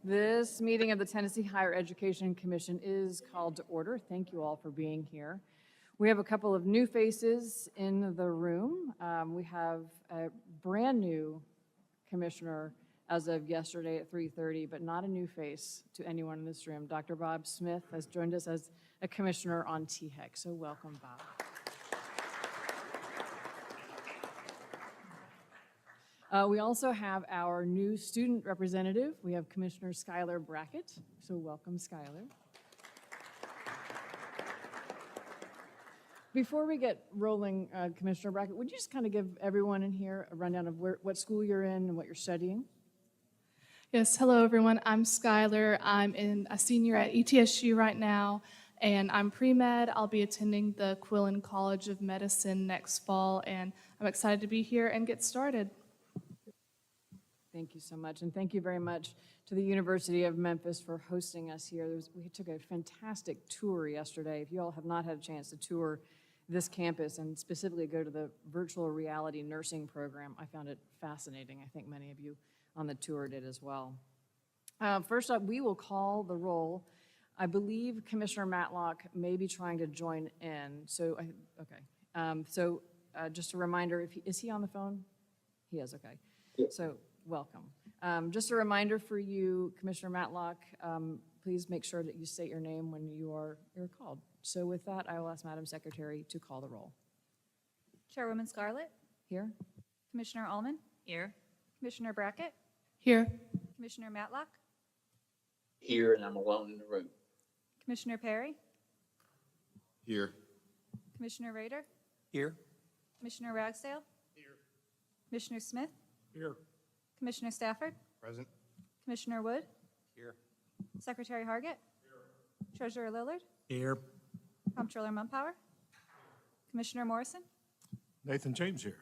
This meeting of the Tennessee Higher Education Commission is called to order. Thank you all for being here. We have a couple of new faces in the room. We have a brand new commissioner as of yesterday at 3:30, but not a new face to anyone in this room. Dr. Bob Smith has joined us as a commissioner on THEC, so welcome, Bob. We also have our new student representative. We have Commissioner Skylar Brackett, so welcome, Skylar. Before we get rolling, Commissioner Brackett, would you just kind of give everyone in here a rundown of what school you're in and what you're studying? Yes, hello everyone. I'm Skylar. I'm a senior at ETSU right now, and I'm pre-med. I'll be attending the Quillen College of Medicine next fall, and I'm excited to be here and get started. Thank you so much, and thank you very much to the University of Memphis for hosting us here. We took a fantastic tour yesterday. If you all have not had a chance to tour this campus and specifically go to the virtual reality nursing program, I found it fascinating. I think many of you on the tour did as well. First up, we will call the roll. I believe Commissioner Matlock may be trying to join in. So, just a reminder, is he on the phone? He is, okay. Yeah. So, welcome. Just a reminder for you, Commissioner Matlock, please make sure that you state your name when you're called. So with that, I will ask Madam Secretary to call the roll. Chairwoman Scarlett. Here. Commissioner Allman. Here. Commissioner Brackett. Here. Commissioner Matlock. Here, and I'm alone in the room. Commissioner Perry. Here. Commissioner Rader. Here. Commissioner Ragsdale. Here. Commissioner Smith. Here. Commissioner Stafford. Present. Commissioner Wood. Here. Secretary Hargett. Here. Treasurer Lillard. Here. Comptroller Mumpower. Commissioner Morrison. Nathan James here.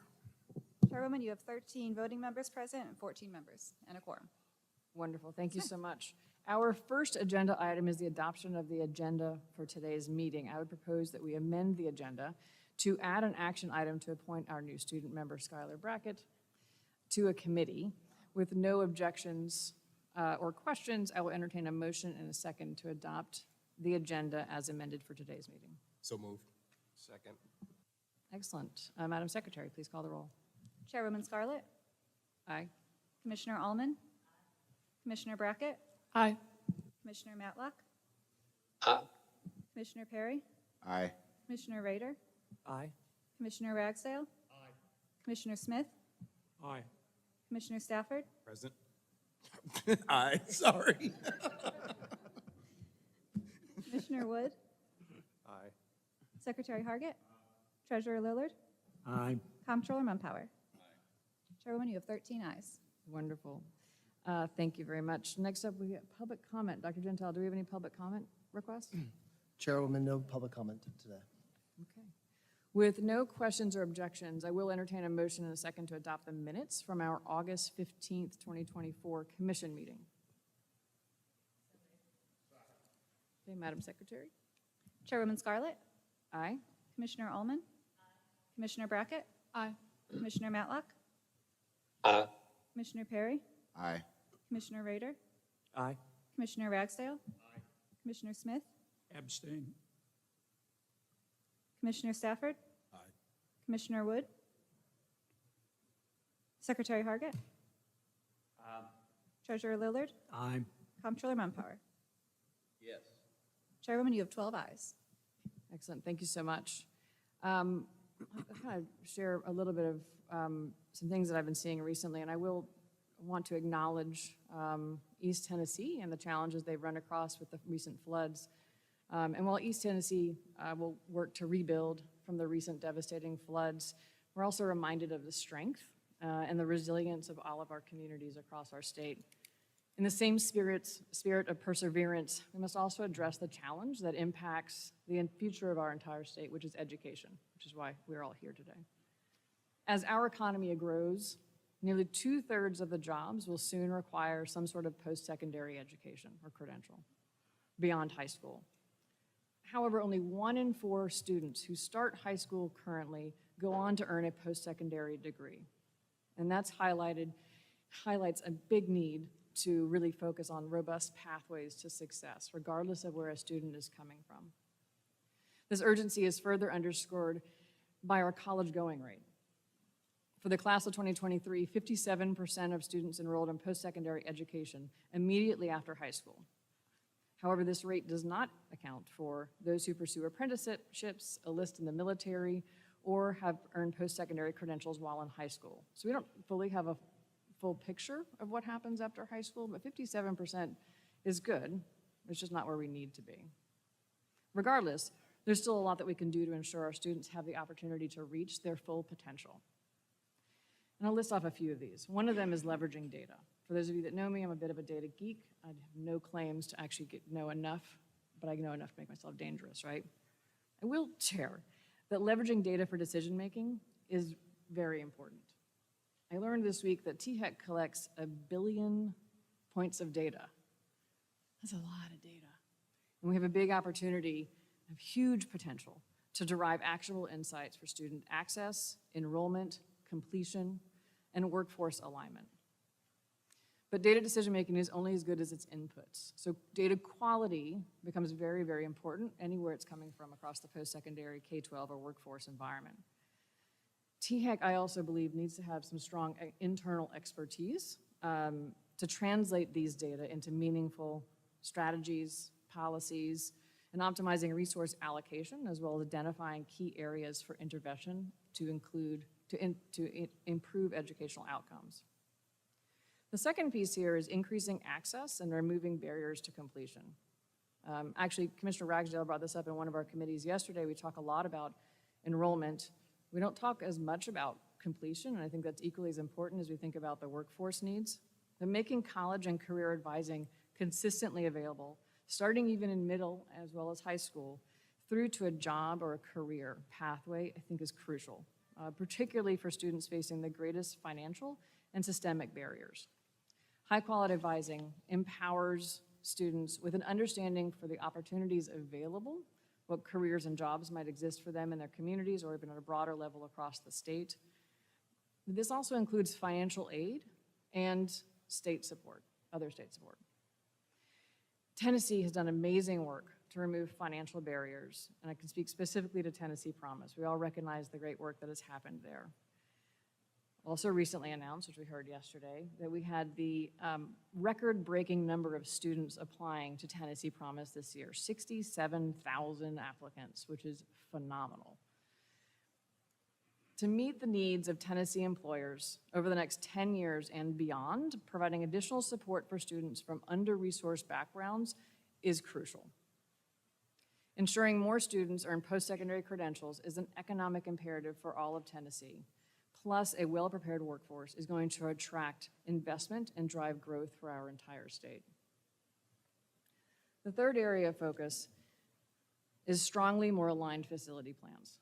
Chairwoman, you have 13 voting members present and 14 members and a quorum. Wonderful. Thank you so much. Our first agenda item is the adoption of the agenda for today's meeting. I would propose that we amend the agenda to add an action item to appoint our new student member, Skylar Brackett, to a committee. With no objections or questions, I will entertain a motion and a second to adopt the agenda as amended for today's meeting. So moved. Second. Excellent. Madam Secretary, please call the roll. Chairwoman Scarlett. Aye. Commissioner Allman. Commissioner Brackett. Aye. Commissioner Matlock. Aye. Commissioner Perry. Aye. Commissioner Rader. Aye. Commissioner Ragsdale. Aye. Commissioner Smith. Aye. Commissioner Stafford. Present. Aye. Sorry. Commissioner Wood. Aye. Secretary Hargett. Treasurer Lillard. Aye. Comptroller Mumpower. Chairwoman, you have 13 ayes. Wonderful. Thank you very much. Next up, we get public comment. Dr. Gentile, do we have any public comment requests? Chairwoman, no public comment today. Okay. With no questions or objections, I will entertain a motion in a second to adopt the minutes from our August 15th, 2024 commission meeting. Okay, Madam Secretary. Chairwoman Scarlett. Aye. Commissioner Allman. Commissioner Brackett. Aye. Commissioner Matlock. Aye. Commissioner Perry. Aye. Commissioner Rader. Aye. Commissioner Ragsdale. Commissioner Smith. Abstain. Commissioner Stafford. Aye. Commissioner Wood. Secretary Hargett. Treasurer Lillard. Aye. Comptroller Mumpower. Yes. Chairwoman, you have 12 ayes. Excellent. Thank you so much. I'll kind of share a little bit of some things that I've been seeing recently, and I will want to acknowledge East Tennessee and the challenges they've run across with the recent floods. And while East Tennessee will work to rebuild from the recent devastating floods, we're also reminded of the strength and the resilience of all of our communities across our state. In the same spirit of perseverance, we must also address the challenge that impacts the future of our entire state, which is education, which is why we're all here today. As our economy grows, nearly 2/3 of the jobs will soon require some sort of post-secondary education or credential beyond high school. However, only 1 in 4 students who start high school currently go on to earn a post-secondary degree. And that's highlights a big need to really focus on robust pathways to success, regardless of where a student is coming from. This urgency is further underscored by our college-going rate. For the class of 2023, 57% of students enrolled in post-secondary education immediately after high school. However, this rate does not account for those who pursue apprenticeships, enlist in the military, or have earned post-secondary credentials while in high school. So we don't fully have a full picture of what happens after high school, but 57% is good. It's just not where we need to be. Regardless, there's still a lot that we can do to ensure our students have the opportunity to reach their full potential. And I'll list off a few of these. One of them is leveraging data. For those of you that know me, I'm a bit of a data geek. I have no claims to actually know enough, but I know enough to make myself dangerous, right? I will share that leveraging data for decision-making is very important. I learned this week that THEC collects 1 billion points of data. That's a lot of data. And we have a big opportunity, of huge potential, to derive actionable insights for student access, enrollment, completion, and workforce alignment. But data decision-making is only as good as its inputs. So data quality becomes very, very important anywhere it's coming from across the post-secondary, K-12, or workforce environment. THEC, I also believe, needs to have some strong internal expertise to translate these data into meaningful strategies, policies, and optimizing resource allocation, as well as identifying key areas for intervention to improve educational outcomes. The second piece here is increasing access and removing barriers to completion. Actually, Commissioner Ragsdale brought this up in one of our committees yesterday. We talk a lot about enrollment. We don't talk as much about completion, and I think that's equally as important as we think about the workforce needs. But making college and career advising consistently available, starting even in middle as well as high school, through to a job or a career pathway, I think is crucial, particularly for students facing the greatest financial and systemic barriers. High-quality advising empowers students with an understanding for the opportunities available, what careers and jobs might exist for them in their communities or even at a broader level across the state. This also includes financial aid and state support, other state support. Tennessee has done amazing work to remove financial barriers, and I can speak specifically to Tennessee Promise. We all recognize the great work that has happened there. Also recently announced, which we heard yesterday, that we had the record-breaking number of students applying to Tennessee Promise this year, 67,000 applicants, which is phenomenal. To meet the needs of Tennessee employers over the next 10 years and beyond, providing additional support for students from under-resourced backgrounds is crucial. Ensuring more students earn post-secondary credentials is an economic imperative for all of Tennessee. Plus, a well-prepared workforce is going to attract investment and drive growth for our entire state. The third area of focus is strongly more aligned facility plans.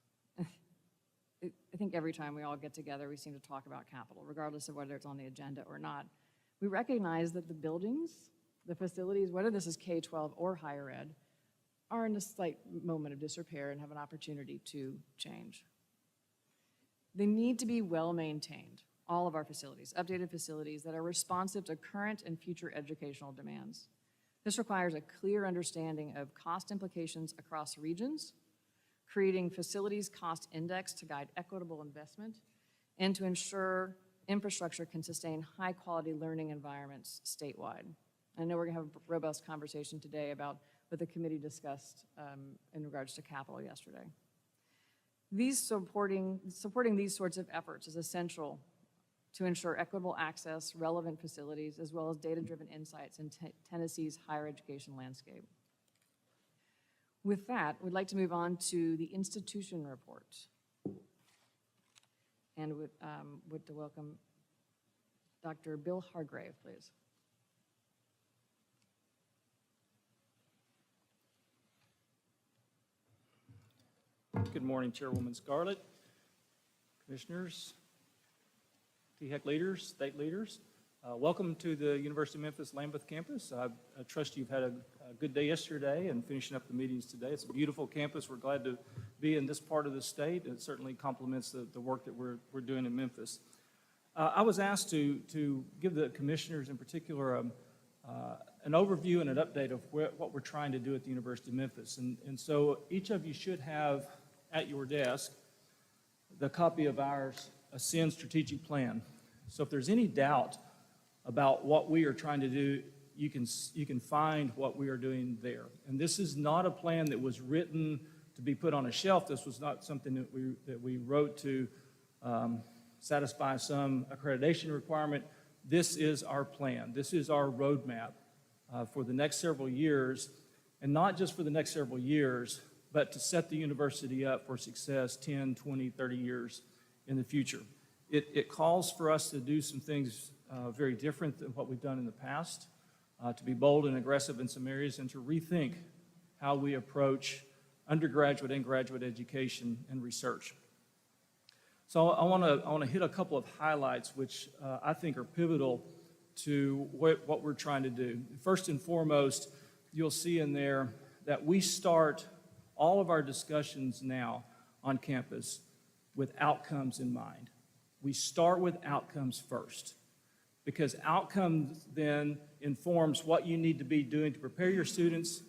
I think every time we all get together, we seem to talk about capital, regardless of whether it's on the agenda or not. We recognize that the buildings, the facilities, whether this is K-12 or higher ed, are in a slight moment of disrepair and have an opportunity to change. They need to be well-maintained, all of our facilities, updated facilities that are responsive to current and future educational demands. This requires a clear understanding of cost implications across regions, creating facilities cost index to guide equitable investment, and to ensure infrastructure can sustain high-quality learning environments statewide. I know we're gonna have a robust conversation today about what the committee discussed in regards to capital yesterday. Supporting these sorts of efforts is essential to ensure equitable access, relevant facilities, as well as data-driven insights in Tennessee's higher education landscape. With that, we'd like to move on to the institution report. And would to welcome Dr. Bill Hargrave, please. Good morning, Chairwoman Scarlett, commissioners, THEC leaders, state leaders. Welcome to the University of Memphis Lambeth campus. I trust you've had a good day yesterday and finishing up the meetings today. It's a beautiful campus. We're glad to be in this part of the state. It certainly complements the work that we're doing in Memphis. I was asked to give the commissioners in particular an overview and an update of what we're trying to do at the University of Memphis. And so each of you should have at your desk the copy of our Ascend strategic plan. So if there's any doubt about what we are trying to do, you can find what we are doing there. And this is not a plan that was written to be put on a shelf. This was not something that we wrote to satisfy some accreditation requirement. This is our plan. This is our roadmap for the next several years, and not just for the next several years, but to set the university up for success 10, 20, 30 years in the future. It calls for us to do some things very different than what we've done in the past, to be bold and aggressive in some areas, and to rethink how we approach undergraduate and graduate education and research. So I want to hit a couple of highlights which I think are pivotal to what we're trying to do. First and foremost, you'll see in there that we start all of our discussions now on campus with outcomes in mind. We start with outcomes first, because outcomes then informs what you need to be doing to prepare your students,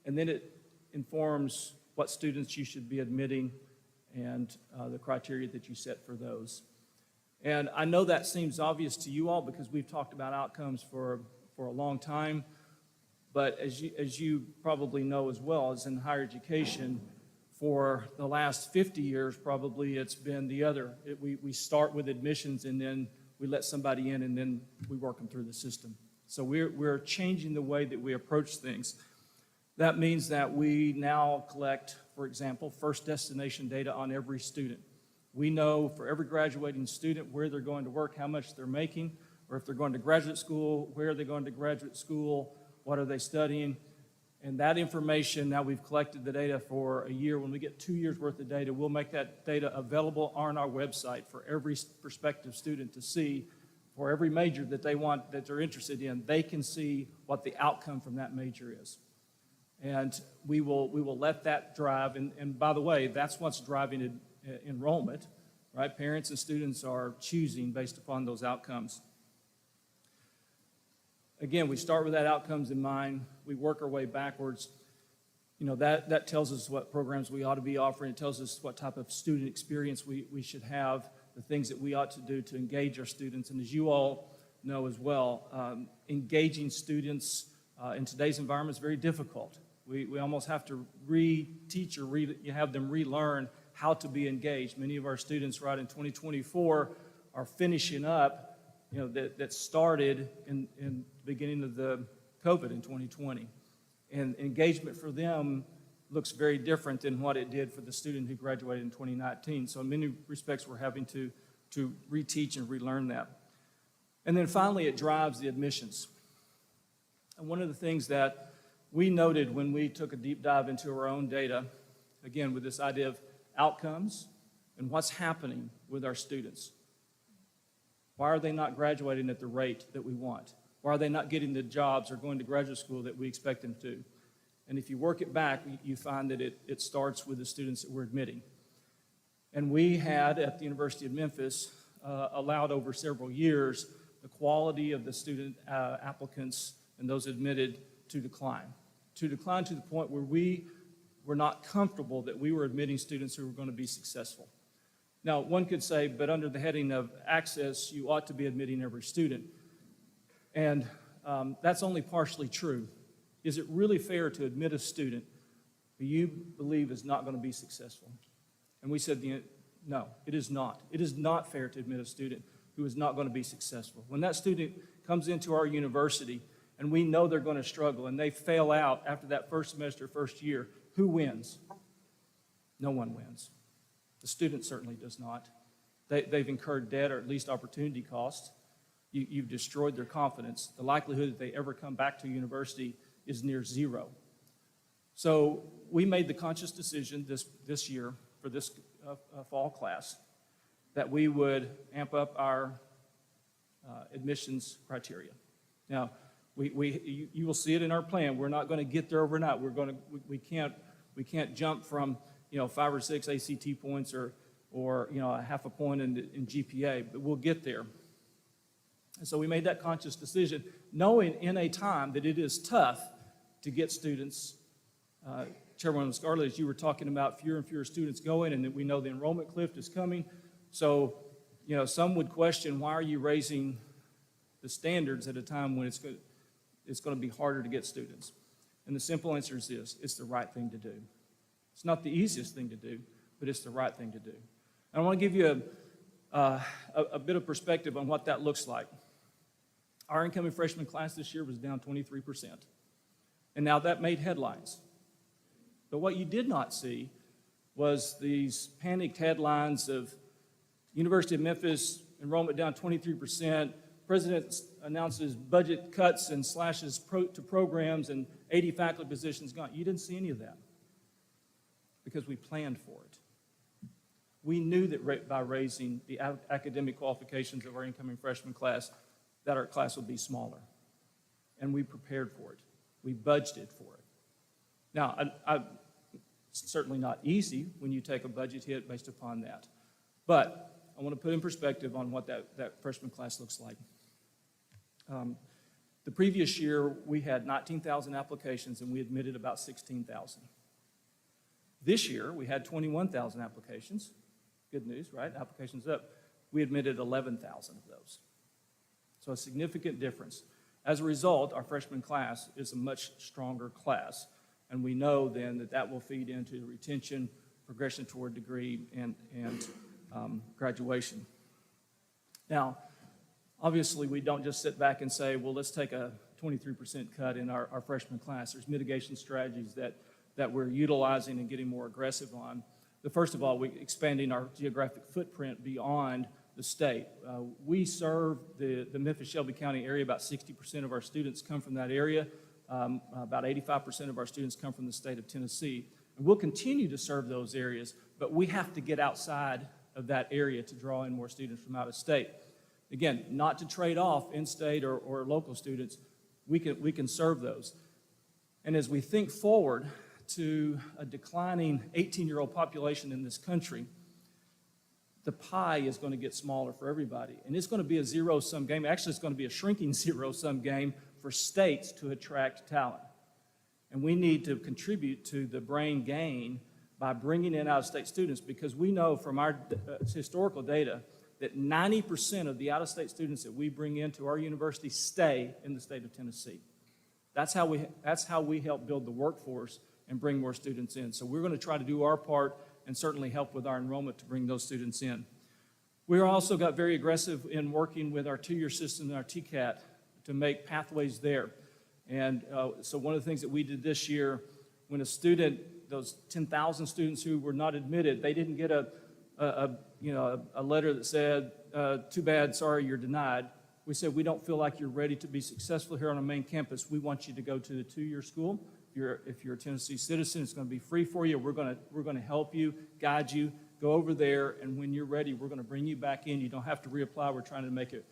and then it informs what students you should be admitting and the criteria that you set for those. And I know that seems obvious to you all because we've talked about outcomes for a long time, but as you probably know as well, as in higher education, for the last 50 years probably it's been the other. We start with admissions and then we let somebody in and then we work them through the system. So we're changing the way that we approach things. That means that we now collect, for example, first destination data on every student. We know for every graduating student where they're going to work, how much they're making, or if they're going to graduate school, where are they going to graduate school, what are they studying. And that information, now we've collected the data for a year. When we get 2 years worth of data, we'll make that data available on our website for every prospective student to see. For every major that they want, that they're interested in, they can see what the outcome from that major is. And we will let that drive, and by the way, that's what's driving enrollment, right? Parents and students are choosing based upon those outcomes. Again, we start with that outcomes in mind. We work our way backwards. You know, that tells us what programs we ought to be offering. It tells us what type of student experience we should have, the things that we ought to do to engage our students. And as you all know as well, engaging students in today's environment is very difficult. We almost have to reteach or you have them relearn how to be engaged. Many of our students right in 2024 are finishing up, you know, that started in the beginning of the COVID in 2020. And engagement for them looks very different than what it did for the student who graduated in 2019. So in many respects, we're having to reteach and relearn that. And then finally, it drives the admissions. And one of the things that we noted when we took a deep dive into our own data, again, with this idea of outcomes and what's happening with our students. Why are they not graduating at the rate that we want? Why are they not getting the jobs or going to graduate school that we expect them to? And if you work it back, you find that it starts with the students that we're admitting. And we had, at the University of Memphis, allowed over several years the quality of the student applicants and those admitted to decline to the point where we were not comfortable that we were admitting students who were going to be successful. Now, one could say, but under the heading of access, you ought to be admitting every student. And that's only partially true. Is it really fair to admit a student who you believe is not going to be successful? And we said, no, it is not. It is not fair to admit a student who is not going to be successful. When that student comes into our university and we know they're going to struggle and they fail out after that first semester, first year, who wins? No one wins. The student certainly does not. They've incurred debt or at least opportunity costs. You've destroyed their confidence. The likelihood that they ever come back to university is near zero. So we made the conscious decision this year for this fall class that we would amp up our admissions criteria. Now, you will see it in our plan. We're not going to get there overnight. We can't jump from 5 or 6 ACT points or or, a half a point in GPA, but we'll get there. And so we made that conscious decision, knowing in a time that it is tough to get students. Chairwoman Scarlett, as you were talking about fewer and fewer students going, and that we know the enrollment cliff is coming. So, some would question, why are you raising the standards at a time when it's going to be harder to get students? And the simple answer is this: it's the right thing to do. It's not the easiest thing to do, but it's the right thing to do. And I want to give you a bit of perspective on what that looks like. Our incoming freshman class this year was down 23%. And now that made headlines. But what you did not see was these panicked headlines of University of Memphis enrollment down 23%, President announces budget cuts and slashes to programs, and 80 faculty positions gone. You didn't see any of that because we planned for it. We knew that by raising the academic qualifications of our incoming freshman class, that our class would be smaller. And we prepared for it. We budgeted for it. Now, it's certainly not easy when you take a budget hit based upon that. But I want to put in perspective on what that freshman class looks like. The previous year, we had 19,000 applications, and we admitted about 16,000. This year, we had 21,000 applications. Good news, right? Applications up. We admitted 11,000 of those. So a significant difference. As a result, our freshman class is a much stronger class, and we know then that will feed into retention, progression toward degree, and graduation. Now, obviously, we don't just sit back and say, well, let's take a 23% cut in our freshman class. There's mitigation strategies that we're utilizing and getting more aggressive on. First of all, we're expanding our geographic footprint beyond the state. We serve the Memphis-Shelby County area. About 60% of our students come from that area. About 85% of our students come from the state of Tennessee. And we'll continue to serve those areas, but we have to get outside of that area to draw in more students from out of state. Again, not to trade off in-state or local students. We can serve those. And as we think forward to a declining 18-year-old population in this country, the pie is going to get smaller for everybody. And it's going to be a zero-sum game. Actually, it's going to be a shrinking zero-sum game for states to attract talent. And we need to contribute to the brain gain by bringing in out-of-state students, because we know from our historical data that 90% of the out-of-state students that we bring into our university stay in the state of Tennessee. That's how we help build the workforce and bring more students in. So we're going to try to do our part and certainly help with our enrollment to bring those students in. We also got very aggressive in working with our two-year system and our TCAT to make pathways there. And so one of the things that we did this year, when a student, those 10,000 students who were not admitted, they didn't get a letter that said, too bad, sorry, you're denied. We said, we don't feel like you're ready to be successful here on our main campus. We want you to go to the two-year school. If you're a Tennessee citizen, it's going to be free for you. We're going to help you, guide you, go over there, and when you're ready, we're going to bring you back in. You don't have to reapply. We're trying to make it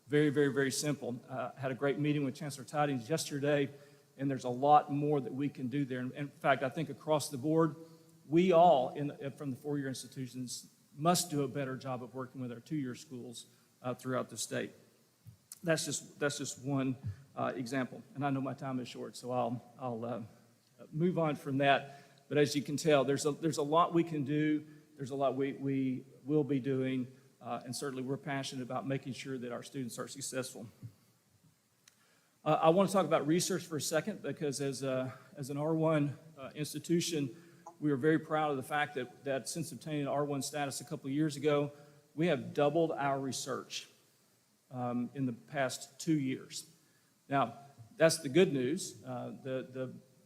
very, very, very simple. Had a great meeting with Chancellor Tidings yesterday, and there's a lot more that we can do there. And in fact, I think across the board, we all, from the four-year institutions, must do a better job of working with our two-year schools throughout the state. That's just one example. And I know my time is short, so I'll move on from that. But as you can tell, there's a lot we can do. There's a lot we will be doing, and certainly we're passionate about making sure that our students are successful. I want to talk about research for a second, because as an R1 institution, we are very proud of the fact that since obtaining R1 status a couple of years ago, we have doubled our research in the past 2 years. Now, that's the good news.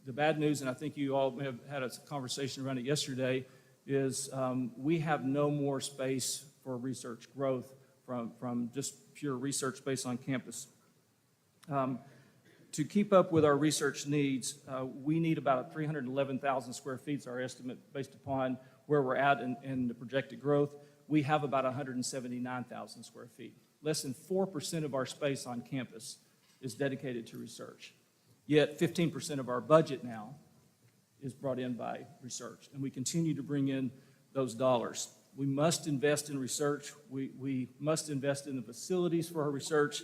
The bad news, and I think you all may have had a conversation around it yesterday, is we have no more space for research growth from just pure research space on campus. To keep up with our research needs, we need about 311,000 square feet is our estimate based upon where we're at in the projected growth. We have about 179,000 square feet. Less than 4% of our space on campus is dedicated to research. Yet 15% of our budget now is brought in by research, and we continue to bring in those dollars. We must invest in research. We must invest in the facilities for our research.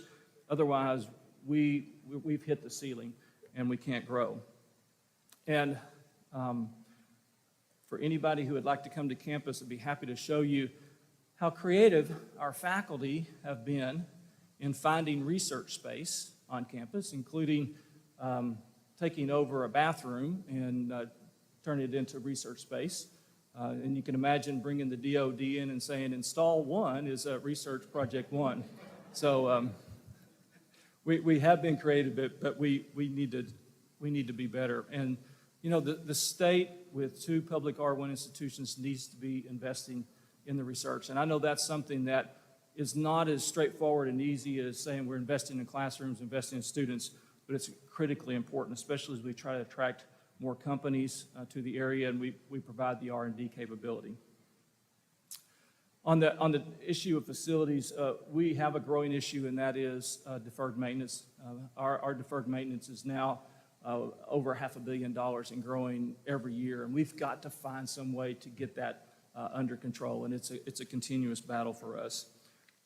Otherwise, we've hit the ceiling and we can't grow. And for anybody who would like to come to campus, I'd be happy to show you how creative our faculty have been in finding research space on campus, including taking over a bathroom and turning it into research space. And you can imagine bringing the DOD in and saying, install one is research project one. So we have been creative, but we need to be better. And you know, the state with 2 public R1 institutions needs to be investing in the research. And I know that's something that is not as straightforward and easy as saying we're investing in classrooms, investing in students, but it's critically important, especially as we try to attract more companies to the area, and we provide the R&D capability. On the issue of facilities, we have a growing issue, and that is deferred maintenance. Our deferred maintenance is now over $500 million and growing every year, and we've got to find some way to get that under control, and it's a continuous battle for us.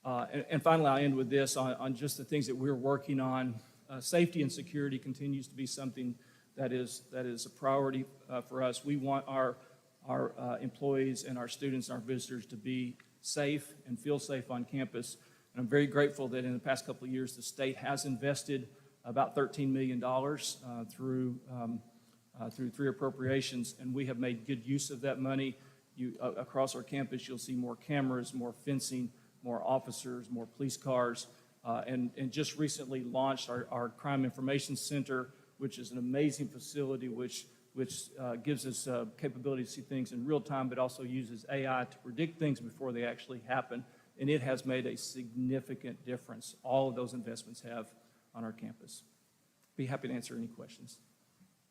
And finally, I'll end with this on just the things that we're working on. Safety and security continues to be something that is a priority for us. We want our employees and our students and our visitors to be safe and feel safe on campus. And I'm very grateful that in the past couple of years, the state has invested about $13 million through 3 appropriations, and we have made good use of that money. Across our campus, you'll see more cameras, more fencing, more officers, more police cars, and just recently launched our Crime Information Center, which is an amazing facility which gives us capability to see things in real time, but also uses AI to predict things before they actually happen. And it has made a significant difference. All of those investments have on our campus. Be happy to answer any questions.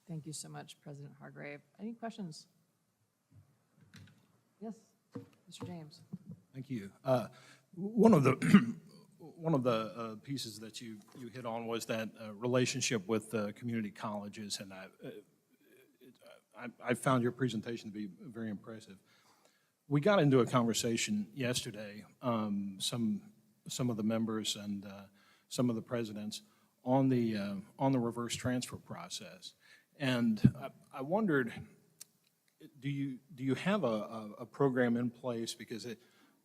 Thank you so much, President Hargrave. Any questions? Yes, Mr. James. Thank you. One of the pieces that you hit on was that relationship with community colleges, and I found your presentation to be very impressive. We got into a conversation yesterday, some of the members and some of the presidents on the reverse transfer process, and I wondered, do you have a program in place, because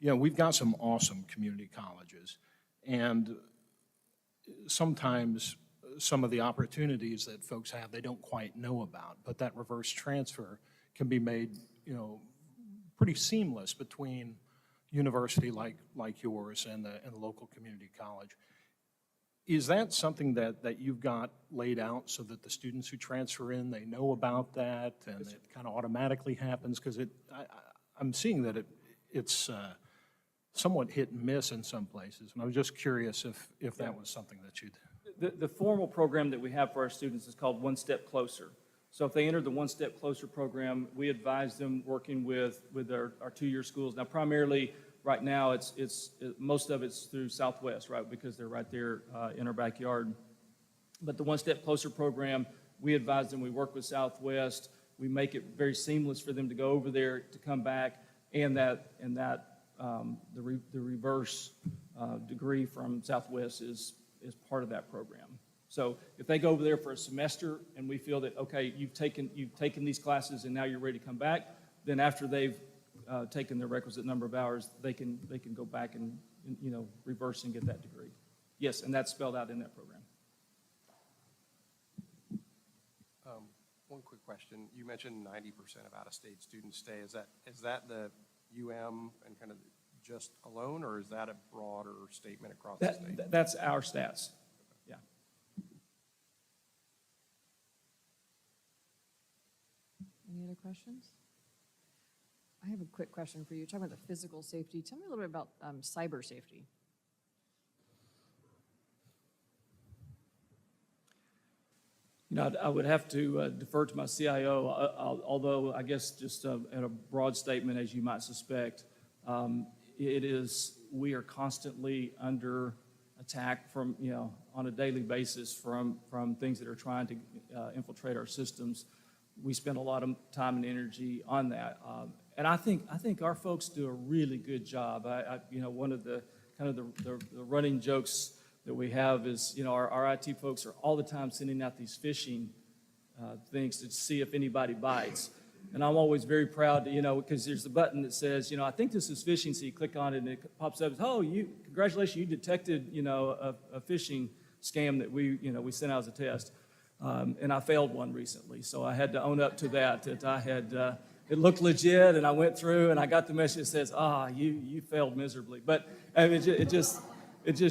we've got some awesome community colleges, and sometimes some of the opportunities that folks have they don't quite know about, but that reverse transfer can be made pretty seamless between university like yours and the local community college. Is that something that you've got laid out so that the students who transfer in, they know about that and it kind of automatically happens? Because I'm seeing that it's somewhat hit and miss in some places, and I was just curious if that was something that you'd... The formal program that we have for our students is called One Step Closer. So if they enter the One Step Closer program, we advise them working with our 2-year schools. Now, primarily, right now, most of it's through Southwest, right, because they're right there in our backyard. But the One Step Closer program, we advise them, we work with Southwest, we make it very seamless for them to go over there, to come back, and the reverse degree from Southwest is part of that program. So if they go over there for a semester and we feel that, okay, you've taken these classes and now you're ready to come back, then after they've taken the requisite number of hours, they can go back and reverse and get that degree. Yes, and that's spelled out in that program. One quick question. You mentioned 90% of out-of-state students stay. Is that the UM and kind of just alone, or is that a broader statement across the state? That's our stats. Yeah. Any other questions? I have a quick question for you. Talking about the physical safety, tell me a little bit about cyber safety. I would have to defer to my CIO, although I guess just in a broad statement, as you might suspect, we are constantly under attack from, on a daily basis from things that are trying to infiltrate our systems. We spend a lot of time and energy on that. And I think our folks do a really good job. One of the kind of the running jokes that we have is, our IT folks are all the time sending out these phishing things to see if anybody bites. And I'm always very proud to, because there's a button that says, I think this is phishing, so you click on it and it pops up, oh, congratulations, you detected, a phishing scam that we sent out as a test. And I failed one recently, so I had to own up to that I had, it looked legit, and I went through and I got the message that says, you failed miserably. But I mean, it just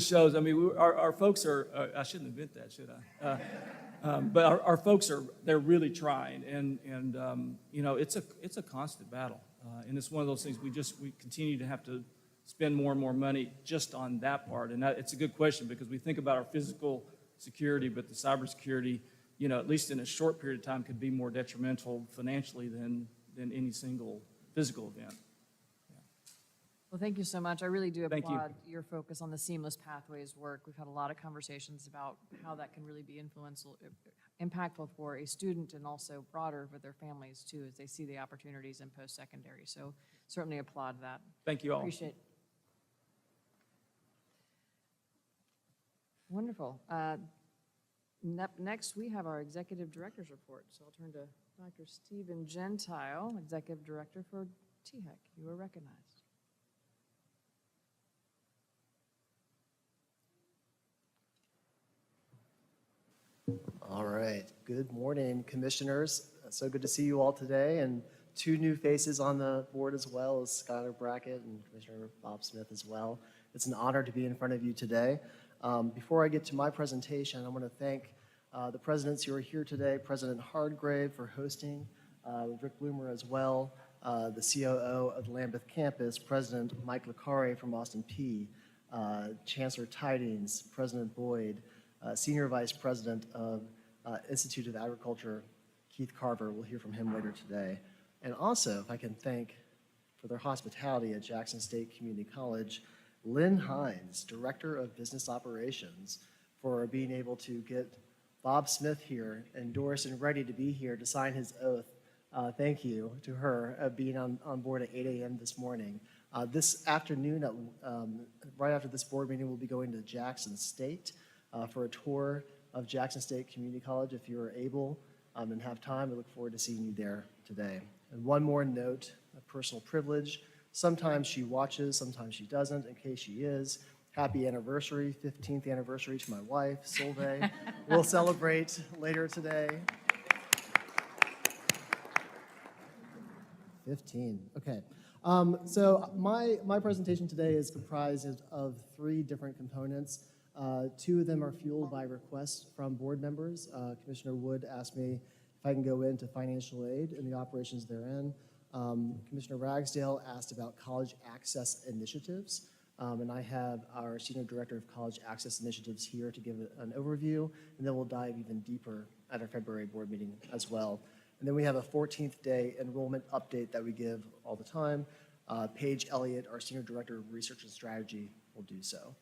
shows, I mean, our folks are, I shouldn't invent that, should I? But our folks they're really trying, and it's a constant battle, and it's one of those things we continue to have to spend more and more money just on that part, and it's a good question because we think about our physical security, but the cybersecurity, at least in a short period of time, could be more detrimental financially than any single physical event. Well, thank you so much. I really do Thank you. applaud your focus on the seamless pathways work. We've had a lot of conversations about how that can really be impactful for a student and also broader for their families too, as they see the opportunities in post-secondary. So certainly applaud that. Thank you all. Appreciate it. Wonderful. Next, we have our Executive Director's Report. So I'll turn to Dr. Stephen Gentile, Executive Director for THEC. You are recognized. All right. Good morning, commissioners. So good to see you all today, and two new faces on the board as well as Skylar Brackett and Commissioner Bob Smith as well. It's an honor to be in front of you today. Before I get to my presentation, I want to thank the presidents who are here today, President Hardgrave for hosting, Rick Bloomer as well, the COO of the Lambeth campus, President Mike Licari from Austin P, Chancellor Tidings, President Boyd, Senior Vice President of Institute of Agriculture, Keith Carver. We'll hear from him later today. And also, if I can thank for their hospitality at Jackson State Community College, Lynn Hines, Director of Business Operations, for being able to get Bob Smith here and Doris and ready to be here to sign his oath. Thank you to her being on board at 8 a.m. this morning. This afternoon, right after this board meeting, we'll be going to Jackson State for a tour of Jackson State Community College. If you are able and have time, we look forward to seeing you there today. And one more note, a personal privilege. Sometimes she watches, sometimes she doesn't. In case she is, happy anniversary, 15th anniversary to my wife, Solveig. We'll celebrate later today. 15, okay. So my presentation today is comprised of 3 different components. 2 of them are fueled by requests from board members. Commissioner Wood asked me if I can go into financial aid and the operations therein. Commissioner Ragsdale asked about college access initiatives. And I have our Senior Director of College Access Initiatives here to give an overview, and then we'll dive even deeper at our February board meeting as well. And then we have a 14th day enrollment update that we give all the time. Paige Elliott, our Senior Director of Research and Strategy, will do so.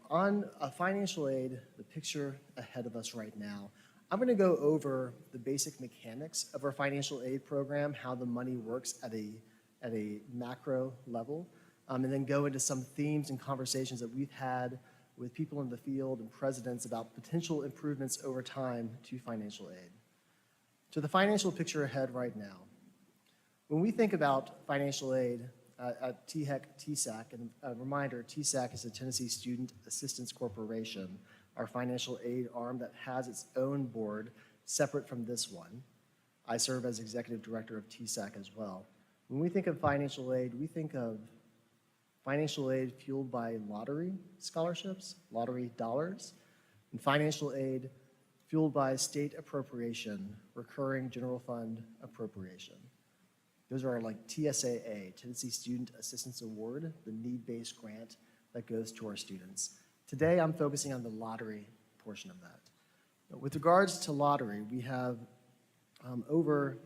On financial aid, the picture ahead of us right now, I'm going to go over the basic mechanics of our financial aid program, how the money works at a macro level, and then go into some themes and conversations that we've had with people in the field and presidents about potential improvements over time to financial aid. To the financial picture ahead right now. When we think about financial aid at THEC, and a reminder, TSAC is the Tennessee Student Assistance Corporation, our financial aid arm that has its own board separate from this one. I serve as Executive Director of TSAC as well. When we think of financial aid, we think of financial aid fueled by lottery scholarships, lottery dollars, and financial aid fueled by state appropriation, recurring general fund appropriation. Those are like TSAA, Tennessee Student Assistance Award, the need-based grant that goes to our students. Today, I'm focusing on the lottery portion of that. With regards to lottery, we have over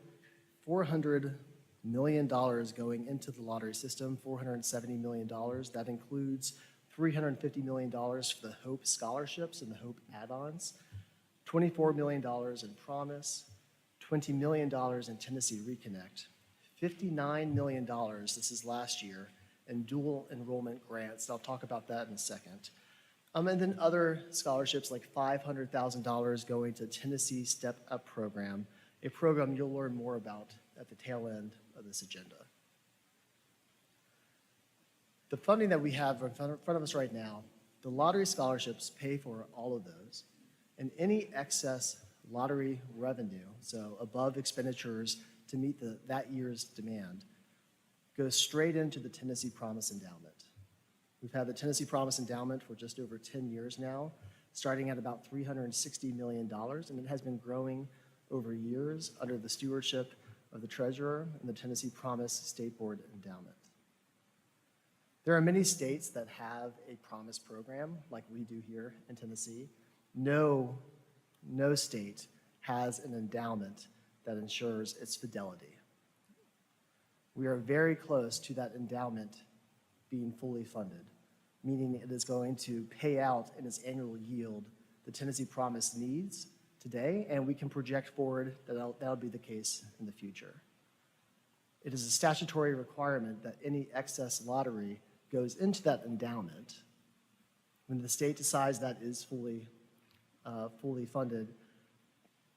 $400 million going into the lottery system, $470 million. That includes $350 million for the HOPE scholarships and the HOPE add-ons, $24 million in Promise, $20 million in Tennessee Reconnect, $59 million, this is last year, in dual enrollment grants. I'll talk about that in a second. And then other scholarships like $500,000 going to Tennessee Step Up program, a program you'll learn more about at the tail end of this agenda. The funding that we have in front of us right now, the lottery scholarships pay for all of those, and any excess lottery revenue, so above expenditures to meet that year's demand, goes straight into the Tennessee Promise Endowment. We've had the Tennessee Promise Endowment for just over 10 years now, starting at about $360 million, and it has been growing over years under the stewardship of the treasurer and the Tennessee Promise State Board Endowment. There are many states that have a promise program like we do here in Tennessee. No state has an endowment that ensures its fidelity. We are very close to that endowment being fully funded, meaning it is going to pay out in its annual yield the Tennessee Promise needs today, and we can project forward that that'll be the case in the future. It is a statutory requirement that any excess lottery goes into that endowment. When the state decides that is fully funded,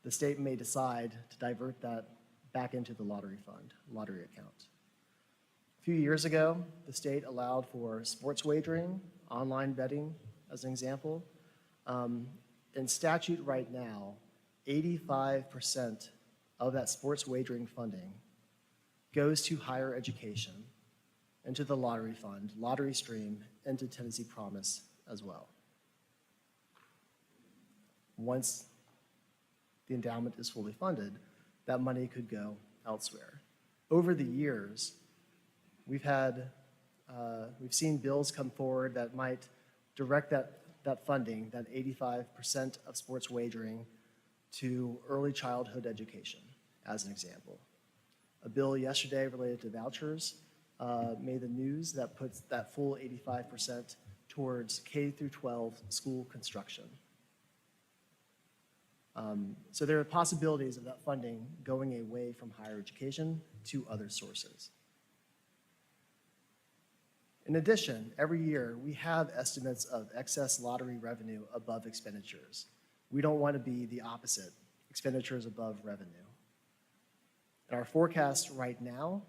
the state may decide to divert that back into the lottery fund, lottery account. A few years ago, the state allowed for sports wagering, online betting, as an example. In statute right now, 85% of that sports wagering funding goes to higher education, into the lottery fund, lottery stream, into Tennessee Promise as well. Once the endowment is fully funded, that money could go elsewhere. Over the years, we've seen bills come forward that might direct that funding, that 85% of sports wagering, to early childhood education, as an example. A bill yesterday related to vouchers made the news that puts that full 85% towards K through 12 school construction. So there are possibilities of that funding going away from higher education to other sources. In addition, every year we have estimates of excess lottery revenue above expenditures. We don't want to be the opposite, expenditures above revenue. In our forecast right now,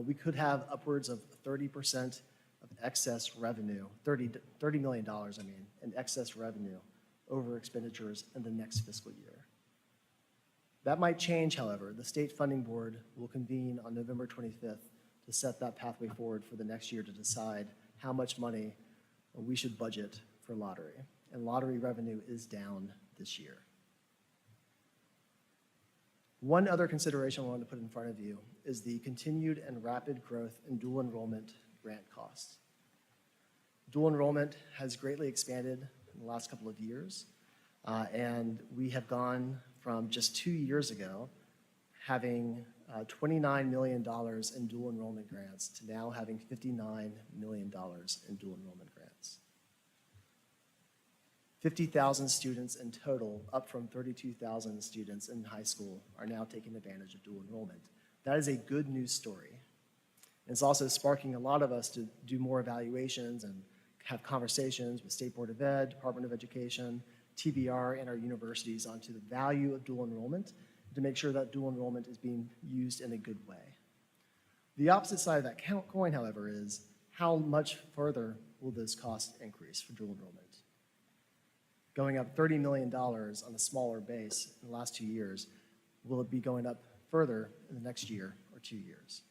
we could have upwards of 30% of excess revenue, $30 million, in excess revenue over expenditures in the next fiscal year. That might change, however. The State Funding Board will convene on November 25th to set that pathway forward for the next year to decide how much money we should budget for lottery. And lottery revenue is down this year. One other consideration I want to put in front of you is the continued and rapid growth in dual enrollment grant costs. Dual enrollment has greatly expanded in the last couple of years, and we have gone from just 2 years ago having $29 million in dual enrollment grants to now having $59 million in dual enrollment grants. 50,000 students in total, up from 32,000 students in high school, are now taking advantage of dual enrollment. That is a good news story. It's also sparking a lot of us to do more evaluations and have conversations with State Board of Ed, Department of Education, TBR, and our universities onto the value of dual enrollment to make sure that dual enrollment is being used in a good way. The opposite side of that coin, however, is how much further will those costs increase for dual enrollment? Going up $30 million on a smaller base in the last 2 years, will it be going up further in the next year or 2 years?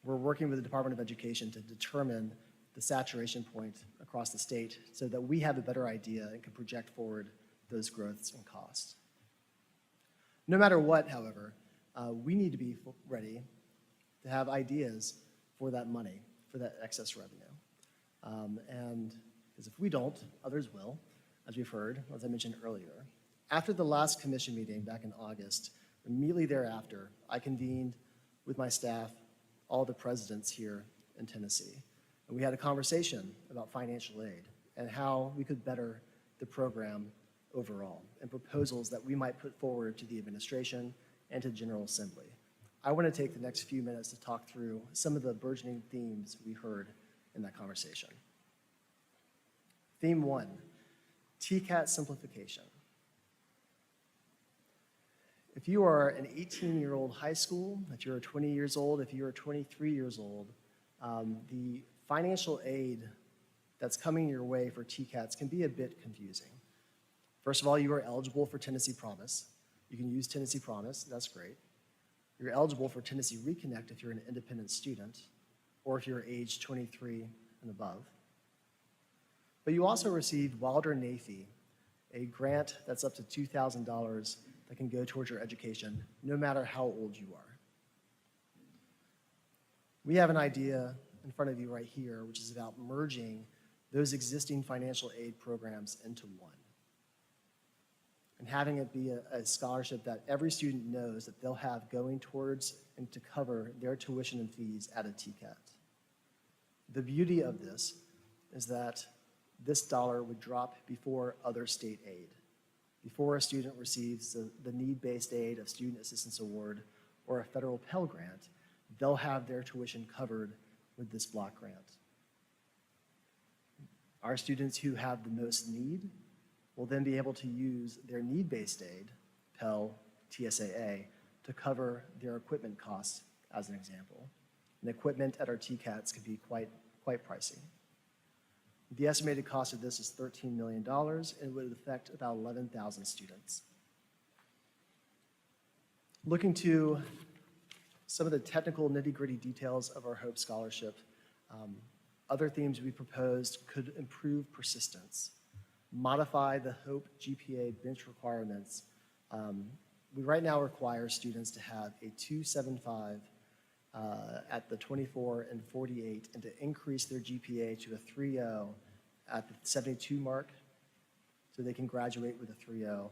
We're working with the Department of Education to determine the saturation point across the state so that we have a better idea and can project forward those growths and costs. No matter what, however, we need to be ready to have ideas for that money, for that excess revenue. And because if we don't, others will, as we've heard, as I mentioned earlier. After the last commission meeting back in August, immediately thereafter, I convened with my staff, all the presidents here in Tennessee. And we had a conversation about financial aid and how we could better the program overall and proposals that we might put forward to the administration and to General Assembly. I want to take the next few minutes to talk through some of the burgeoning themes we heard in that conversation. Theme 1, TCAT simplification. If you are an 18-year-old high school, if you're 20 years old, if you're 23 years old, the financial aid that's coming your way for TCATs can be a bit confusing. First of all, you are eligible for Tennessee Promise. You can use Tennessee Promise, that's great. You're eligible for Tennessee Reconnect if you're an independent student, or if you're age 23 and above. But you also received Wilder-Nafee, a grant that's up to $2,000 that can go towards your education, no matter how old you are. We have an idea in front of you right here, which is about merging those existing financial aid programs into one, and having it be a scholarship that every student knows that they'll have going towards and to cover their tuition and fees at a TCAT. The beauty of this is that this dollar would drop before other state aid. Before a student receives the need-based aid of Student Assistance Award or a federal Pell Grant, they'll have their tuition covered with this block grant. Our students who have the most need will then be able to use their need-based aid, Pell, TSAA, to cover their equipment costs, as an example. And equipment at our TCATs can be quite pricey. The estimated cost of this is $13 million and would affect about 11,000 students. Looking to some of the technical nitty-gritty details of our HOPE scholarship, other themes we proposed could improve persistence, modify the HOPE GPA bench requirements. We right now require students to have a 275 at the 24 and 48, and to increase their GPA to a 3.0 at the 72 mark, so they can graduate with a 3.0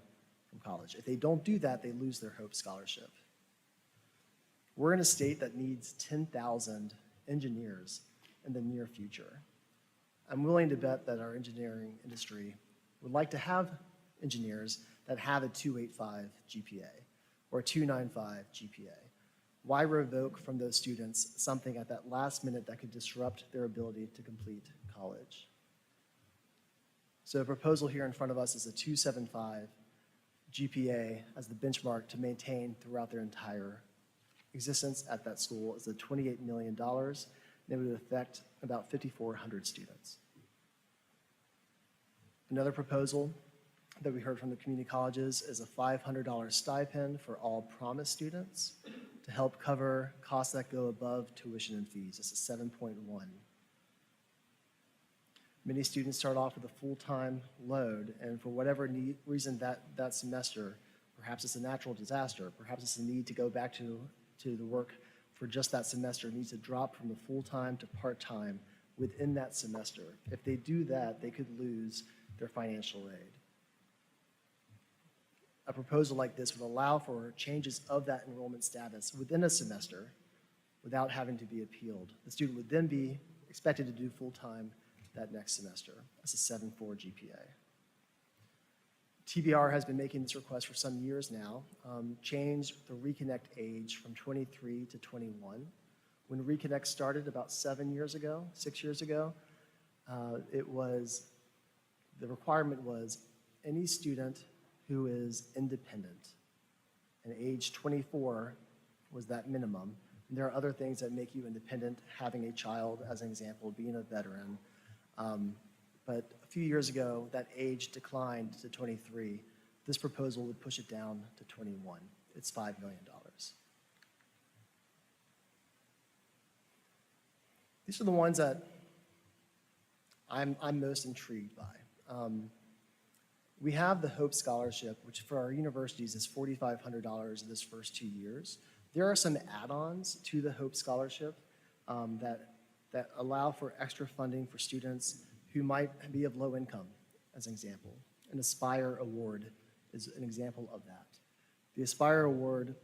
from college. If they don't do that, they lose their HOPE scholarship. We're in a state that needs 10,000 engineers in the near future. I'm willing to bet that our engineering industry would like to have engineers that have a 285 GPA or a 295 GPA. Why revoke from those students something at that last minute that could disrupt their ability to complete college? So a proposal here in front of us is a 275 GPA as the benchmark to maintain throughout their entire existence at that school. Is $28 million, and it would affect about 5,400 students. Another proposal that we heard from the community colleges is a $500 stipend for all Promise students to help cover costs that go above tuition and fees. This is 7.1. Many students start off with a full-time load, and for whatever reason that semester, perhaps it's a natural disaster, perhaps it's a need to go back to the work for just that semester, needs to drop from the full-time to part-time within that semester. If they do that, they could lose their financial aid. A proposal like this would allow for changes of that enrollment status within a semester without having to be appealed. The student would then be expected to do full-time that next semester. That's a 7.4 GPA. TBR has been making this request for some years now, changed the Reconnect age from 23 to 21. When Reconnect started about 6 years ago, the requirement was any student who is independent, and age 24 was that minimum. And there are other things that make you independent, having a child, as an example, being a veteran. But a few years ago, that age declined to 23. This proposal would push it down to 21. It's $5 million. These are the ones that I'm most intrigued by. We have the HOPE Scholarship, which for our universities is $4,500 in this first 2 years. There are some add-ons to the HOPE Scholarship that allow for extra funding for students who might be of low income, as an example. An Aspire Award is an example of that. The Aspire Award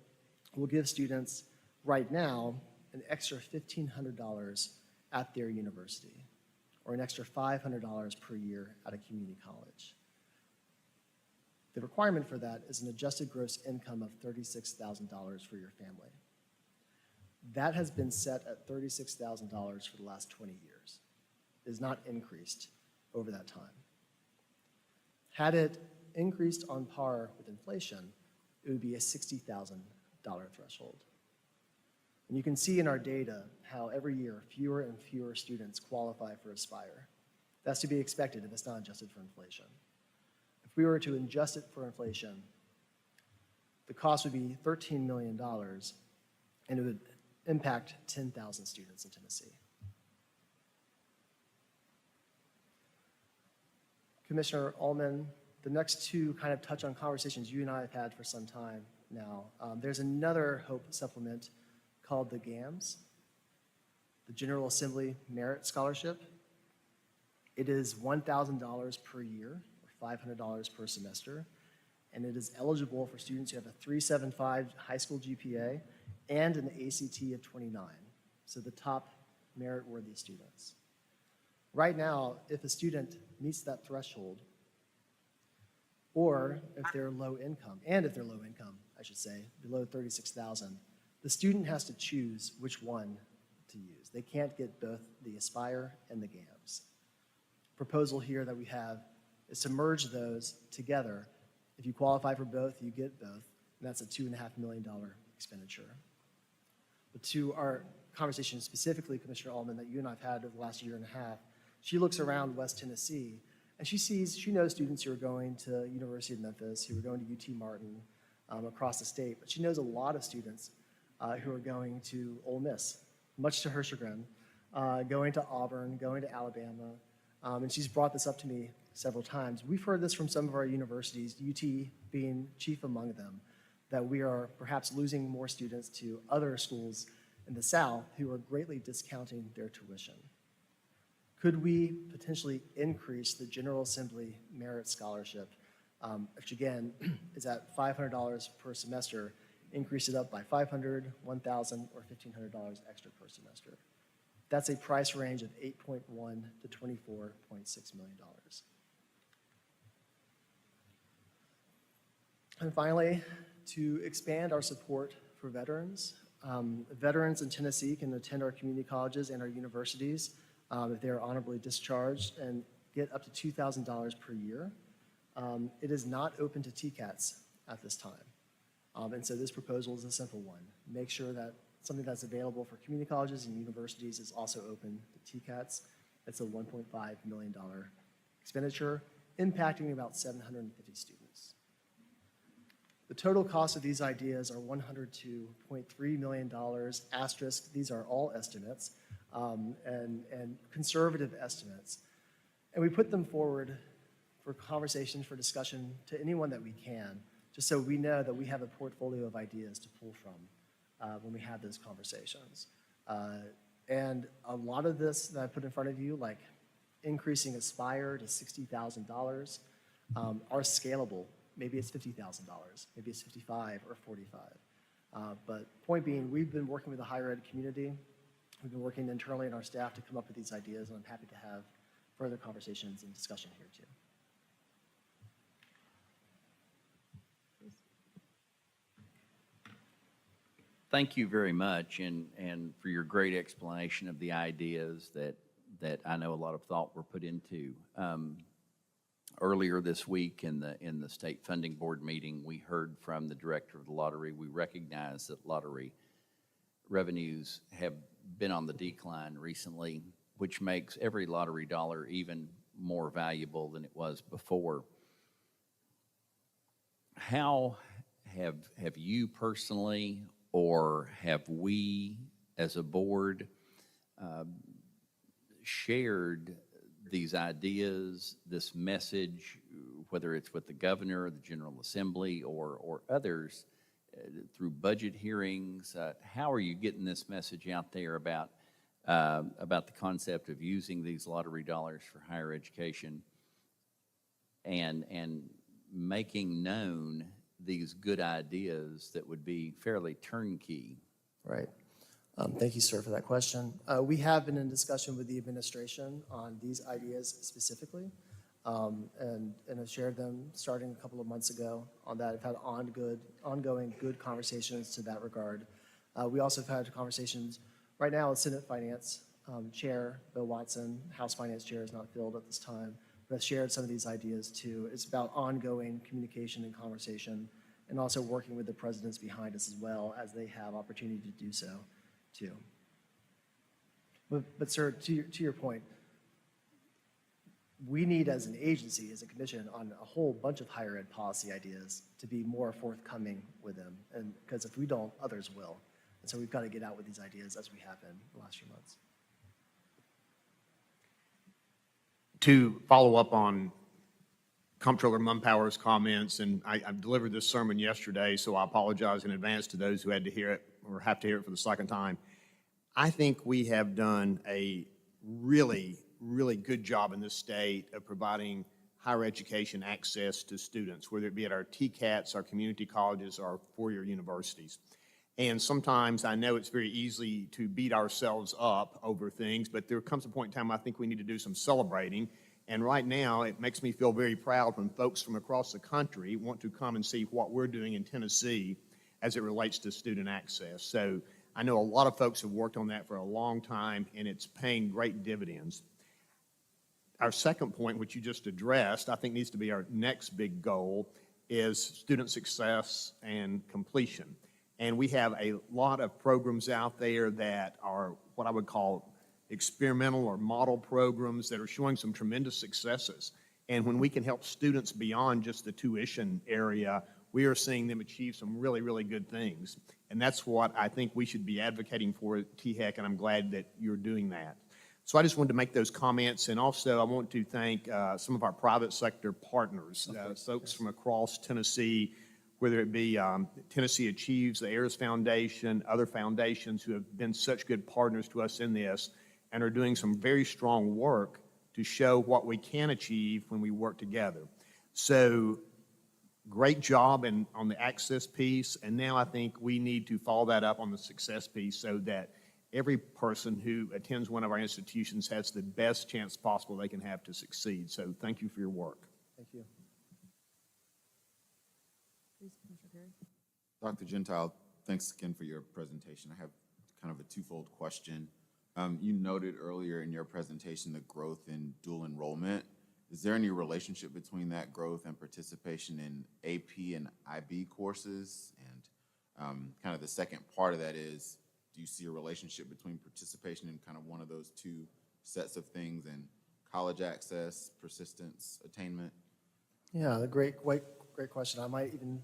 will give students right now an extra $1,500 at their university, or an extra $500 per year at a community college. The requirement for that is an adjusted gross income of $36,000 for your family. That has been set at $36,000 for the last 20 years. It has not increased over that time. Had it increased on par with inflation, it would be a $60,000 threshold. And you can see in our data how every year fewer and fewer students qualify for Aspire. That's to be expected if it's not adjusted for inflation. If we were to adjust it for inflation, the cost would be $13 million, and it would impact 10,000 students in Tennessee. Commissioner Ullman, the next two kind of touch on conversations you and I have had for some time now. There's another HOPE supplement called the GAMS, the General Assembly Merit Scholarship. It is $1,000 per year, or $500 per semester, and it is eligible for students who have a 3.75 high school GPA and an ACT of 29, so the top merit-worthy students. Right now, if a student meets that threshold, or if they're low income, I should say, below 36,000, the student has to choose which one to use. They can't get both the Aspire and the GAMS. Proposal here that we have is to merge those together. If you qualify for both, you get both, and that's a $2.5 million expenditure. But to our conversation specifically, Commissioner Ullman, that you and I have had over the last year and a half, she looks around West Tennessee, and she knows students who are going to University of Memphis, who are going to UT Martin, across the state, but she knows a lot of students who are going to Ole Miss, much to her chagrin, going to Auburn, going to Alabama, and she's brought this up to me several times. We've heard this from some of our universities, UT being chief among them, that we are perhaps losing more students to other schools in the South who are greatly discounting their tuition. Could we potentially increase the General Assembly Merit Scholarship, which again is at $500 per semester, increase it up by $500, $1,000, or $1,500 extra per semester? That's a price range of $8.1 to $24.6 million. And finally, to expand our support for veterans, veterans in Tennessee can attend our community colleges and our universities if they are honorably discharged and get up to $2,000 per year. It is not open to TCATs at this time. And so this proposal is a simple one. Make sure that something that's available for community colleges and universities is also open to TCATs. It's a $1.5 million expenditure, impacting about 750 students. The total cost of these ideas are $102.3 million, asterisk, these are all estimates, and conservative estimates. And we put them forward for conversation, for discussion to anyone that we can, just so we know that we have a portfolio of ideas to pull from when we have those conversations. And a lot of this that I put in front of you, like increasing Aspire to $60,000, are scalable. Maybe it's $50,000, maybe it's $55,000 or $45,000. But point being, we've been working with the higher ed community. We've been working internally in our staff to come up with these ideas, and I'm happy to have further conversations and discussion here too. Thank you very much, and for your great explanation of the ideas that I know a lot of thought were put into. Earlier this week in the State Funding Board meeting, we heard from the director of the lottery. We recognize that lottery revenues have been on the decline recently, which makes every lottery dollar even more valuable than it was before. How have you personally, or have we as a board shared these ideas, this message, whether it's with the governor, the General Assembly, or others, through budget hearings? How are you getting this message out there about the concept of using these lottery dollars for higher education and making known these good ideas that would be fairly turnkey? Right. Thank you, sir, for that question. We have been in discussion with the administration on these ideas specifically, and have shared them starting a couple of months ago on that. I've had ongoing good conversations to that regard. We also have had conversations right now with Senate Finance Chair Bill Watson. House Finance Chair is not filled at this time, but has shared some of these ideas too. It's about ongoing communication and conversation, and also working with the presidents behind us as well as they have opportunity to do so too. But sir, to your point, we need as an agency, as a commission, on a whole bunch of higher ed policy ideas to be more forthcoming with them. And because if we don't, others will. And so we've got to get out with these ideas as we have been the last few months. To follow up on Comptroller Mumpower's comments, and I delivered this sermon yesterday, so I apologize in advance to those who had to hear it or have to hear it for the second time. I think we have done a really good job in this state of providing higher education access to students, whether it be at our TCATs, our community colleges, or our four-year universities. And sometimes I know it's very easy to beat ourselves up over things, but there comes a point in time I think we need to do some celebrating. And right now, it makes me feel very proud when folks from across the country want to come and see what we're doing in Tennessee as it relates to student access. So I know a lot of folks have worked on that for a long time, and it's paying great dividends. Our second point, which you just addressed, I think needs to be our next big goal, is student success and completion. And we have a lot of programs out there that are what I would call experimental or model programs that are showing some tremendous successes. And when we can help students beyond just the tuition area, we are seeing them achieve some really good things. And that's what I think we should be advocating for at THEC, and I'm glad that you're doing that. So I just wanted to make those comments, and also I want to thank some of our private sector partners, folks from across Tennessee, whether it be Tennessee Achieves, the Ayers Foundation, other foundations who have been such good partners to us in this and are doing some very strong work to show what we can achieve when we work together. So great job on the access piece, and now I think we need to follow that up on the success piece so that every person who attends one of our institutions has the best chance possible they can have to succeed. So thank you for your work. Thank you. Please, Commissioner Perry. Dr. Gentile, thanks again for your presentation. I have kind of a twofold question. You noted earlier in your presentation the growth in dual enrollment. Is there any relationship between that growth and participation in AP and IB courses? And kind of the second part of that is, do you see a relationship between participation in kind of one of those two sets of things and college access, persistence, attainment? Yeah, great question. I might even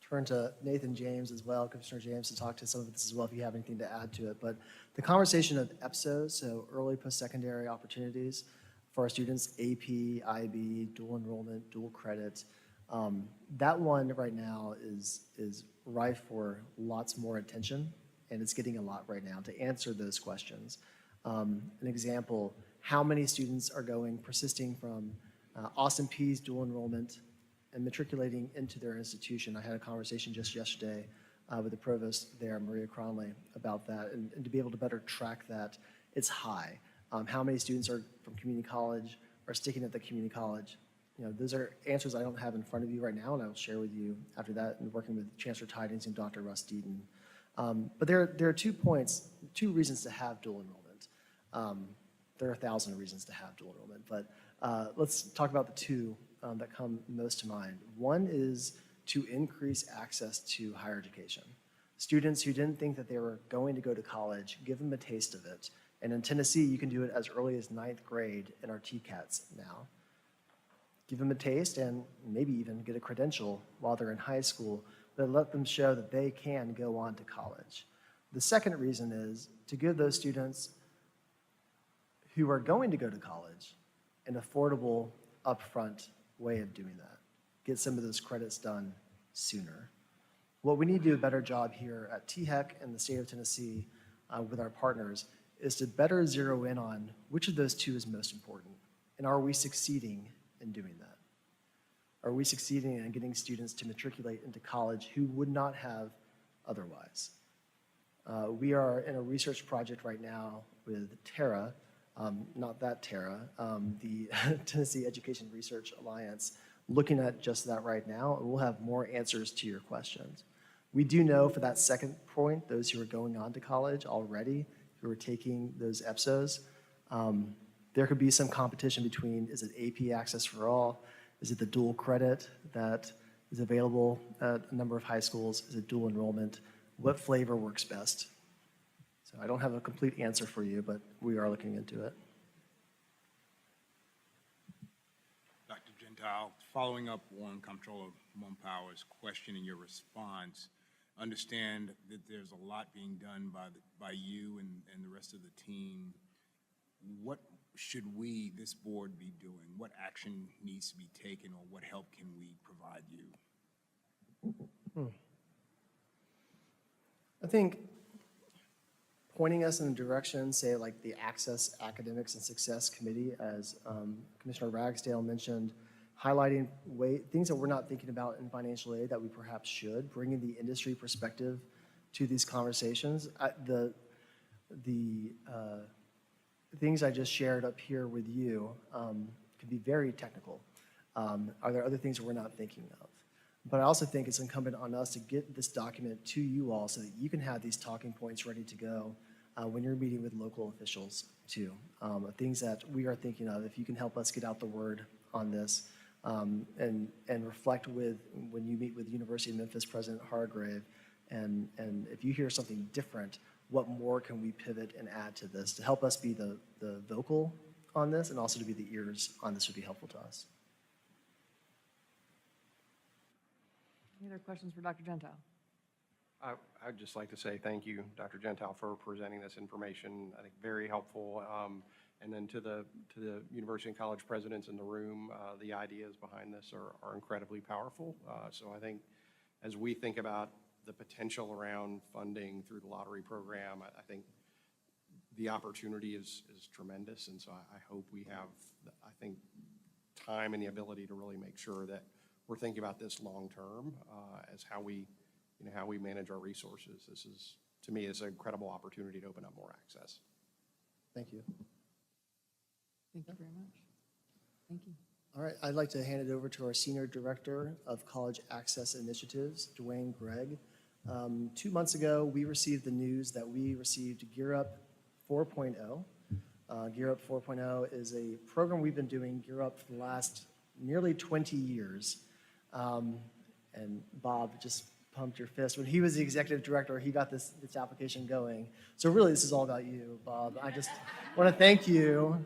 turn to Nathan James as well, Commissioner James, to talk to some of this as well if you have anything to add to it. But the conversation of EPSOs, so early post-secondary opportunities for our students, AP, IB, dual enrollment, dual credit, that one right now is rife for lots more attention, and it's getting a lot right now to answer those questions. An example, how many students are persisting from Austin Peay's dual enrollment and matriculating into their institution? I had a conversation just yesterday with the provost there, Maria Cronley, about that, and to be able to better track that, it's high. How many students are from community college are sticking at the community college? You know, those are answers I don't have in front of you right now, and I will share with you after that, and working with Chancellor Tidings and Dr. Russ Deaton. But there are 2 reasons to have dual enrollment. There are 1,000 reasons to have dual enrollment, but let's talk about the 2 that come most to mind. One is to increase access to higher education. Students who didn't think that they were going to go to college, give them a taste of it. And in Tennessee, you can do it as early as 9th grade in our TCATs now. Give them a taste and maybe even get a credential while they're in high school, but let them show that they can go on to college. The second reason is to give those students who are going to go to college an affordable, upfront way of doing that. Get some of those credits done sooner. What we need to do a better job here at THEC and the state of Tennessee with our partners is to better zero in on which of those 2 is most important, and are we succeeding in doing that? Are we succeeding in getting students to matriculate into college who would not have otherwise? We are in a research project right now with TERA, not that TERA, the Tennessee Education Research Alliance, looking at just that right now, and we'll have more answers to your questions. We do know for that second point, those who are going on to college already, who are taking those EPSOs, there could be some competition between, is it AP Access for All? Is it the dual credit that is available at a number of high schools? Is it dual enrollment? What flavor works best? So I don't have a complete answer for you, but we are looking into it. Dr. Gentile, following up on Comptroller Mumpower's question in your response, understand that there's a lot being done by you and the rest of the team. What should we, this board, be doing? What action needs to be taken, or what help can we provide you? I think pointing us in a direction, say like the Access Academics and Success Committee, as Commissioner Ragsdale mentioned, highlighting things that we're not thinking about in financial aid that we perhaps should, bringing the industry perspective to these conversations. The things I just shared up here with you can be very technical. Are there other things that we're not thinking of? But I also think it's incumbent on us to get this document to you all so that you can have these talking points ready to go when you're meeting with local officials too. Things that we are thinking of, if you can help us get out the word on this and reflect with, when you meet with University of Memphis President Hargrave, and if you hear something different, what more can we pivot and add to this to help us be the vocal on this, and also to be the ears on this would be helpful to us. Any other questions for Dr. Gentile? I'd just like to say thank you, Dr. Gentile, for presenting this information. I think very helpful. And then to the university and college presidents in the room, the ideas behind this are incredibly powerful. So I think as we think about the potential around funding through the lottery program, I think the opportunity is tremendous. And so I hope we have, I think, time and the ability to really make sure that we're thinking about this long-term as how we manage our resources. This is, to me, is an incredible opportunity to open up more access. Thank you. Thank you very much. Thank you. All right, I'd like to hand it over to our Senior Director of College Access Initiatives, Dwayne Gregg. 2 months ago, we received the news that we received Gear Up 4.0. Gear Up 4.0 is a program we've been doing Gear Up for the last nearly 20 years. And Bob just pumped your fist. When he was the executive director, he got this application going. So really, this is all about you, Bob. I just want to thank you.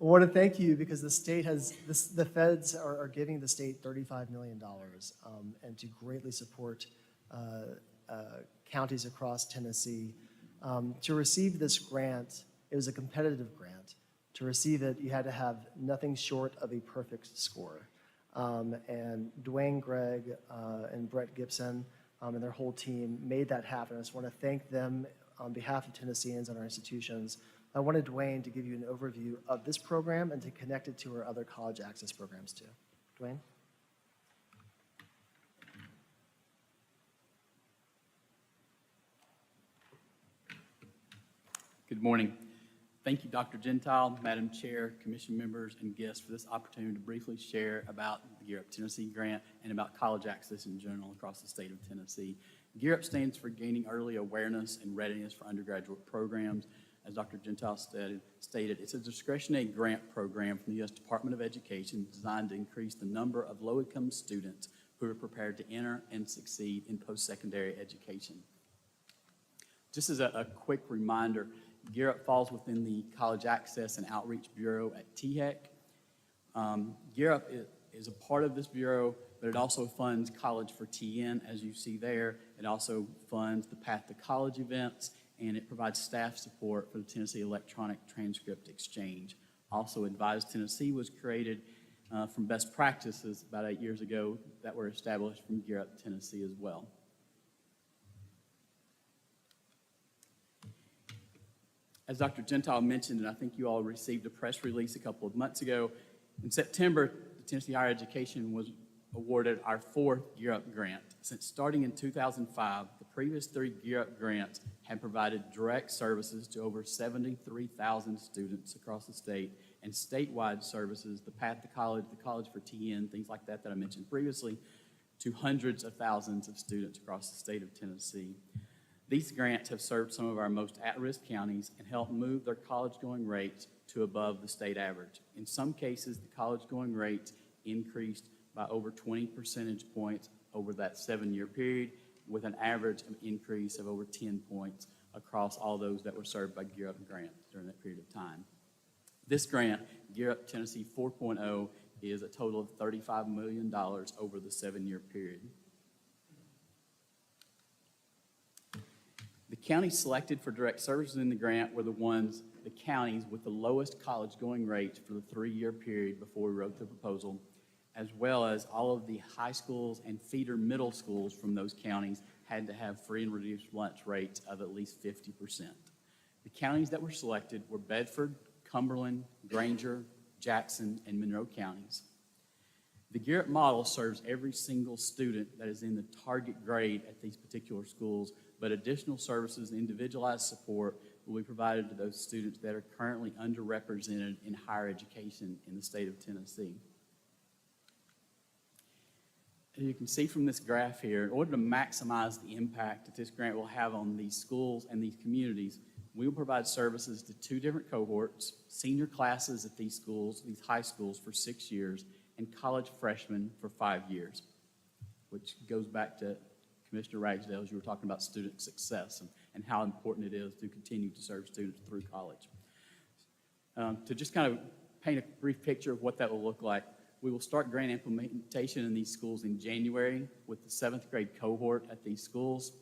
I want to thank you because the state has, the feds are giving the state $35 million and to greatly support counties across Tennessee. To receive this grant, it was a competitive grant. To receive it, you had to have nothing short of a perfect score. And Dwayne Gregg and Brett Gibson and their whole team made that happen. I just want to thank them on behalf of Tennesseans and our institutions. I wanted Dwayne to give you an overview of this program and to connect it to our other college access programs too. Dwayne? Good morning. Thank you, Dr. Gentile, Madam Chair, Commission members, and guests for this opportunity to briefly share about the Gear Up Tennessee grant and about college access in general across the state of Tennessee. Gear Up stands for Gaining Early Awareness and Readiness for Undergraduate Programs. As Dr. Gentile stated, it's a discretionary grant program from the U.S. Department of Education designed to increase the number of low-income students who are prepared to enter and succeed in post-secondary education. Just as a quick reminder, Gear Up falls within the College Access and Outreach Bureau at THEC. Gear Up is a part of this bureau, but it also funds College for TN, as you see there. It also funds the Path to College events, and it provides staff support for the Tennessee Electronic Transcript Exchange. Also, Advise Tennessee was created from best practices about 8 years ago that were established from Gear Up Tennessee as well. As Dr. Gentile mentioned, and I think you all received a press release a couple of months ago, in September, the Tennessee Higher Education was awarded our 4th Gear Up grant. Since starting in 2005, the previous 3 Gear Up grants have provided direct services to over 73,000 students across the state, and statewide services, the Path to College, the College for TN, things like that I mentioned previously, to hundreds of thousands of students across the state of Tennessee. These grants have served some of our most at-risk counties and helped move their college-going rates to above the state average. In some cases, the college-going rates increased by over 20 percentage points over that 7-year period, with an average of increase of over 10 points across all those that were served by Gear Up grant during that period of time. This grant, Gear Up Tennessee 4.0, is a total of $35 million over the 7-year period. The counties selected for direct services in the grant were the counties with the lowest college-going rates for the 3-year period before we wrote the proposal, as well as all of the high schools and feeder middle schools from those counties had to have free and reduced lunch rates of at least 50%. The counties that were selected were Bedford, Cumberland, Granger, Jackson, and Monroe counties. The Gear Up model serves every single student that is in the target grade at these particular schools, but additional services and individualized support will be provided to those students that are currently underrepresented in higher education in the state of Tennessee. As you can see from this graph here, in order to maximize the impact that this grant will have on these schools and these communities, we will provide services to 2 different cohorts: senior classes at these schools, these high schools, for 6 years, and college freshmen for 5 years, which goes back to Commissioner Ragsdale, as you were talking about student success and how important it is to continue to serve students through college. To just kind of paint a brief picture of what that will look like, we will start grant implementation in these schools in January with the 7th grade cohort at these schools,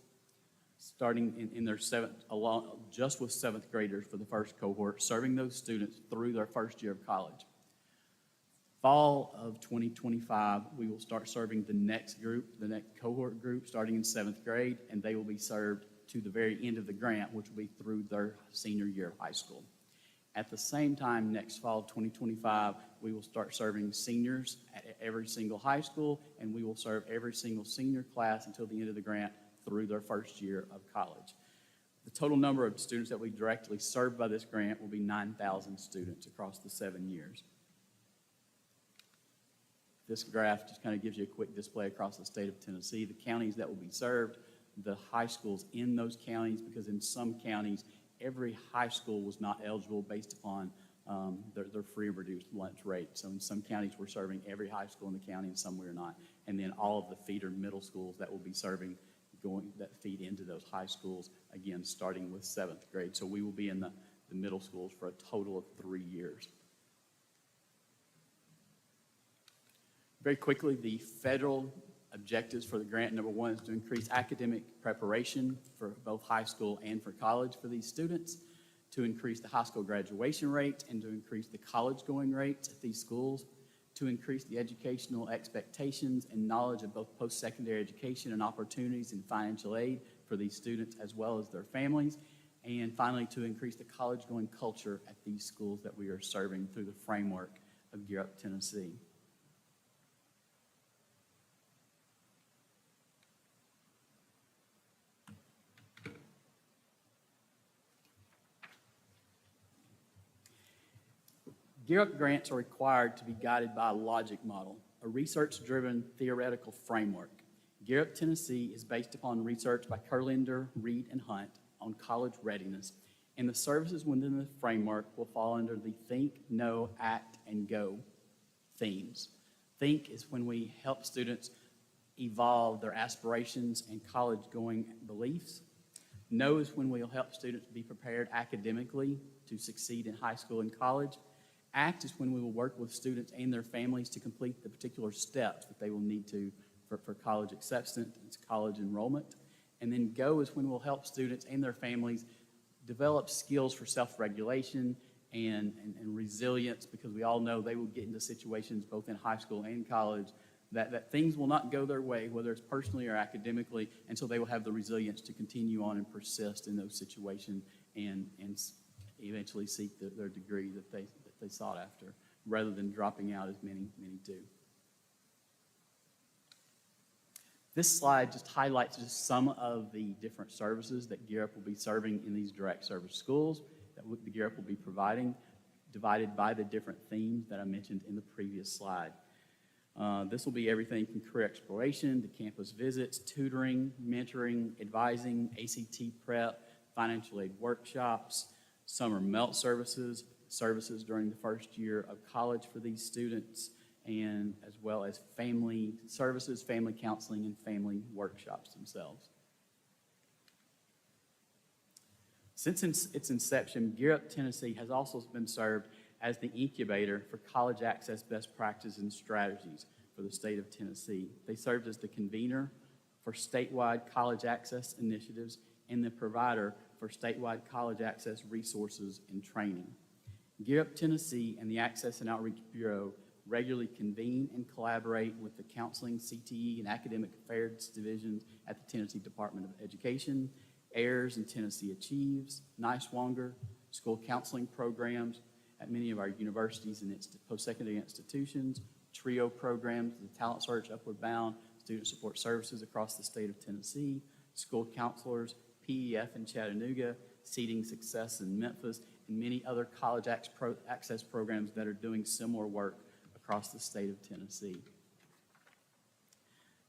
starting in their just with 7th graders for the first cohort, serving those students through their first year of college. Fall of 2025, we will start serving the next group, the next cohort group, starting in 7th grade, and they will be served to the very end of the grant, which will be through their senior year of high school. At the same time, next fall of 2025, we will start serving seniors at every single high school, and we will serve every single senior class until the end of the grant through their first year of college. The total number of students that we directly serve by this grant will be 9,000 students across the 7 years. This graph just kind of gives you a quick display across the state of Tennessee, the counties that will be served, the high schools in those counties, because in some counties, every high school was not eligible based upon their free and reduced lunch rate. So in some counties, we're serving every high school in the county, and some we're not. And then all of the feeder middle schools that will be serving, that feed into those high schools, again, starting with 7th grade. So we will be in the middle schools for a total of 3 years. Very quickly, the federal objectives for the grant, number 1, is to increase academic preparation for both high school and for college for these students, to increase the high school graduation rate and to increase the college-going rates at these schools, to increase the educational expectations and knowledge of both post-secondary education and opportunities in financial aid for these students as well as their families, and finally, to increase the college-going culture at these schools that we are serving through the framework of Gear Up Tennessee. Gear Up grants are required to be guided by a logic model, a research-driven theoretical framework. Gear Up Tennessee is based upon research by Kurlander, Reed, and Hunt on college readiness, and the services within the framework will fall under the Think, Know, Act, and Go themes. Think is when we help students evolve their aspirations and college-going beliefs. Know is when we'll help students be prepared academically to succeed in high school and college. Act is when we will work with students and their families to complete the particular steps that they will need to for college acceptance, college enrollment. And then Go is when we'll help students and their families develop skills for self-regulation and resilience, because we all know they will get into situations both in high school and college that things will not go their way, whether it's personally or academically, and so they will have the resilience to continue on and persist in those situations and eventually seek their degree that they sought after, rather than dropping out as many do. This slide just highlights just some of the different services that Gear Up will be serving in these direct service schools that the Gear Up will be providing, divided by the different themes that I mentioned in the previous slide. This will be everything from career exploration to campus visits, tutoring, mentoring, advising, ACT prep, financial aid workshops, summer melt services during the first year of college for these students, and as well as family services, family counseling, and family workshops themselves. Since its inception, Gear Up Tennessee has also been served as the incubator for college access best practices and strategies for the state of Tennessee. They served as the convener for statewide college access initiatives and the provider for statewide college access resources and training. Gear Up Tennessee and the Access and Outreach Bureau regularly convene and collaborate with the Counseling, CTE, and Academic Affairs divisions at the Tennessee Department of Education, AIRS and Tennessee Achieves, Niswonger, school counseling programs at many of our universities and post-secondary institutions, TRIO programs, the Talent Search, Upward Bound, Student Support Services across the state of Tennessee, school counselors, PEF in Chattanooga, Seeding Success in Memphis, and many other college access programs that are doing similar work across the state of Tennessee.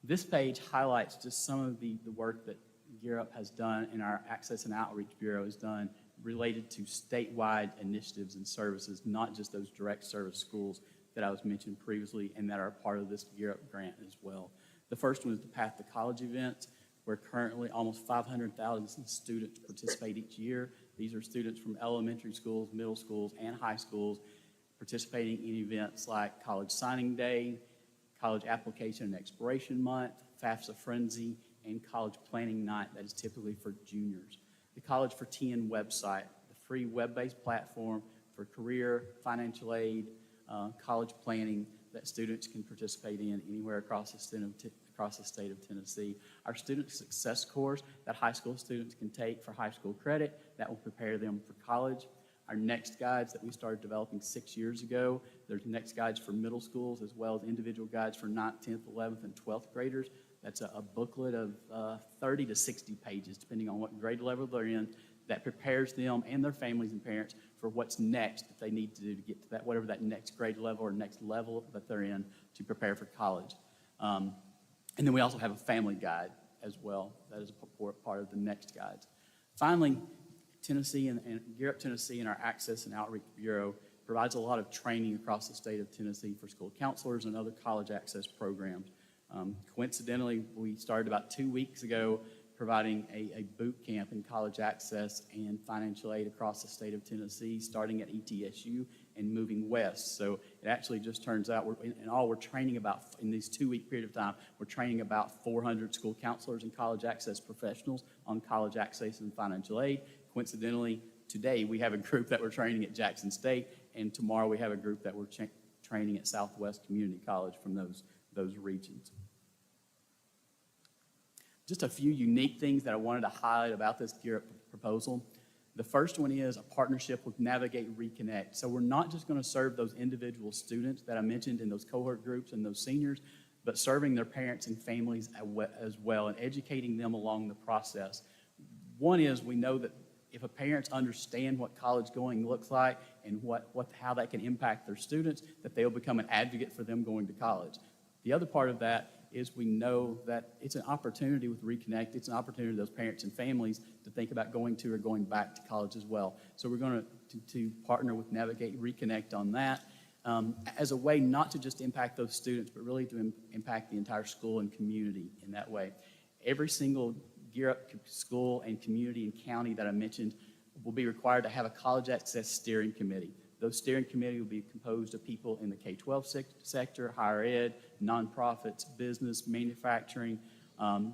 This page highlights just some of the work that Gear Up has done and our Access and Outreach Bureau has done related to statewide initiatives and services, not just those direct service schools that I was mentioned previously and that are part of this Gear Up grant as well. The first one is the Path to College event, where currently almost 500,000 students participate each year. These are students from elementary schools, middle schools, and high schools participating in events like College Signing Day, College Application and Exploration Month, FAFSA Frenzy, and College Planning Night that is typically for juniors. The College for TN website, the free web-based platform for career, financial aid, college planning that students can participate in anywhere across the state of Tennessee. Our Student Success course that high school students can take for high school credit that will prepare them for college. Our Next Guides that we started developing 6 years ago. There's Next Guides for middle schools as well as individual guides for 9th, 10th, 11th, and 12th graders. That's a booklet of 30 to 60 pages, depending on what grade level they're in, that prepares them and their families and parents for what's next that they need to do to get to that, whatever that next grade level or next level that they're in to prepare for college. And then we also have a family guide as well. That is a part of the Next Guides. Finally, Tennessee and Gear Up Tennessee and our Access and Outreach Bureau provides a lot of training across the state of Tennessee for school counselors and other college access programs. Coincidentally, we started about 2 weeks ago providing a boot camp in college access and financial aid across the state of Tennessee, starting at ETSU and moving west. So it actually just turns out, we're training about, in this 2-week period of time, we're training about 400 school counselors and college access professionals on college access and financial aid. Coincidentally, today we have a group that we're training at Jackson State, and tomorrow we have a group that we're training at Southwest Community College from those regions. Just a few unique things that I wanted to highlight about this Gear Up proposal. The first one is a partnership with Navigate Reconnect. So we're not just going to serve those individual students that I mentioned in those cohort groups and those seniors, but serving their parents and families as well and educating them along the process. One is we know that if parents understand what college going looks like and how that can impact their students, that they'll become an advocate for them going to college. The other part of that is we know that it's an opportunity with Reconnect. It's an opportunity for those parents and families to think about going to or going back to college as well. So we're going to partner with Navigate Reconnect on that as a way not to just impact those students, but really to impact the entire school and community in that way. Every single Gear Up school and community and county that I mentioned will be required to have a college access steering committee. Those steering committee will be composed of people in the K-12 sector, higher ed, nonprofits, business, manufacturing,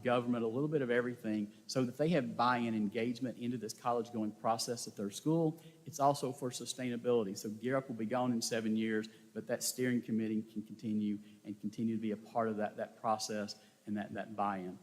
government, a little bit of everything, so that they have buy-in engagement into this college-going process at their school. It's also for sustainability. So Gear Up will be gone in 7 years, but that steering committee can continue to be a part of that process and that buy-in.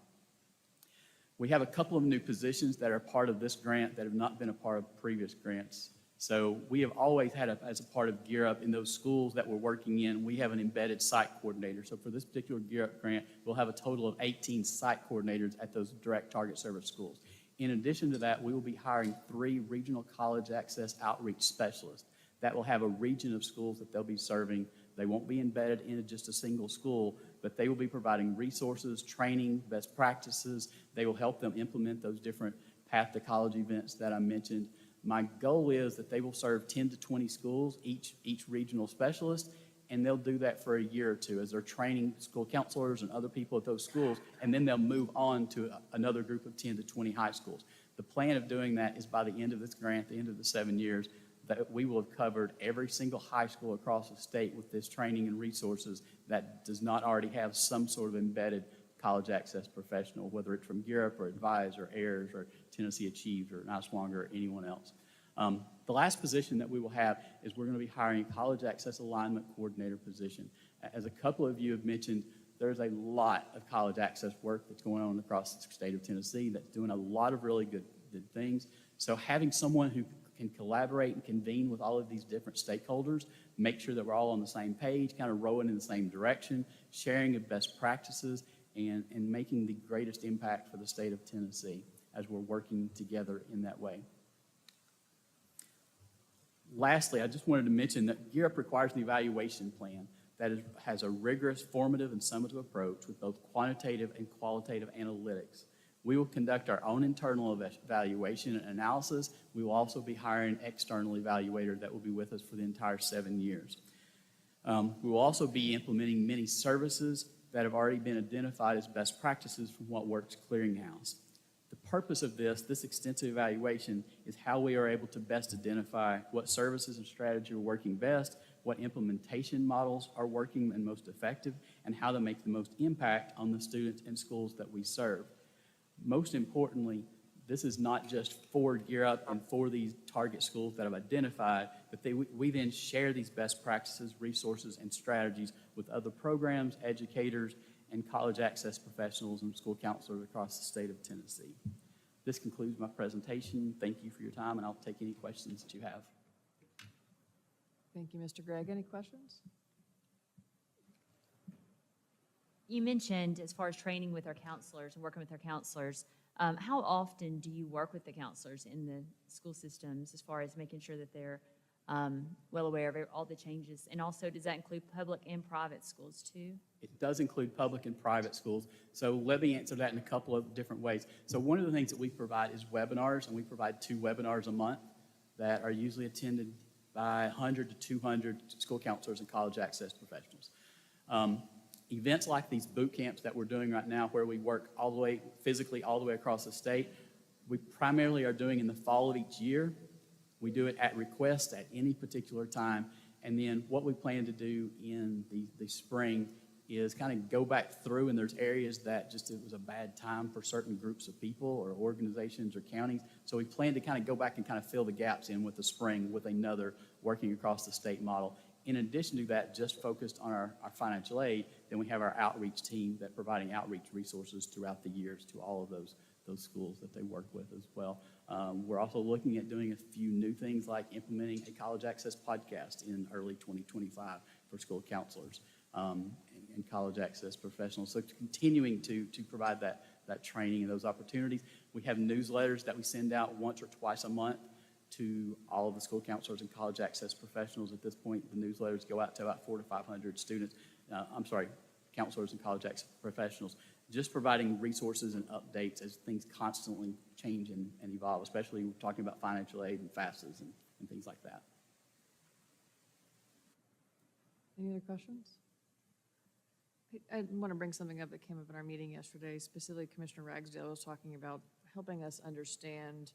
We have a couple of new positions that are part of this grant that have not been a part of previous grants. So we have always had, as a part of Gear Up, in those schools that we're working in, we have an embedded site coordinator. So for this particular Gear Up grant, we'll have a total of 18 site coordinators at those direct target service schools. In addition to that, we will be hiring 3 regional college access outreach specialists that will have a region of schools that they'll be serving They won't be embedded into just a single school, but they will be providing resources, training, best practices. They will help them implement those different Path to College events that I mentioned. My goal is that they will serve 10 to 20 schools, each regional specialist, and they'll do that for a year or two as they're training school counselors and other people at those schools, and then they'll move on to another group of 10 to 20 high schools. The plan of doing that is by the end of this grant, the end of the 7 years, that we will have covered every single high school across the state with this training and resources that does not already have some sort of embedded college access professional, whether it's from Gear Up or Advise or AIRS or Tennessee Achieves or NISWANG or anyone else. The last position that we will have is we're going to be hiring a college access alignment coordinator position. As a couple of you have mentioned, there's a lot of college access work that's going on across the state of Tennessee that's doing a lot of really good things. So having someone who can collaborate and convene with all of these different stakeholders, make sure that we're all on the same page, kind of rowing in the same direction, sharing of best practices, and making the greatest impact for the state of Tennessee as we're working together in that way. Lastly, I just wanted to mention that Gear Up requires an evaluation plan that has a rigorous formative and summative approach with both quantitative and qualitative analytics. We will conduct our own internal evaluation and analysis. We will also be hiring an external evaluator that will be with us for the entire 7 years. We will also be implementing many services that have already been identified as best practices from What Works Clearinghouse. The purpose of this extensive evaluation is how we are able to best identify what services and strategy are working best, what implementation models are working and most effective, and how to make the most impact on the students and schools that we serve. Most importantly, this is not just for Gear Up and for these target schools that I've identified, but we then share these best practices, resources, and strategies with other programs, educators, and college access professionals and school counselors across the state of Tennessee. This concludes my presentation. Thank you for your time, and I'll take any questions that you have. Thank you, Mr. Gregg. Any questions? You mentioned as far as training with our counselors and working with our counselors, how often do you work with the counselors in the school systems as far as making sure that they're well aware of all the changes? And also, does that include public and private schools too? It does include public and private schools. So let me answer that in a couple of different ways. So one of the things that we provide is webinars, and we provide 2 webinars a month that are usually attended by 100 to 200 school counselors and college access professionals. Events like these boot camps that we're doing right now, where we work all the way, physically all the way across the state, we primarily are doing in the fall of each year. We do it at request at any particular time. And then what we plan to do in the spring is kind of go back through, and there's areas that just it was a bad time for certain groups of people or organizations or counties. So we plan to kind of go back and kind of fill the gaps in with the spring with another working across the state model. In addition to that, just focused on our financial aid, then we have our outreach team that providing outreach resources throughout the years to all of those schools that they work with as well. We're also looking at doing a few new things like implementing a college access podcast in early 2025 for school counselors and college access professionals. So continuing to provide that training and those opportunities. We have newsletters that we send out once or twice a month to all of the school counselors and college access professionals. At this point, the newsletters go out to about 400 to 500 students. Counselors and college access professionals, just providing resources and updates as things constantly change and evolve, especially we're talking about financial aid and FAFSAs and things like that. Any other questions? I want to bring something up that came up in our meeting yesterday. Specifically, Commissioner Ragsdale was talking about helping us understand,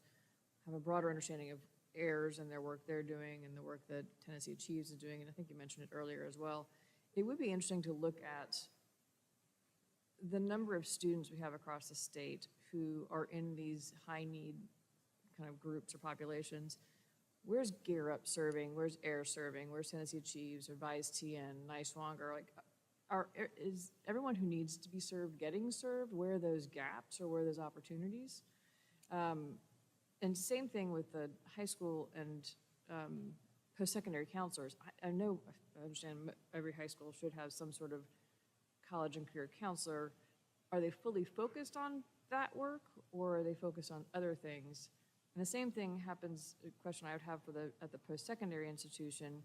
have a broader understanding of AIRS and their work they're doing and the work that Tennessee Achieves is doing, and I think you mentioned it earlier as well. It would be interesting to look at the number of students we have across the state who are in these high-need kind of groups or populations. Where's Gear Up serving? Where's AIR serving? Where's Tennessee Achieves, Advise TN, NISWANG? Is everyone who needs to be served getting served? Where are those gaps or where are those opportunities? And same thing with the high school and post-secondary counselors. I understand every high school should have some sort of college and career counselor. Are they fully focused on that work, or are they focused on other things? And the same thing happens, a question I would have at the post-secondary institution.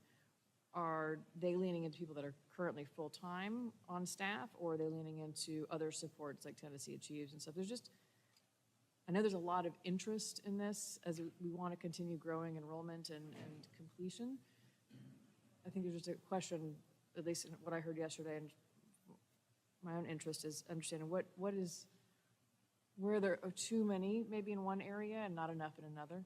are they leaning into people that are currently full-time on staff, or are they leaning into other supports like Tennessee Achieves and stuff? I know there's a lot of interest in this as we want to continue growing enrollment and completion. I think there's just a question, at least in what I heard yesterday, and my own interest is understanding where there are too many maybe in one area and not enough in another.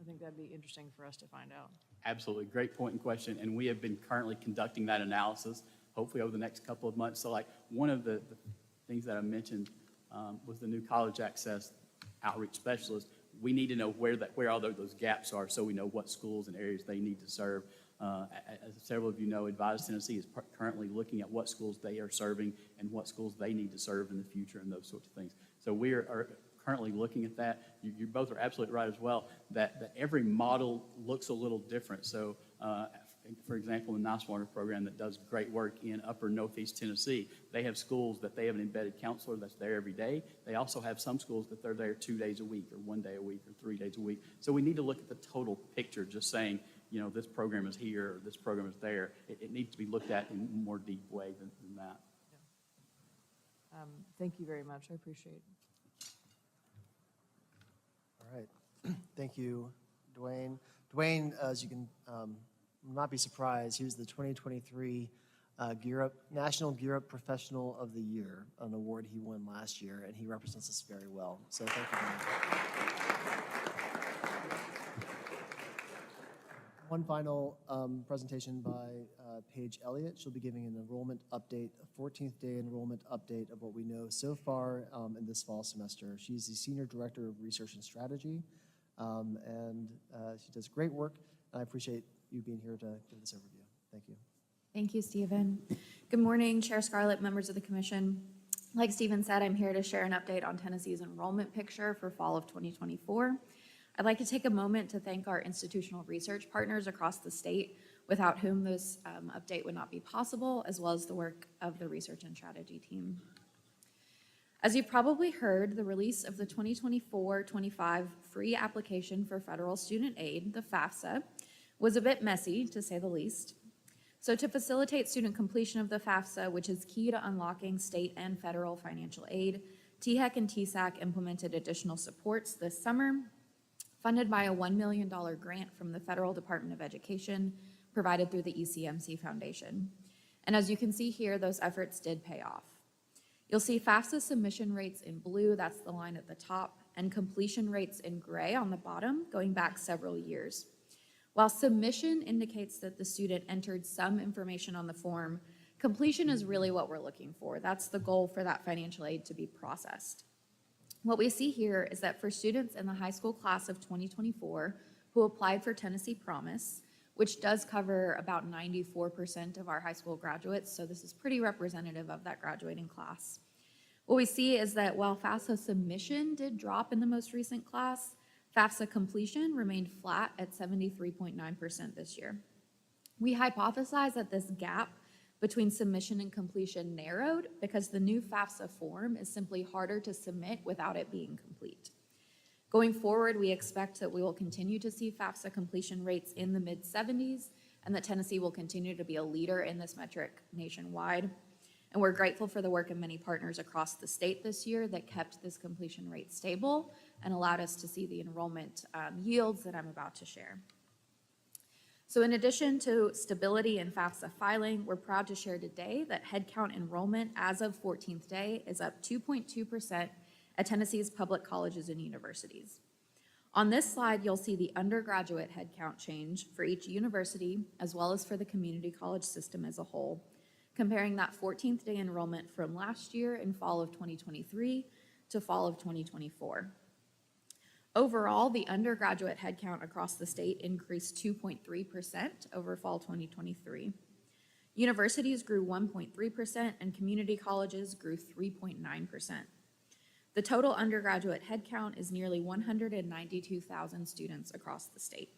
I think that'd be interesting for us to find out. Absolutely, great point and question, and we have been currently conducting that analysis, hopefully over the next couple of months. So like one of the things that I mentioned was the new college access outreach specialist. We need to know where all those gaps are so we know what schools and areas they need to serve. As several of you know, Advise Tennessee is currently looking at what schools they are serving and what schools they need to serve in the future and those sorts of things. So we are currently looking at that. You both are absolutely right as well, that every model looks a little different. So for example, the Nice Water program that does great work in upper Northeast Tennessee, they have schools that they have an embedded counselor that's there every day. They also have some schools that they're there 2 days a week or 1 day a week or 3 days a week. So we need to look at the total picture, just saying, you know, this program is here or this program is there. It needs to be looked at in a more deep way than that. Yeah. Thank you very much. I appreciate it. All right. Thank you, Dwayne. Dwayne, as you can not be surprised, he was the 2023 National Gear Up Professional of the Year, an award he won last year, and he represents us very well. So thank you, Dwayne. One final presentation by Paige Elliott. She'll be giving an enrollment update, a 14th day enrollment update of what we know so far in this fall semester. She's the Senior Director of Research and Strategy, and she does great work. I appreciate you being here to give this overview. Thank you. Thank you, Stephen. Good morning, Chair Scarlett, members of the commission. Like Stephen said, I'm here to share an update on Tennessee's enrollment picture for fall of 2024. I'd like to take a moment to thank our institutional research partners across the state, without whom this update would not be possible, as well as the work of the research and strategy team. As you've probably heard, the release of the 2024-25 free application for federal student aid, the FAFSA, was a bit messy, to say the least. So to facilitate student completion of the FAFSA, which is key to unlocking state and federal financial aid, THEC and TSAC implemented additional supports this summer, funded by a $1 million grant from the Federal Department of Education, provided through the ECMC Foundation. And as you can see here, those efforts did pay off. You'll see FAFSA submission rates in blue, that's the line at the top, and completion rates in gray on the bottom, going back several years. While submission indicates that the student entered some information on the form, completion is really what we're looking for. That's the goal for that financial aid to be processed. What we see here is that for students in the high school class of 2024 who applied for Tennessee Promise, which does cover about 94% of our high school graduates, so this is pretty representative of that graduating class. What we see is that while FAFSA submission did drop in the most recent class, FAFSA completion remained flat at 73.9% this year. We hypothesize that this gap between submission and completion narrowed because the new FAFSA form is simply harder to submit without it being complete. Going forward, we expect that we will continue to see FAFSA completion rates in the mid-70s and that Tennessee will continue to be a leader in this metric nationwide. And we're grateful for the work of many partners across the state this year that kept this completion rate stable and allowed us to see the enrollment yields that I'm about to share. So in addition to stability in FAFSA filing, we're proud to share today that headcount enrollment as of 14th day is up 2.2% at Tennessee's public colleges and universities. On this slide, you'll see the undergraduate headcount change for each university as well as for the community college system as a whole, comparing that 14th day enrollment from last year in fall of 2023 to fall of 2024. Overall, the undergraduate headcount across the state increased 2.3% over fall 2023. Universities grew 1.3% and community colleges grew 3.9%. The total undergraduate headcount is nearly 192,000 students across the state.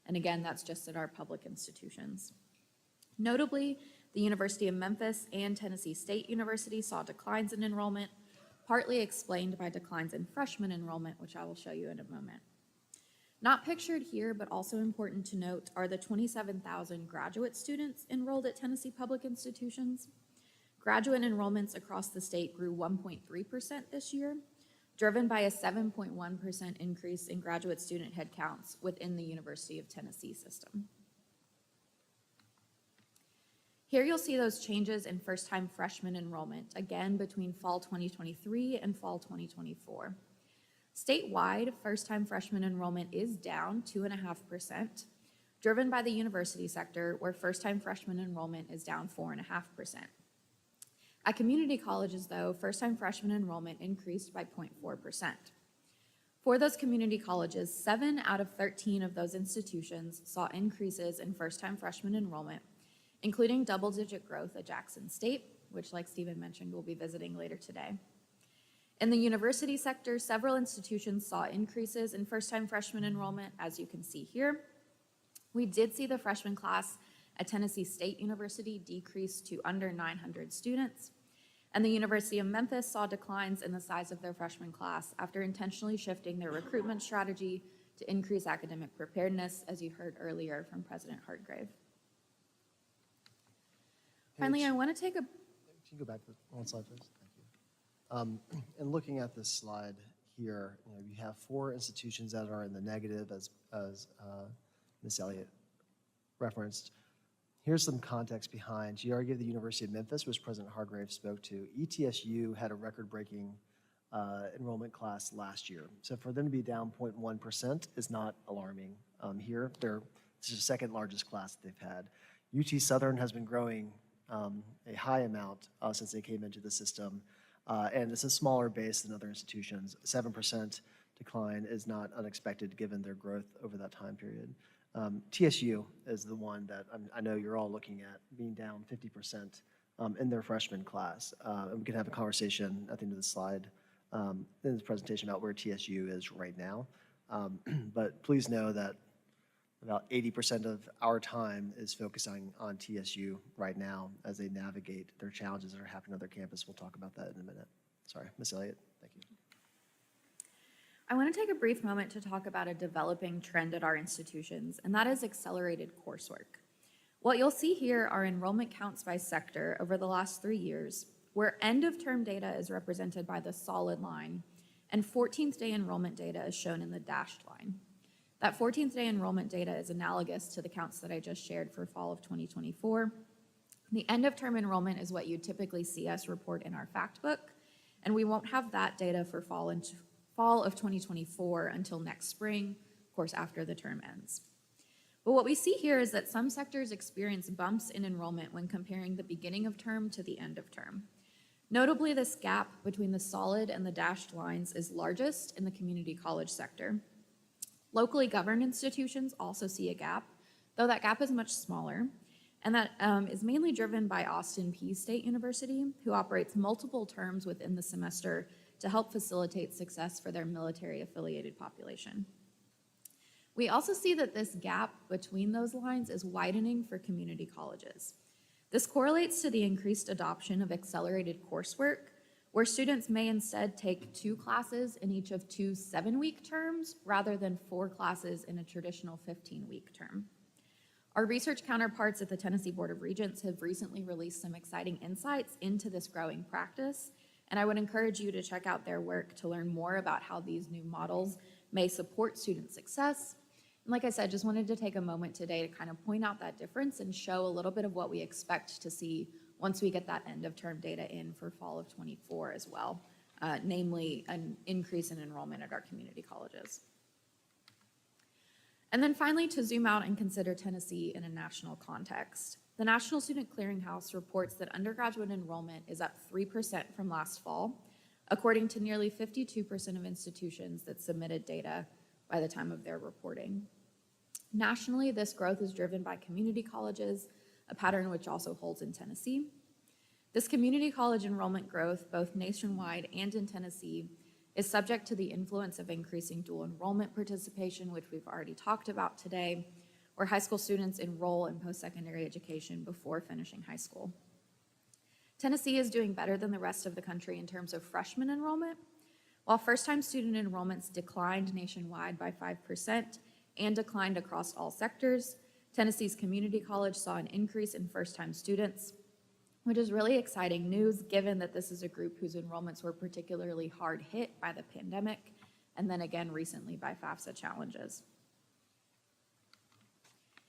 And again, that's just at our public institutions. Notably, the University of Memphis and Tennessee State University saw declines in enrollment, partly explained by declines in freshman enrollment, which I will show you in a moment. Not pictured here, but also important to note, are the 27,000 graduate students enrolled at Tennessee public institutions. Graduate enrollments across the state grew 1.3% this year, driven by a 7.1% increase in graduate student headcounts within the University of Tennessee system. Here you'll see those changes in first-time freshman enrollment, again between fall 2023 and fall 2024. Statewide, first-time freshman enrollment is down 2.5%, driven by the university sector, where first-time freshman enrollment is down 4.5%. At community colleges, though, first-time freshman enrollment increased by 0.4%. For those community colleges, 7 out of 13 of those institutions saw increases in first-time freshman enrollment, including double-digit growth at Jackson State, which, like Stephen mentioned, we'll be visiting later today. In the university sector, several institutions saw increases in first-time freshman enrollment, as you can see here. We did see the freshman class at Tennessee State University decrease to under 900 students, and the University of Memphis saw declines in the size of their freshman class after intentionally shifting their recruitment strategy to increase academic preparedness, as you heard earlier from President Hartgrave. Finally, I want to take a... Can you go back to one slide, please? Thank you. And looking at this slide here, you have 4 institutions that are in the negative, as Ms. Elliott referenced. Here's some context behind. She argued the University of Memphis, which President Hargrave spoke to. ETSU had a record-breaking enrollment class last year. So for them to be down 0.1% is not alarming. Here, this is the second largest class that they've had. UT Southern has been growing a high amount since they came into the system, and it's a smaller base than other institutions. 7% decline is not unexpected given their growth over that time period. TSU is the one that I know you're all looking at, being down 50% in their freshman class. And we can have a conversation at the end of the slide in this presentation about where TSU is right now. But please know that about 80% of our time is focusing on TSU right now as they navigate their challenges that are happening on their campus. We'll talk about that in a minute. Sorry, Ms. Elliott, thank you. I want to take a brief moment to talk about a developing trend at our institutions, and that is accelerated coursework. What you'll see here are enrollment counts by sector over the last 3 years, where end-of-term data is represented by the solid line, and 14th day enrollment data is shown in the dashed line. That 14th day enrollment data is analogous to the counts that I just shared for fall of 2024. The end-of-term enrollment is what you typically see us report in our fact book, and we won't have that data for fall of 2024 until next spring, of course, after the term ends. But what we see here is that some sectors experience bumps in enrollment when comparing the beginning of term to the end of term. Notably, this gap between the solid and the dashed lines is largest in the community college sector. Locally governed institutions also see a gap, though that gap is much smaller, and that is mainly driven by Austin Peay State University, who operates multiple terms within the semester to help facilitate success for their military-affiliated population. We also see that this gap between those lines is widening for community colleges. This correlates to the increased adoption of accelerated coursework, where students may instead take 2 classes in each of 2 7-week terms rather than 4 classes in a traditional 15-week term. Our research counterparts at the Tennessee Board of Regents have recently released some exciting insights into this growing practice, and I would encourage you to check out their work to learn more about how these new models may support student success. And like I said, just wanted to take a moment today to kind of point out that difference and show a little bit of what we expect to see once we get that end of term data in for fall of 24 as well, namely an increase in enrollment at our community colleges. And then finally, to zoom out and consider Tennessee in a national context. The National Student Clearinghouse reports that undergraduate enrollment is up 3% from last fall, according to nearly 52% of institutions that submitted data by the time of their reporting. Nationally, this growth is driven by community colleges, a pattern which also holds in Tennessee. This community college enrollment growth, both nationwide and in Tennessee, is subject to the influence of increasing dual enrollment participation, which we've already talked about today, where high school students enroll in post-secondary education before finishing high school. Tennessee is doing better than the rest of the country in terms of freshman enrollment. While first-time student enrollments declined nationwide by 5%, and declined across all sectors. Tennessee's community college saw an increase in first-time students, which is really exciting news given that this is a group whose enrollments were particularly hard hit by the pandemic, and then again recently by FAFSA challenges.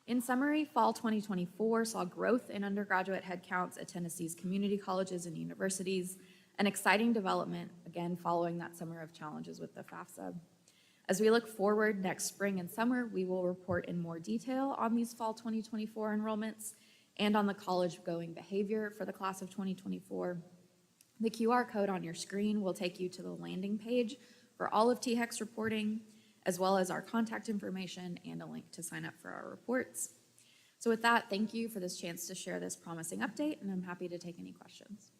In summary, fall 2024 saw growth in undergraduate headcounts at Tennessee's community colleges and universities, an exciting development, again, following that summer of challenges with the FAFSA. As we look forward next spring and summer, we will report in more detail on these fall 2024 enrollments and on the college-going behavior for the class of 2024. The QR code on your screen will take you to the landing page for all of THEC's reporting, as well as our contact information and a link to sign up for our reports. So with that, thank you for this chance to share this promising update, and I'm happy to take any questions.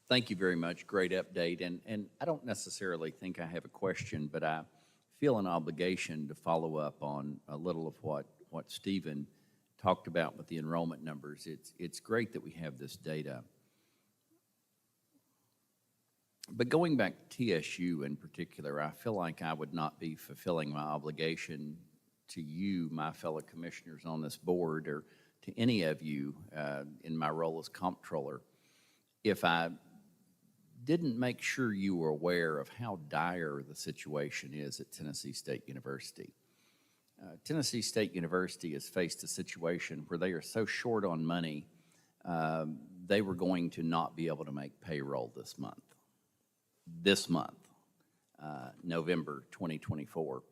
Thank you very much. Great update. And I don't necessarily think I have a question, but I feel an obligation to follow up on a little of what Stephen talked about with the enrollment numbers. It's great that we have this data. But going back to TSU in particular, I feel like I would not be fulfilling my obligation to you, my fellow commissioners on this board, or to any of you in my role as comptroller, if I didn't make sure you were aware of how dire the situation is at Tennessee State University. Tennessee State University has faced a situation where they are so short on money, they were going to not be able to make payroll this month. November 2024.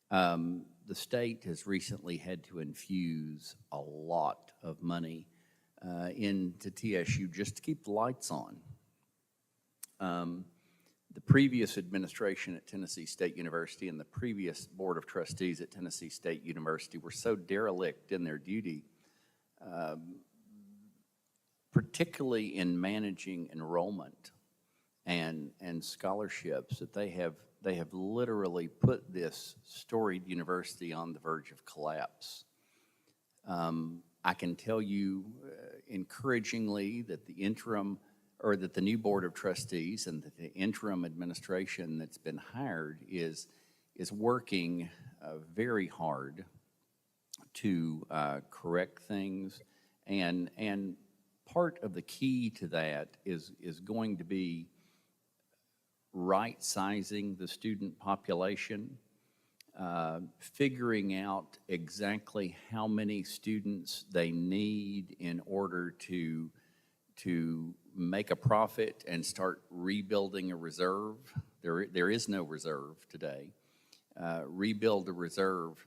The state has recently had to infuse a lot of money into TSU just to keep the lights on. The previous administration at Tennessee State University and the previous Board of Trustees at Tennessee State University were so derelict in their duty, particularly in managing enrollment and scholarships, that they have literally put this storied university on the verge of collapse. I can tell you encouragingly that the new Board of Trustees and that the interim administration that's been hired is working very hard to correct things, and part of the key to that is going to be right-sizing the student population, figuring out exactly how many students they need in order to make a profit and start rebuilding a reserve. There is no reserve today. Rebuild a reserve,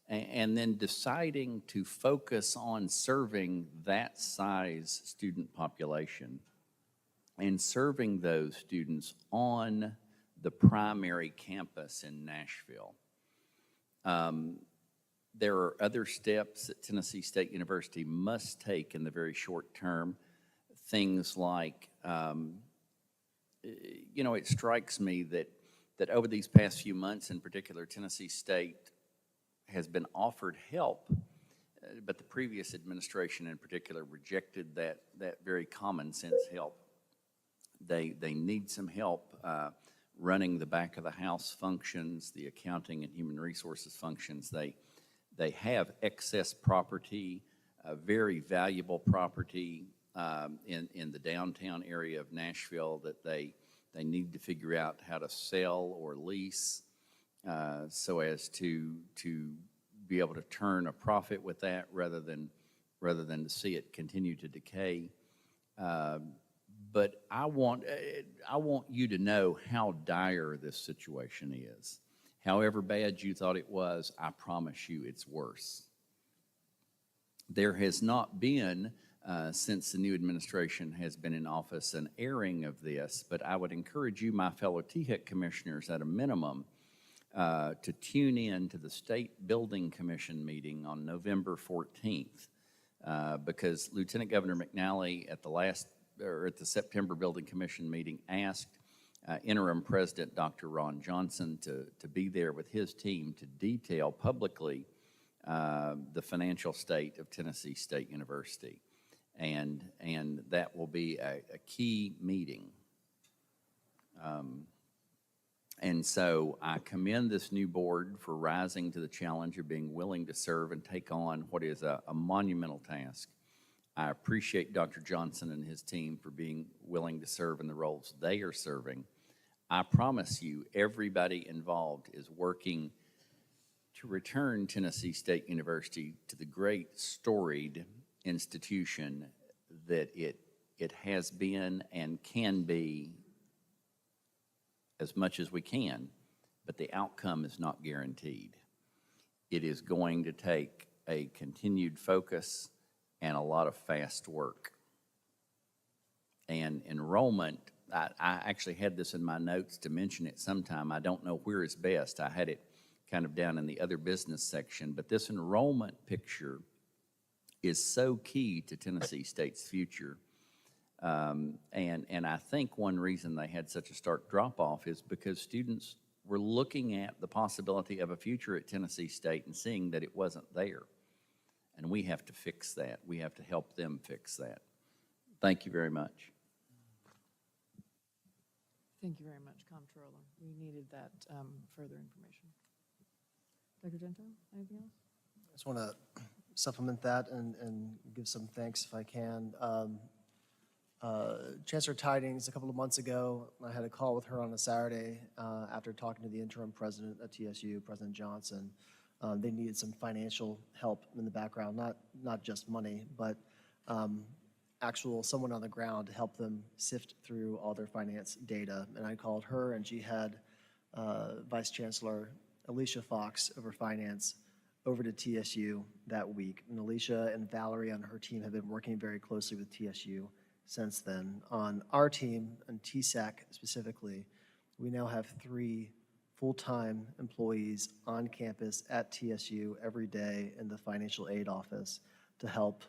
and then deciding to focus on serving that size student population and serving those students on the primary campus in Nashville. There are other steps that Tennessee State University must take in the very short term. Things like, it strikes me that over these past few months in particular, Tennessee State has been offered help, but the previous administration in particular rejected that very common sense help. They need some help running the back of the house functions, the accounting and human resources functions. They have excess property, very valuable property, in the downtown area of Nashville that they need to figure out how to sell or lease so as to be able to turn a profit with that rather than to see it continue to decay. But I want you to know how dire this situation is. However bad you thought it was, I promise you it's worse. There has not been since the new administration has been in office, an airing of this, but I would encourage you, my fellow THEC commissioners, at a minimum, to tune in to the State Building Commission meeting on November 14th, because Lieutenant Governor McNally at the September Building Commission meeting asked Interim President Dr. Ron Johnson to be there with his team to detail publicly the financial state of Tennessee State University. And that will be a key meeting. And so I commend this new board for rising to the challenge of being willing to serve and take on what is a monumental task. I appreciate Dr. Johnson and his team for being willing to serve in the roles they are serving. I promise you, everybody involved is working to return Tennessee State University to the great storied institution that it has been and can be as much as we can, but the outcome is not guaranteed. It is going to take a continued focus and a lot of fast work. And enrollment, I actually had this in my notes to mention it sometime. I don't know where is best. I had it kind of down in the other business section, but this enrollment picture is so key to Tennessee State's future. And I think one reason they had such a stark drop-off is because students were looking at the possibility of a future at Tennessee State and seeing that it wasn't there. And we have to fix that. We have to help them fix that. Thank you very much. Thank you very much, Comptroller. We needed that further information. Dr. Gento, anything else? I just want to supplement that and give some thanks if I can. Chancellor Tidings, a couple of months ago, I had a call with her on a Saturday after talking to the interim president at TSU, President Johnson. They needed some financial help in the background, not just money, but actual someone on the ground to help them sift through all their finance data. And I called her, and she had Vice Chancellor Alicia Fox over finance over to TSU that week. And Alicia and Valerie on her team have been working very closely with TSU since then. On our team, and TSEC specifically, we now have 3 full-time employees on campus at TSU every day in the financial aid office to help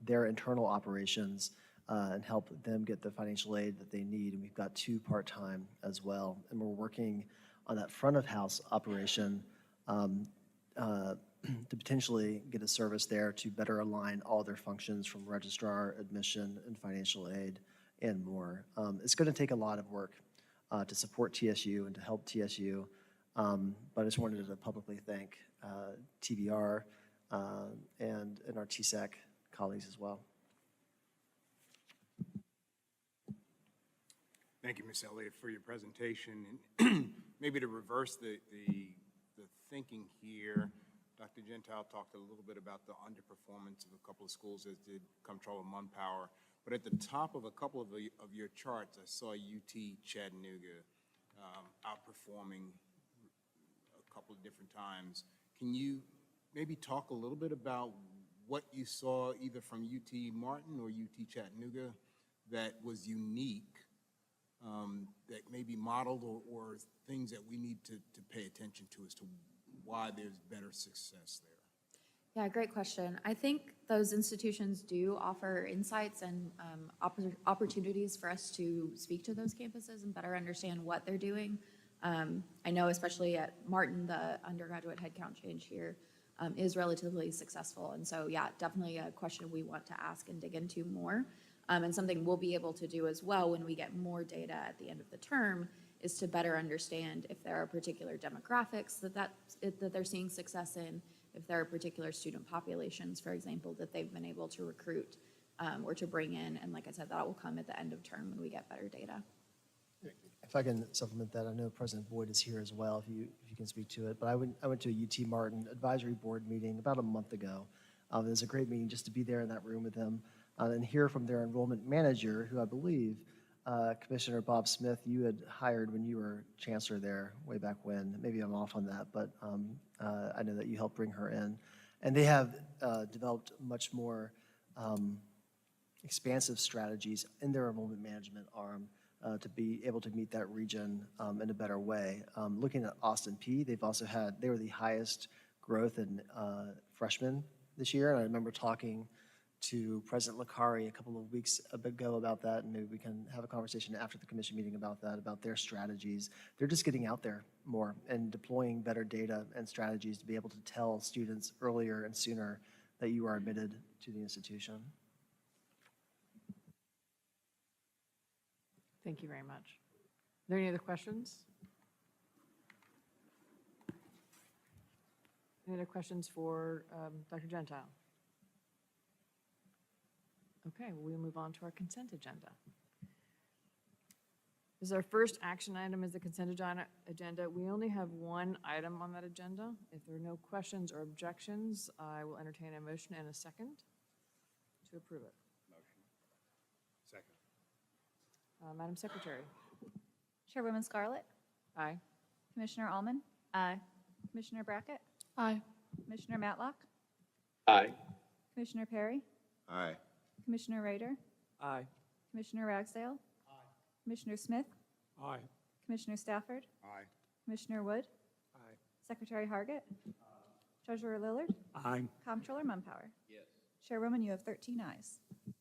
their internal operations and help them get the financial aid that they need. And we've got 2 part-time as well. And we're working on that front-of-house operation to potentially get a service there to better align all their functions from registrar, admission, and financial aid, and more. It's going to take a lot of work to support TSU and to help TSU, but I just wanted to publicly thank TBR and our TSEC colleagues as well. Thank you, Ms. Elliott, for your presentation. And maybe to reverse the thinking here, Dr. Gentile talked a little bit about the underperformance of a couple of schools, as did Comptroller Munpower. But at the top of a couple of your charts, I saw UT Chattanooga outperforming a couple of different times. Can you maybe talk a little bit about what you saw either from UT Martin or UT Chattanooga that was unique, that may be modeled or things that we need to pay attention to as to why there's better success there? Yeah, great question. I think those institutions do offer insights and opportunities for us to speak to those campuses and better understand what they're doing. I know especially at Martin, the undergraduate headcount change here is relatively successful. And so, yeah, definitely a question we want to ask and dig into more. And something we'll be able to do as well when we get more data at the end of the term is to better understand if there are particular demographics that they're seeing success in, if there are particular student populations, for example, that they've been able to recruit or to bring in. And like I said, that will come at the end of term when we get better data. If I can supplement that, I know President Boyd is here as well, if you can speak to it. But I went to a UT Martin advisory board meeting about a month ago. It was a great meeting just to be there in that room with them and hear from their enrollment manager, who I believe Commissioner Bob Smith, you had hired when you were chancellor there way back when. Maybe I'm off on that, but I know that you helped bring her in. And they have developed much more expansive strategies in their enrollment management arm to be able to meet that region in a better way. Looking at Austin P, they were the highest growth in freshmen this year. And I remember talking to President Licari a couple of weeks ago about that, and maybe we can have a conversation after the commission meeting about that, about their strategies. They're just getting out there more and deploying better data and strategies to be able to tell students earlier and sooner that you are admitted to the institution. Thank you very much. there any other questions? Any other questions for Dr. Gentile? Okay, we'll move on to our consent agenda. This is our first action item is the consent agenda. We only have one item on that agenda. If there are no questions or objections, I will entertain a motion and a second to approve it. Second. Madam Secretary? Chairwoman Scarlett, Aye. Commissioner Allman, Aye. Commissioner Brackett, Aye. Commissioner Matlock, Aye. Commissioner Perry, Aye. Commissioner Rader, Aye. Commissioner Ragsdale, Commissioner Smith, Aye. Commissioner Stafford, Aye. Commissioner Wood, Aye. Secretary Hargett, Treasurer Lillard, Aye. Comptroller Mumpower. Yes. Chairwoman, you have 13 ayes.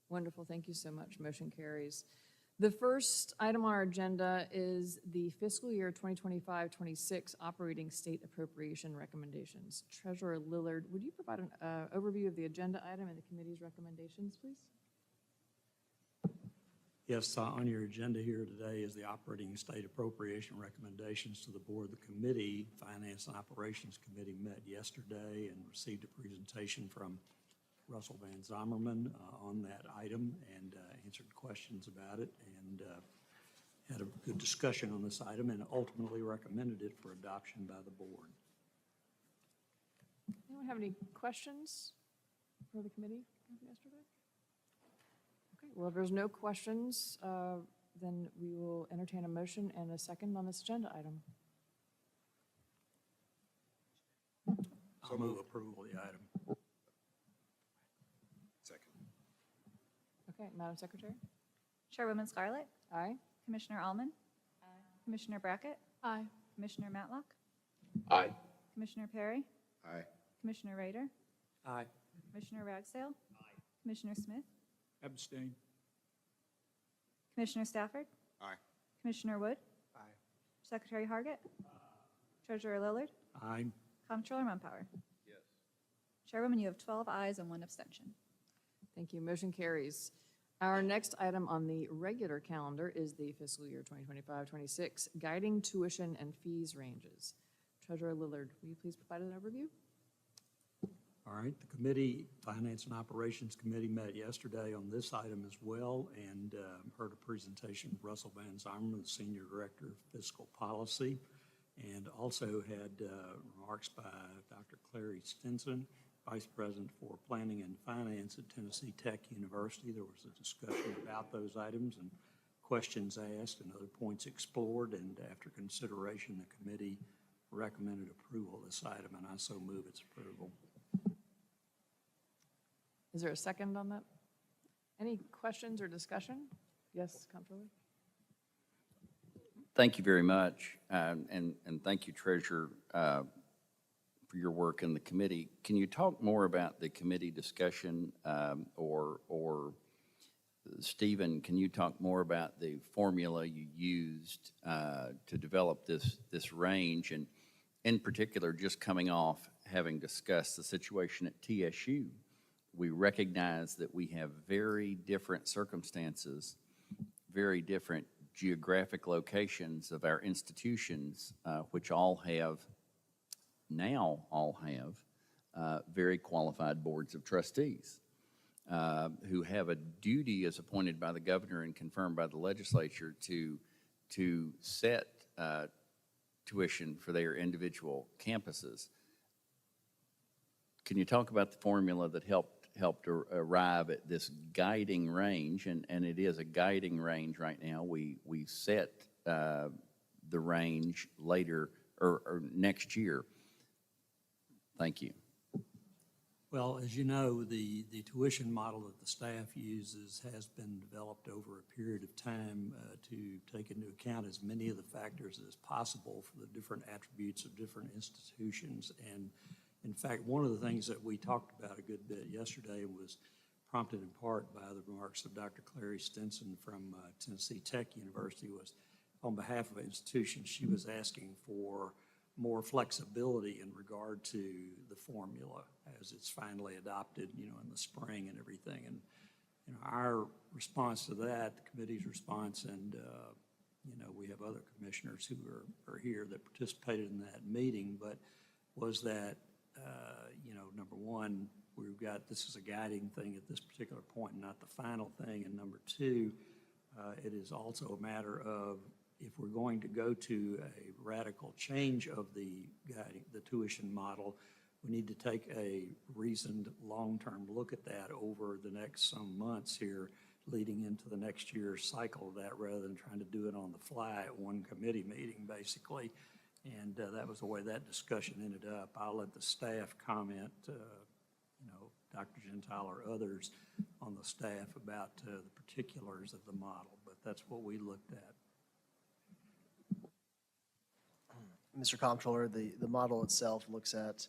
Wonderful, thank you so much. Motion carries. The first item on our agenda is the fiscal year 2025-26 operating state appropriation recommendations. Treasurer Lillard, would you provide an overview of the agenda item and the committee's recommendations, please? Yes, on your agenda here today is the operating state appropriation recommendations to the board. The committee, Finance and Operations Committee, met yesterday and received a presentation from Russell Van Zommerman on that item and answered questions about it and had a good discussion on this item and ultimately recommended it for adoption by the board. Anyone have any questions for the committee from yesterday? Okay, well, if there's no questions, then we will entertain a motion and a second on this agenda item. I'll move approval of the item. Second. Okay, Madam Secretary? Chairwoman Scarlett, Aye. Commissioner Allman, Commissioner Brackett, Aye. Commissioner Matlock, Aye. Commissioner Perry, Aye. Commissioner Rader, Aye. Commissioner Ragsdale, Commissioner Smith, Abstain. Commissioner Stafford, Aye. Commissioner Wood, Aye. Secretary Hargett, Treasurer Lillard, Aye. Comptroller Mumpower. Yes. Chairwoman, you have 12 ayes and 1 abstention. Thank you. Motion carries. Our next item on the regular calendar is the fiscal year 2025-26 guiding tuition and fees ranges. Treasurer Lillard, will you please provide an overview? All right, the committee, Finance and Operations Committee, met yesterday on this item as well and heard a presentation from Russell Van Zommerman, the Senior Director of Fiscal Policy, and also had remarks by Dr. Clary Stinson, Vice President for Planning and Finance at Tennessee Tech University. There was a discussion about those items and questions asked and other points explored, and after consideration, the committee recommended approval of this item, and I so move its approval. Is there a second on that? Any questions or discussion? Yes, Comptroller? Thank you very much, and thank you, Treasurer, for your work in the committee. Can you talk more about the committee discussion, or Stephen, can you talk more about the formula you used to develop this range, and in particular, just coming off having discussed the situation at TSU? We recognize that we have very different circumstances, very different geographic locations of our institutions, which all have very qualified boards of trustees who have a duty as appointed by the governor and confirmed by the legislature to set tuition for their individual campuses. Can you talk about the formula that helped arrive at this guiding range, and it is a guiding range right now. We set the range later or next year. Thank you. Well, as you know, the tuition model that the staff uses has been developed over a period of time to take into account as many of the factors as possible for the different attributes of different institutions. And in fact, one of the things that we talked about a good bit yesterday was prompted in part by the remarks of Dr. Clary Stinson from Tennessee Tech University. Was on behalf of institutions, she was asking for more flexibility in regard to the formula as it's finally adopted, in the spring and everything. And our response to that, the committee's response, and we have other commissioners who are here that participated in that meeting, but was that, number one, this is a guiding thing at this particular point, not the final thing, and number two, it is also a matter of if we're going to go to a radical change of the tuition model, we need to take a reasoned long-term look at that over the next some months here leading into the next year's cycle of that rather than trying to do it on the fly at one committee meeting, basically. And that was the way that discussion ended up. I'll let the staff comment, Dr. Gentile or others on the staff about the particulars of the model, but that's what we looked at. Mr. Comptroller, the model itself looks at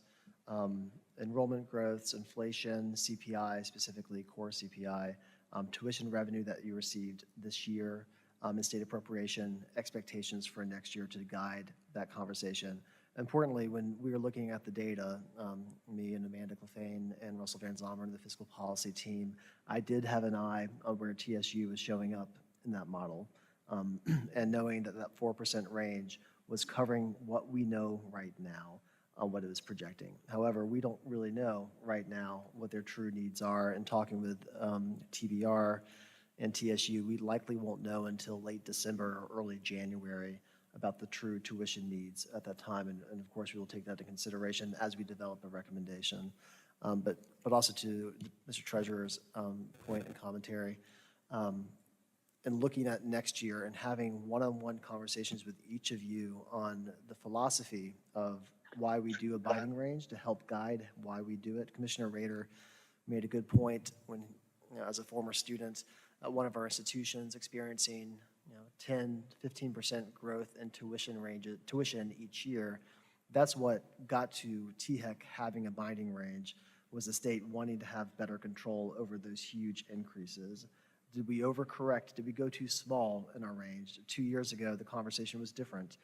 enrollment growths, inflation, CPI, specifically core CPI, tuition revenue that you received this year, and state appropriation expectations for next year to guide that conversation. Importantly, when we were looking at the data, me and Amanda Clefane and Russell Van Zommer and the fiscal policy team, I did have an eye on where TSU was showing up in that model, and knowing that that 4% range was covering what we know right now on what it was projecting. However, we don't really know right now what their true needs are. And talking with TBR and TSU, we likely won't know until late December or early January about the true tuition needs at that time. And of course, we will take that into consideration as we develop a recommendation. But also to Mr. Treasurer's point and commentary, and looking at next year and having one-on-one conversations with each of you on the philosophy of why we do a binding range to help guide why we do it. Commissioner Rader made a good point when, as a former student at one of our institutions experiencing 10, 15% growth in tuition each year. That's what got to THEC having a binding range, was the state wanting to have better control over those huge increases. Did we overcorrect? Did we go too small in our range? 2 years ago, the conversation was different.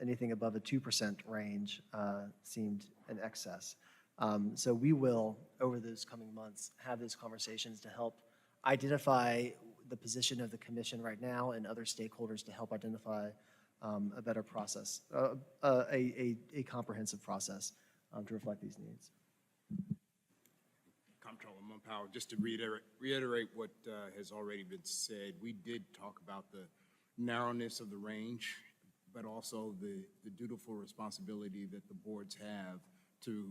Anything above a 2% range seemed in excess. So we will, over those coming months, have those conversations to help identify the position of the commission right now and other stakeholders to help identify a better process, a comprehensive process to reflect these needs. Comptroller Mumpower, just to reiterate what has already been said, we did talk about the narrowness of the range, but also the dutiful responsibility that the boards have to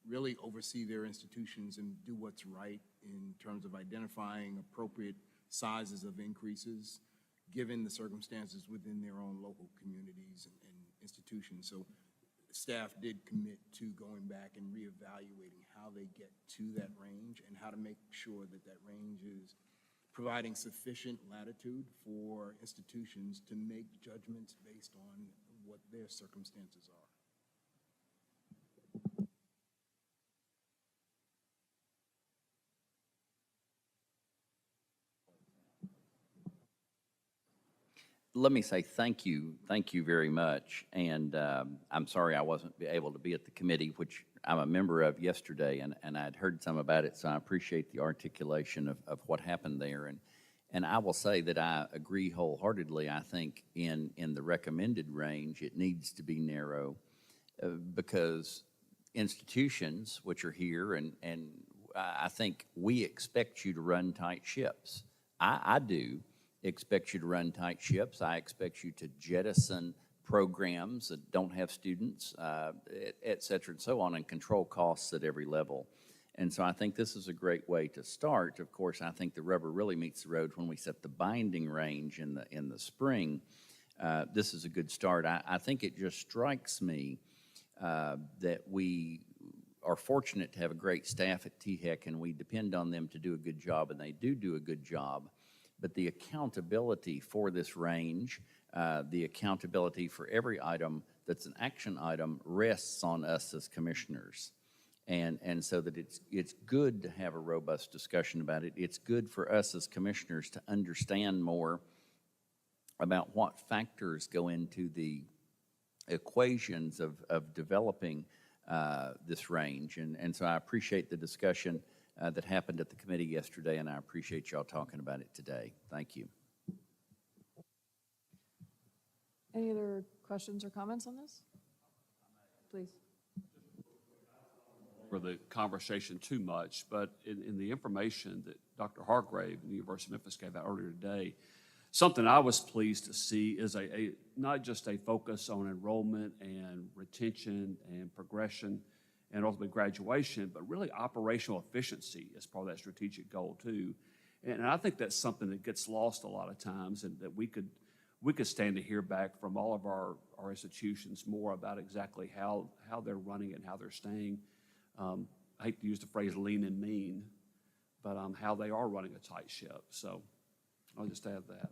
really oversee their institutions and do what's right in terms of identifying appropriate sizes of increases, given the circumstances within their own local communities and institutions. So staff did commit to going back and reevaluating how they get to that range and how to make sure that that range is providing sufficient latitude for institutions to make judgments based on what their circumstances are. Let me say thank you very much. And I'm sorry I wasn't able to be at the committee, which I'm a member of yesterday, and I'd heard some about it, so I appreciate the articulation of what happened there. And I will say that I agree wholeheartedly. I think in the recommended range, it needs to be narrow because institutions, which are here, and I think we expect you to run tight ships. I do expect you to run tight ships. I expect you to jettison programs that don't have students, et cetera, and so on, and control costs at every level. And so I think this is a great way to start. Of course, I think the rubber really meets the road when we set the binding range in the spring. This is a good start. I think it just strikes me that we are fortunate to have a great staff at THEC, and we depend on them to do a good job, and they do a good job. But the accountability for this range, the accountability for every item that's an action item rests on us as commissioners. And so that it's good to have a robust discussion about it. It's good for us as commissioners to understand more about what factors go into the equations of developing this range. And so I appreciate the discussion that happened at the committee yesterday, and I appreciate y'all talking about it today. Thank you. Any other questions or comments on this? Please. For the conversation too much, but in the information that Dr. Hargrave and the University of Memphis gave out earlier today, something I was pleased to see is not just a focus on enrollment and retention and progression and ultimately graduation, but really operational efficiency as part of that strategic goal too. And I think that's something that gets lost a lot of times, and that we could stand to hear back from all of our institutions more about exactly how they're running it and how they're staying. I hate to use the phrase lean and mean, but how they are running a tight ship. So I'll just add that.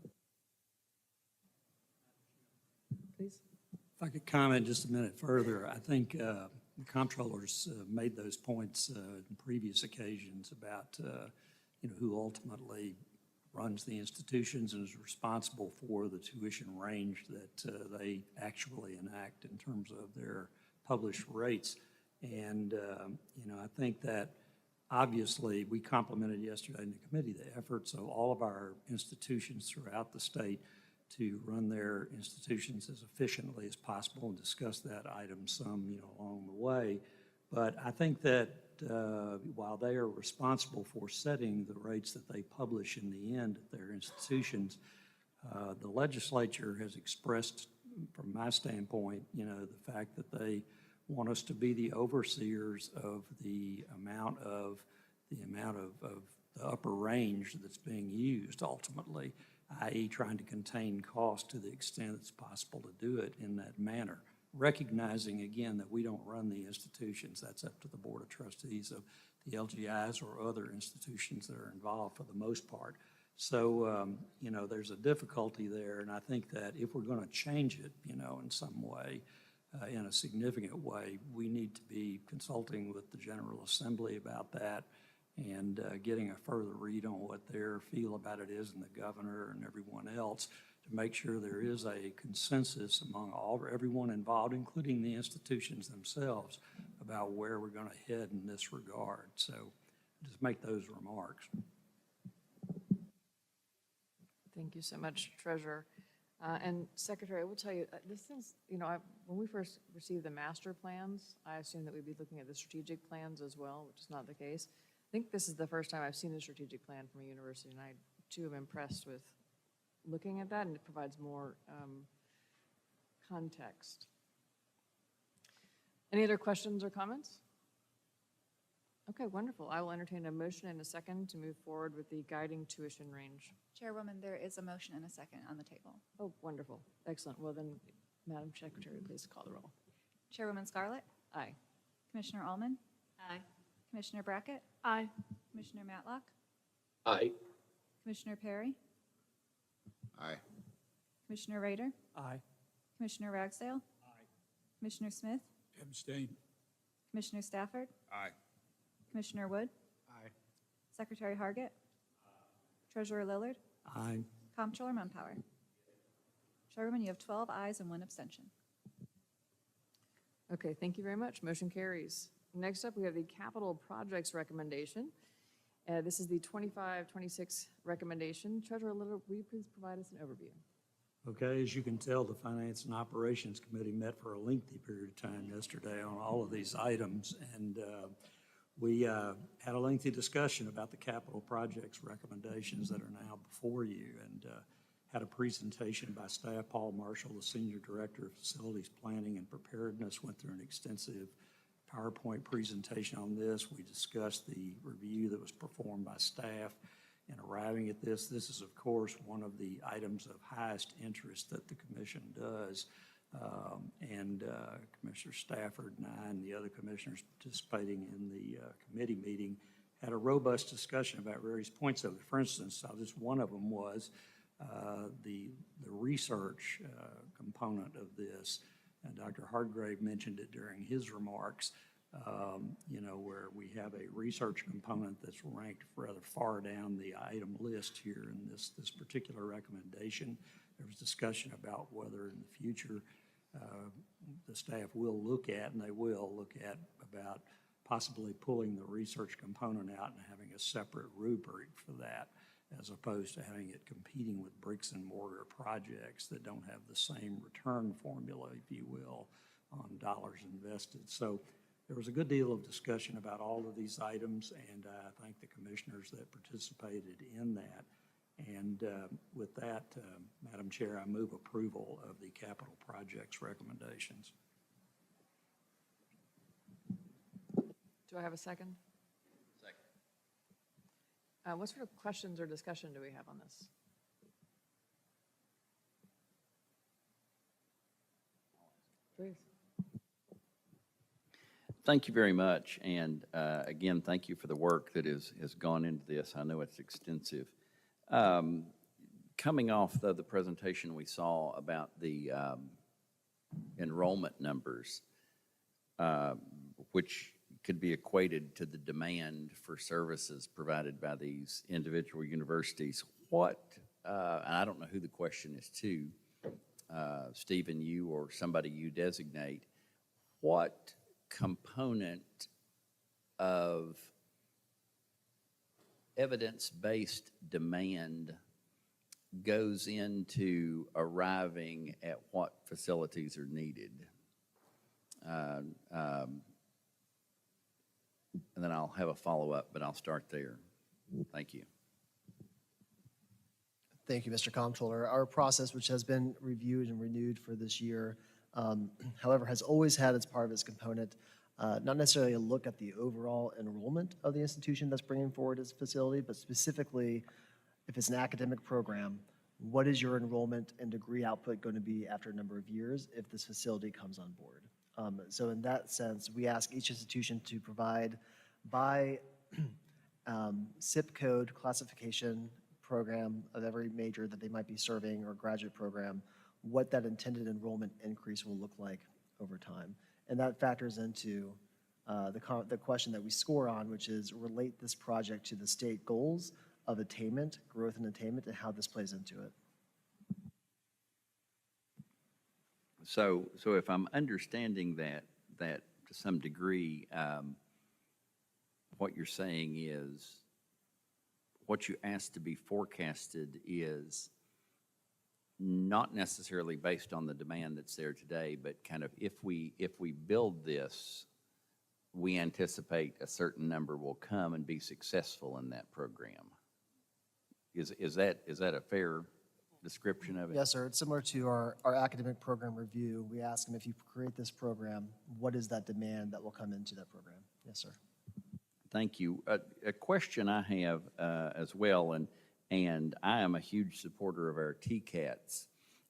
Please. If I could comment just a minute further, I think the comptrollers made those points in previous occasions about who ultimately runs the institutions and is responsible for the tuition range that they actually enact in terms of their published rates. And, I think that obviously we complimented yesterday in the committee the efforts of all of our institutions throughout the state to run their institutions as efficiently as possible, and discuss that item some, along the way. But I think that while they are responsible for setting the rates that they publish in the end at their institutions, the legislature has expressed, from my standpoint, the fact that they want us to be the overseers of the amount of the upper range that's being used ultimately, i.e. trying to contain cost to the extent it's possible to do it in that manner. Recognizing, again, that we don't run the institutions. That's up to the Board of Trustees of the LGIs or other institutions that are involved for the most part. So, there's a difficulty there, and I think that if we're going to change it, in some way, in a significant way, we need to be consulting with the General Assembly about that, and getting a further read on what their feel about it is, and the governor and everyone else, to make sure there is a consensus among everyone involved, including the institutions themselves, about where we're going to head in this regard. So just make those remarks. Thank you so much, Treasurer. And Secretary, I will tell you, this is, when we first received the master plans, I assumed that we'd be looking at the strategic plans as well, which is not the case. I think this is the first time I've seen a strategic plan from a university, and I, too, am impressed with looking at that, and it provides more context. Any other questions or comments? Okay, wonderful. I will entertain a motion and a second to move forward with the guiding tuition range. Chairwoman, there is a motion and a second on the table. Oh, wonderful. Excellent. Well then, Madam Secretary, please call the roll. Chairwoman Scarlett? Aye. Commissioner Allman? Aye. Commissioner Brackett? Aye. Commissioner Matlock? Aye. Commissioner Perry? Aye. Commissioner Rader? Aye. Commissioner Ragsdale? Aye. Commissioner Smith? Abstain. Commissioner Stafford? Aye. Commissioner Wood? Aye. Secretary Hargett? Treasurer Lillard? Aye. Comptroller Mumpower? Chairwoman, you have 12 ayes and 1 abstention. Okay, thank you very much. Motion carries. Next up, we have the capital projects recommendation. This is the 25-26 recommendation. Treasurer Lillard, will you please provide us an overview? Okay, as you can tell, the Finance and Operations Committee met for a lengthy period of time yesterday on all of these items, and we had a lengthy discussion about the capital projects recommendations that are now before you, and had a presentation by staff. Paul Marshall, the Senior Director of Facilities Planning and Preparedness, went through an extensive PowerPoint presentation on this. We discussed the review that was performed by staff in arriving at this. This is, of course, one of the items of highest interest that the Commission does. Commissioner Stafford and I and the other commissioners participating in the committee meeting had a robust discussion about various points of it. For instance, just one of them was the research component of this. And Dr. Hargrave mentioned it during his remarks, where we have a research component that's ranked rather far down the item list here in this particular recommendation. There was discussion about whether in the future the staff will look at, and they will look at, about possibly pulling the research component out and having a separate rubric for that. as opposed to having it competing with bricks and mortar projects that don't have the same return formula, if you will, on dollars invested. So there was a good deal of discussion about all of these items, and I thank the commissioners that participated in that. And with that, Madam Chair, I move approval of the capital projects recommendations. Do I have a second? Second. What sort of questions or discussion do we have on this? Please. Thank you very much, and again, thank you for the work that has gone into this. I know it's extensive. Coming off the presentation we saw about the enrollment numbers, which could be equated to the demand for services provided by these individual universities, what, and I don't know who the question is to, Stephen, you or somebody you designate, what component of evidence-based demand goes into arriving at what facilities are needed? And then I'll have a follow-up, but I'll start there. Thank you. Thank you, Mr. Comptroller. Our process, which has been reviewed and renewed for this year, however, has always had as part of its component not necessarily a look at the overall enrollment of the institution that's bringing forward its facility, but specifically, if it's an academic program, what is your enrollment and degree output going to be after a number of years if this facility comes on board? So in that sense, we ask each institution to provide by SIP code classification program of every major that they might be serving or graduate program, what that intended enrollment increase will look like over time. And that factors into the question that we score on, which is relate this project to the state goals of attainment, growth and attainment, and how this plays into it. So if I'm understanding that to some degree, what you're saying is what you asked to be forecasted is not necessarily based on the demand that's there today, but kind of if we build this, we anticipate a certain number will come and be successful in that program. Is that a fair description of it? Yes, sir. It's similar to our academic program review. We ask them, if you create this program, what is that demand that will come into that program? Yes, sir. Thank you. A question I have as well, and I am a huge supporter of our TCATs.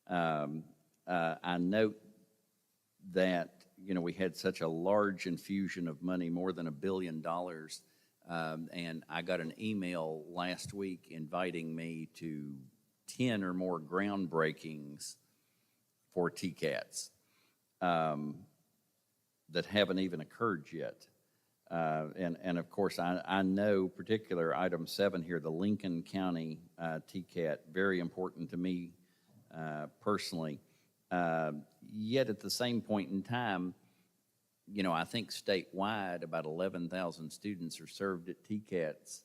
I note that, we had such a large infusion of money, more than $1 billion, and I got an email last week inviting me to 10 or more groundbreakings for TCATs that haven't even occurred yet. And of course, I know particular item 7 here, the Lincoln County TCAT, very important to me personally. Yet at the same point in time, I think statewide about 11,000 students are served at TCATs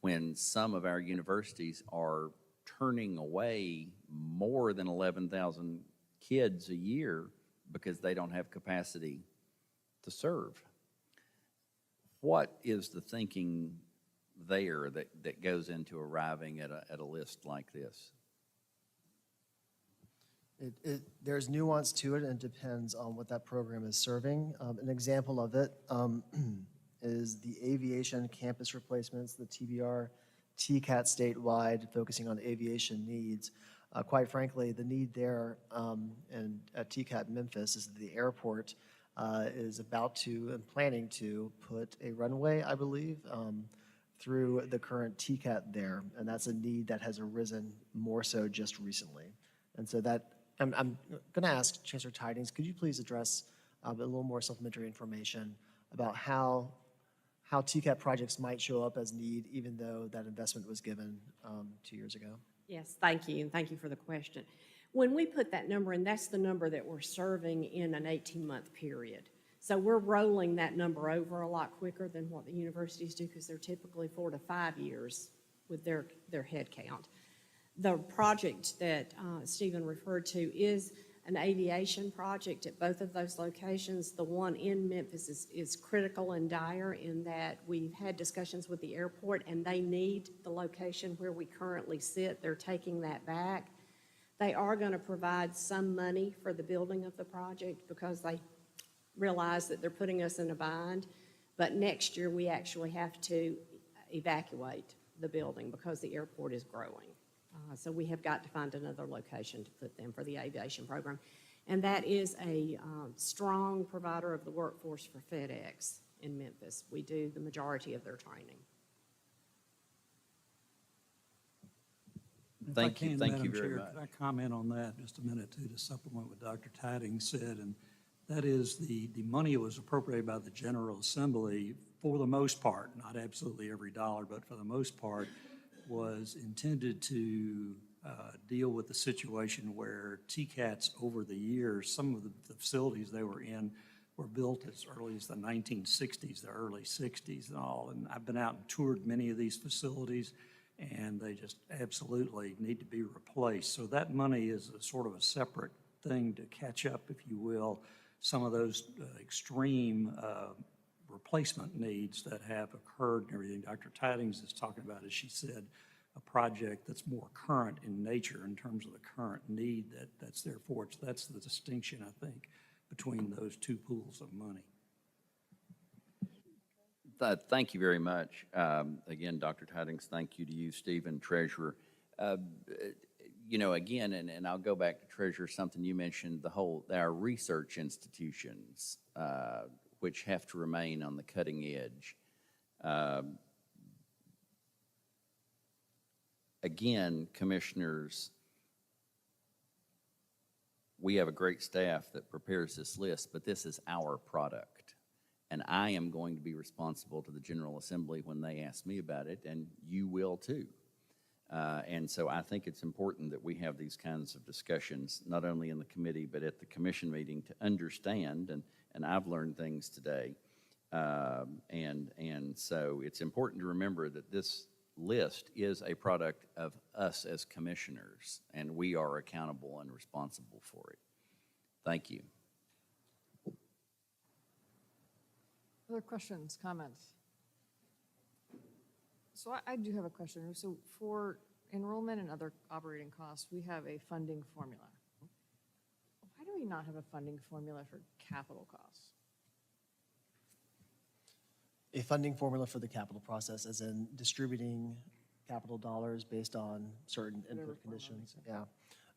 when some of our universities are turning away more than 11,000 kids a year because they don't have capacity to serve. What is the thinking there that goes into arriving at a list like this? There's nuance to it, and it depends on what that program is serving. An example of it is the aviation campus replacements, the TBR TCAT statewide, focusing on aviation needs. Quite frankly, the need there and at TCAT Memphis is that the airport is about to and planning to put a runway, I believe, through the current TCAT there, and that's a need that has arisen more so just recently. And so that, I'm going to ask Chancellor Tidings, could you please address a little more supplementary information about how TCAT projects might show up as need, even though that investment was given 2 years ago? Yes, thank you, and thank you for the question. When we put that number in, that's the number that we're serving in an 18-month period. So we're rolling that number over a lot quicker than what the universities do, because they're typically 4 to 5 years with their head count. The project that Stephen referred to is an aviation project at both of those locations. The one in Memphis is critical and dire in that we've had discussions with the airport and they need the location where we currently sit. They're taking that back. They are going to provide some money for the building of the project because they realize that they're putting us in a bind. But next year, we actually have to evacuate the building because the airport is growing. So we have got to find another location to put them for the aviation program. And that is a strong provider of the workforce for FedEx in Memphis. We do the majority of their training. Thank you Madam very Chair, much. Could I comment on that just a minute too, to supplement what Dr. Tidings said? And that is the money that was appropriated by the General Assembly, for the most part, not absolutely every dollar, but for the most part, was intended to deal with the situation where TCATs over the years, some of the facilities they were in were built as early as the 1960s, the early 60s and all. And I've been out and toured many of these facilities, and they just absolutely need to be replaced. So that money is a sort of a separate thing to catch up, if you will, some of those extreme replacement needs that have occurred and everything. Dr. Tidings is talking about, as she said, a project that's more current in nature in terms of the current need that's there for it. So that's the distinction, I think, between those two pools of money. Thank you very much. Again, Dr. Tidings, thank you to you, Stephen, Treasurer. You know, again, and I'll go back to Treasurer, something you mentioned, our research institutions, which have to remain on the cutting edge. Again, commissioners, we have a great staff that prepares this list, but this is our product. And I am going to be responsible to the General Assembly when they ask me about it, and you will too. And so I think it's important that we have these kinds of discussions, not only in the committee, but at the commission meeting, to understand, and I've learned things today. And so it's important to remember that this list is a product of us as commissioners, and we are accountable and responsible for it. Thank you. Other questions, comments? So I do have a question. So for enrollment and other operating costs, we have a funding formula. Why do we not have a funding formula for capital costs? A funding formula for the capital process, as in distributing capital dollars based on certain input conditions. Yeah.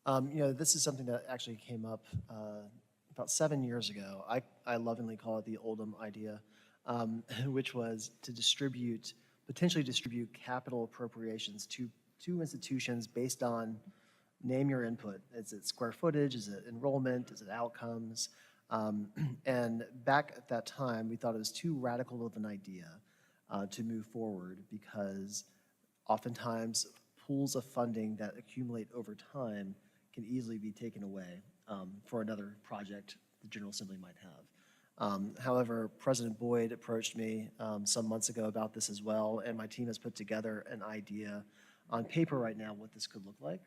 You know, this is something that actually came up about 7 years ago. I lovingly call it the Oldham idea, which was to potentially distribute capital appropriations to institutions based on name your input. Is it square footage? Is it enrollment? Is it outcomes? And back at that time, we thought it was too radical of an idea to move forward, because oftentimes pools of funding that accumulate over time can easily be taken away for another project the General Assembly might have. However, President Boyd approached me some months ago about this as well, and my team has put together an idea on paper right now what this could look like,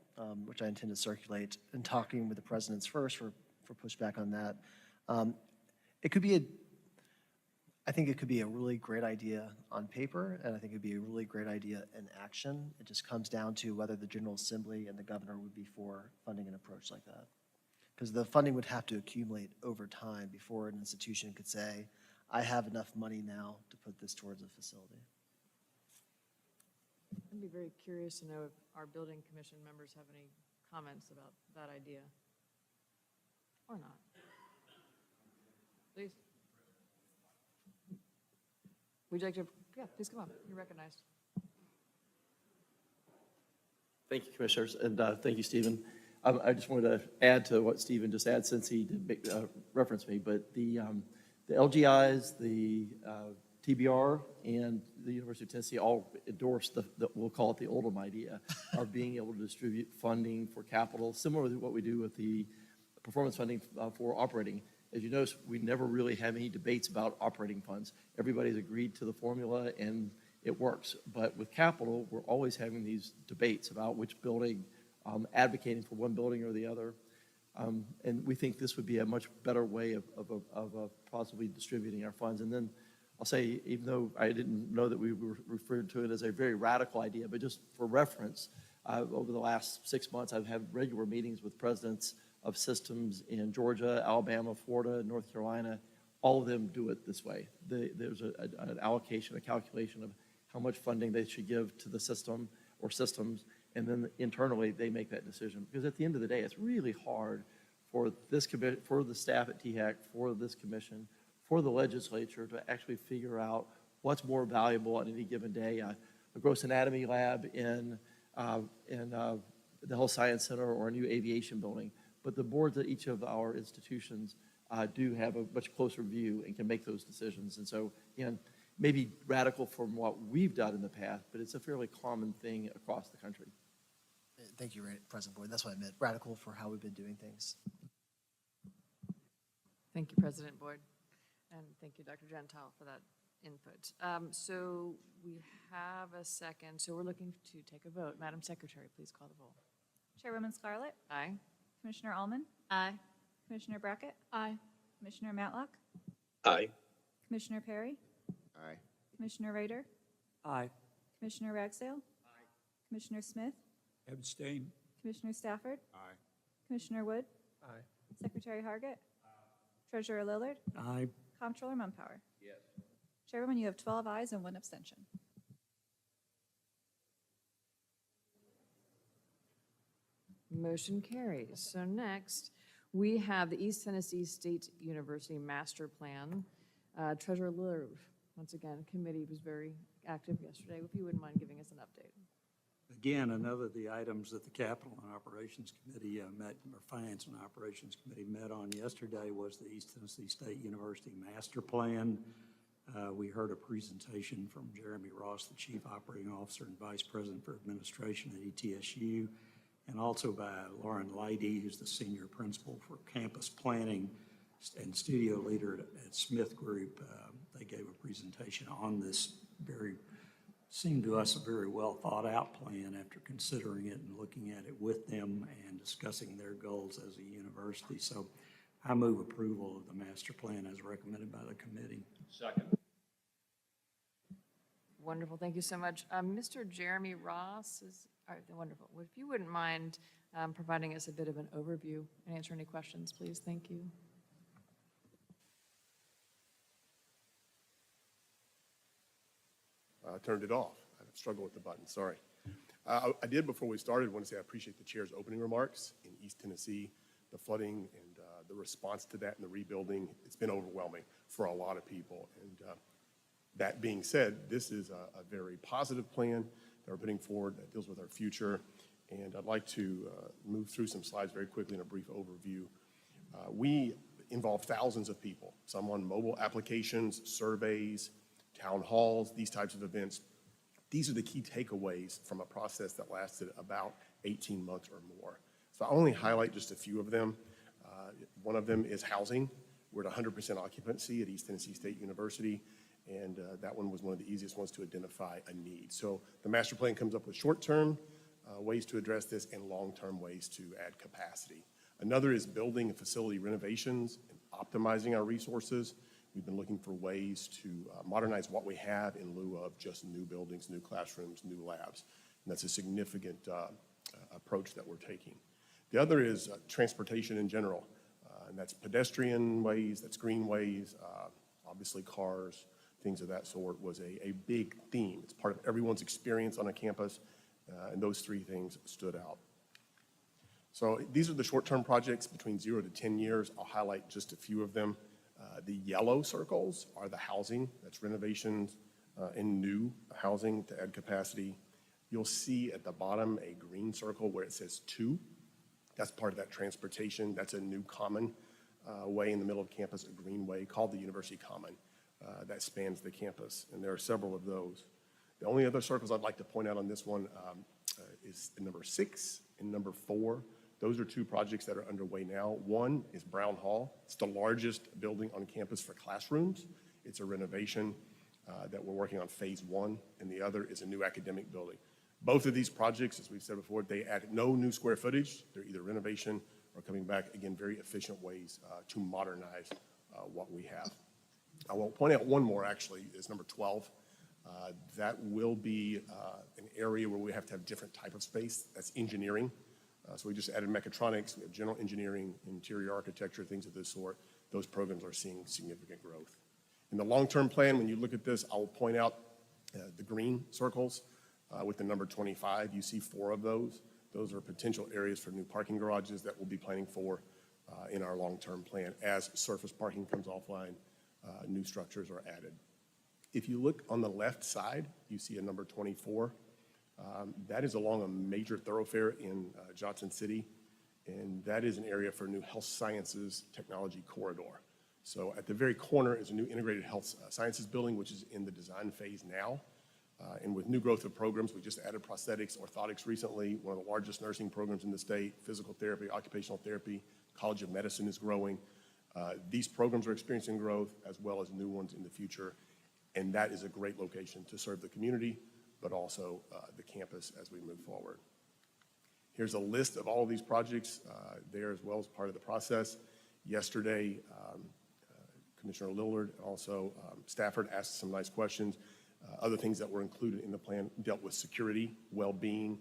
which I intend to circulate, and talking with the presidents first for pushback on that. I think it could be a really great idea on paper, and I think it'd be a really great idea in action. It just comes down to whether the General Assembly and the governor would be for funding an approach like that. Because the funding would have to accumulate over time before an institution could say, I have enough money now to put this towards a facility. I'd be very curious to know if our building commission members have any comments about that idea. Or not. Please. Would you like to, yeah, please come up. You're recognized. Thank you, Commissioners, and thank you, Stephen. I just wanted to add to what Stephen just said, since he did reference me, but the LGIs, the TBR, and the University of Tennessee all endorsed we'll call it the Oldham idea of being able to distribute funding for capital, similar to what we do with the performance funding for operating. As you notice, we never really have any debates about operating funds. Everybody's agreed to the formula, and it works. But with capital, we're always having these debates about which building, advocating for one building or the other. And we think this would be a much better way of possibly distributing our funds. And then I'll say, even though I didn't know that we were referred to it as a very radical idea, but just for reference, over the last 6 months, I've had regular meetings with presidents of systems in Georgia, Alabama, Florida, North Carolina. All of them do it this way. There's an allocation, a calculation of how much funding they should give to the system or systems, and then internally they make that decision. Because at the end of the day, it's really hard for this for the staff at THEC, for this commission, for the legislature to actually figure out what's more valuable on any given day. A gross anatomy lab in the Health Science Center or a new aviation building. But the boards at each of our institutions do have a much closer view and can make those decisions. And so, again, maybe radical from what we've done in the past, but it's a fairly common thing across the country. Thank you, President Boyd. That's what I meant, radical for how we've been doing things. Thank you, President Boyd. And thank you, Dr. Gentile, for that input. So we have a second. So we're looking to take a vote. Madam Secretary, please call the roll. Chairwoman Scarlett? Aye. Commissioner Allman? Aye. Commissioner Brackett? Aye. Commissioner Matlock? Aye. Commissioner Perry? Aye. Commissioner Rader? Aye. Commissioner Ragsdale? Aye. Commissioner Smith? Abstain. Commissioner Stafford? Aye. Commissioner Wood? Aye. Secretary Hargett? Treasurer Lillard? Aye. Comptroller Mumpower? Yes. Chairwoman, you have 12 ayes and 1 abstention. Motion carries. So next, we have the East Tennessee State University Master Plan. Treasurer Lillard, once again, committee was very active yesterday. If you wouldn't mind giving us an update. Again, another of the items that the Capital and Operations Committee Finance and Operations Committee met on yesterday was the East Tennessee State University Master Plan. We heard a presentation from Jeremy Ross, the Chief Operating Officer and Vice President for Administration at ETSU, and also by Lauren Leidy, who's the Senior Principal for Campus Planning and Studio Leader at Smith Group. They gave a presentation on this seemed to us a very well thought out plan after considering it and looking at it with them and discussing their goals as a university. So I move approval of the master plan as recommended by the committee. Second. Wonderful. Thank you so much. Mr. Jeremy Ross is wonderful. If you wouldn't mind providing us a bit of an overview and answer any questions, please. Thank you. I turned it off. I struggled with the button, sorry. I did, before we started, want to say I appreciate the chair's opening remarks in East Tennessee. The flooding and the response to that and the rebuilding, it's been overwhelming for a lot of people. And that being said, this is a very positive plan that we're putting forward that deals with our future. And I'd like to move through some slides very quickly in a brief overview. We involve thousands of people, some on mobile applications, surveys, town halls, these types of events. These are the key takeaways from a process that lasted about 18 months or more. So I'll only highlight just a few of them. One of them is housing. We're at 100% occupancy at East Tennessee State University, and that one was one of the easiest ones to identify a need. So the master plan comes up with short-term ways to address this and long-term ways to add capacity. Another is building and facility renovations and optimizing our resources. We've been looking for ways to modernize what we have in lieu of just new buildings, new classrooms, new labs. And that's a significant approach that we're taking. The other is transportation in general. And that's pedestrian ways, that's greenways, obviously cars, things of that sort was a big theme. It's part of everyone's experience on a campus, and those three things stood out. So these are the short-term projects between 0 to 10 years. I'll highlight just a few of them. The yellow circles are the housing, that's renovations and new housing to add capacity. You'll see at the bottom a green circle where it says 2. That's part of that transportation. That's a new common way in the middle of campus, a greenway called the University Common that spans the campus, and there are several of those. The only other circles I'd like to point out on this one is number 6 and number 4. Those are 2 projects that are underway now. One is Brown Hall. It's the largest building on campus for classrooms. It's a renovation. that we're working on phase one, and the other is a new academic building. Both of these projects, as we've said before, they add no new square footage. They're either renovation or coming back, again, very efficient ways to modernize what we have. I will point out one more, actually, is number 12. That will be an area where we have to have different type of space. That's engineering. So we just added mechatronics, we have general engineering, interior architecture, things of this sort. Those programs are seeing significant growth. In the long-term plan, when you look at this, I will point out the green circles with the number 25. You see 4 of those. Those are potential areas for new parking garages that we'll be planning for in our long-term plan. As surface parking comes offline, new structures are added. If you look on the left side, you see a number 24. That is along a major thoroughfare in Johnson City, and that is an area for a new health sciences technology corridor. So at the very corner is a new integrated health sciences building, which is in the design phase now. And with new growth of programs, we just added prosthetics, orthotics recently, one of the largest nursing programs in the state, physical therapy, occupational therapy, College of Medicine is growing. These programs are experiencing growth as well as new ones in the future. And that is a great location to serve the community, but also the campus as we move forward. Here's a list of all of these projects there as well as part of the process. Yesterday, Commissioner Lillard, also Stafford asked some nice questions. Other things that were included in the plan dealt with security, well-being,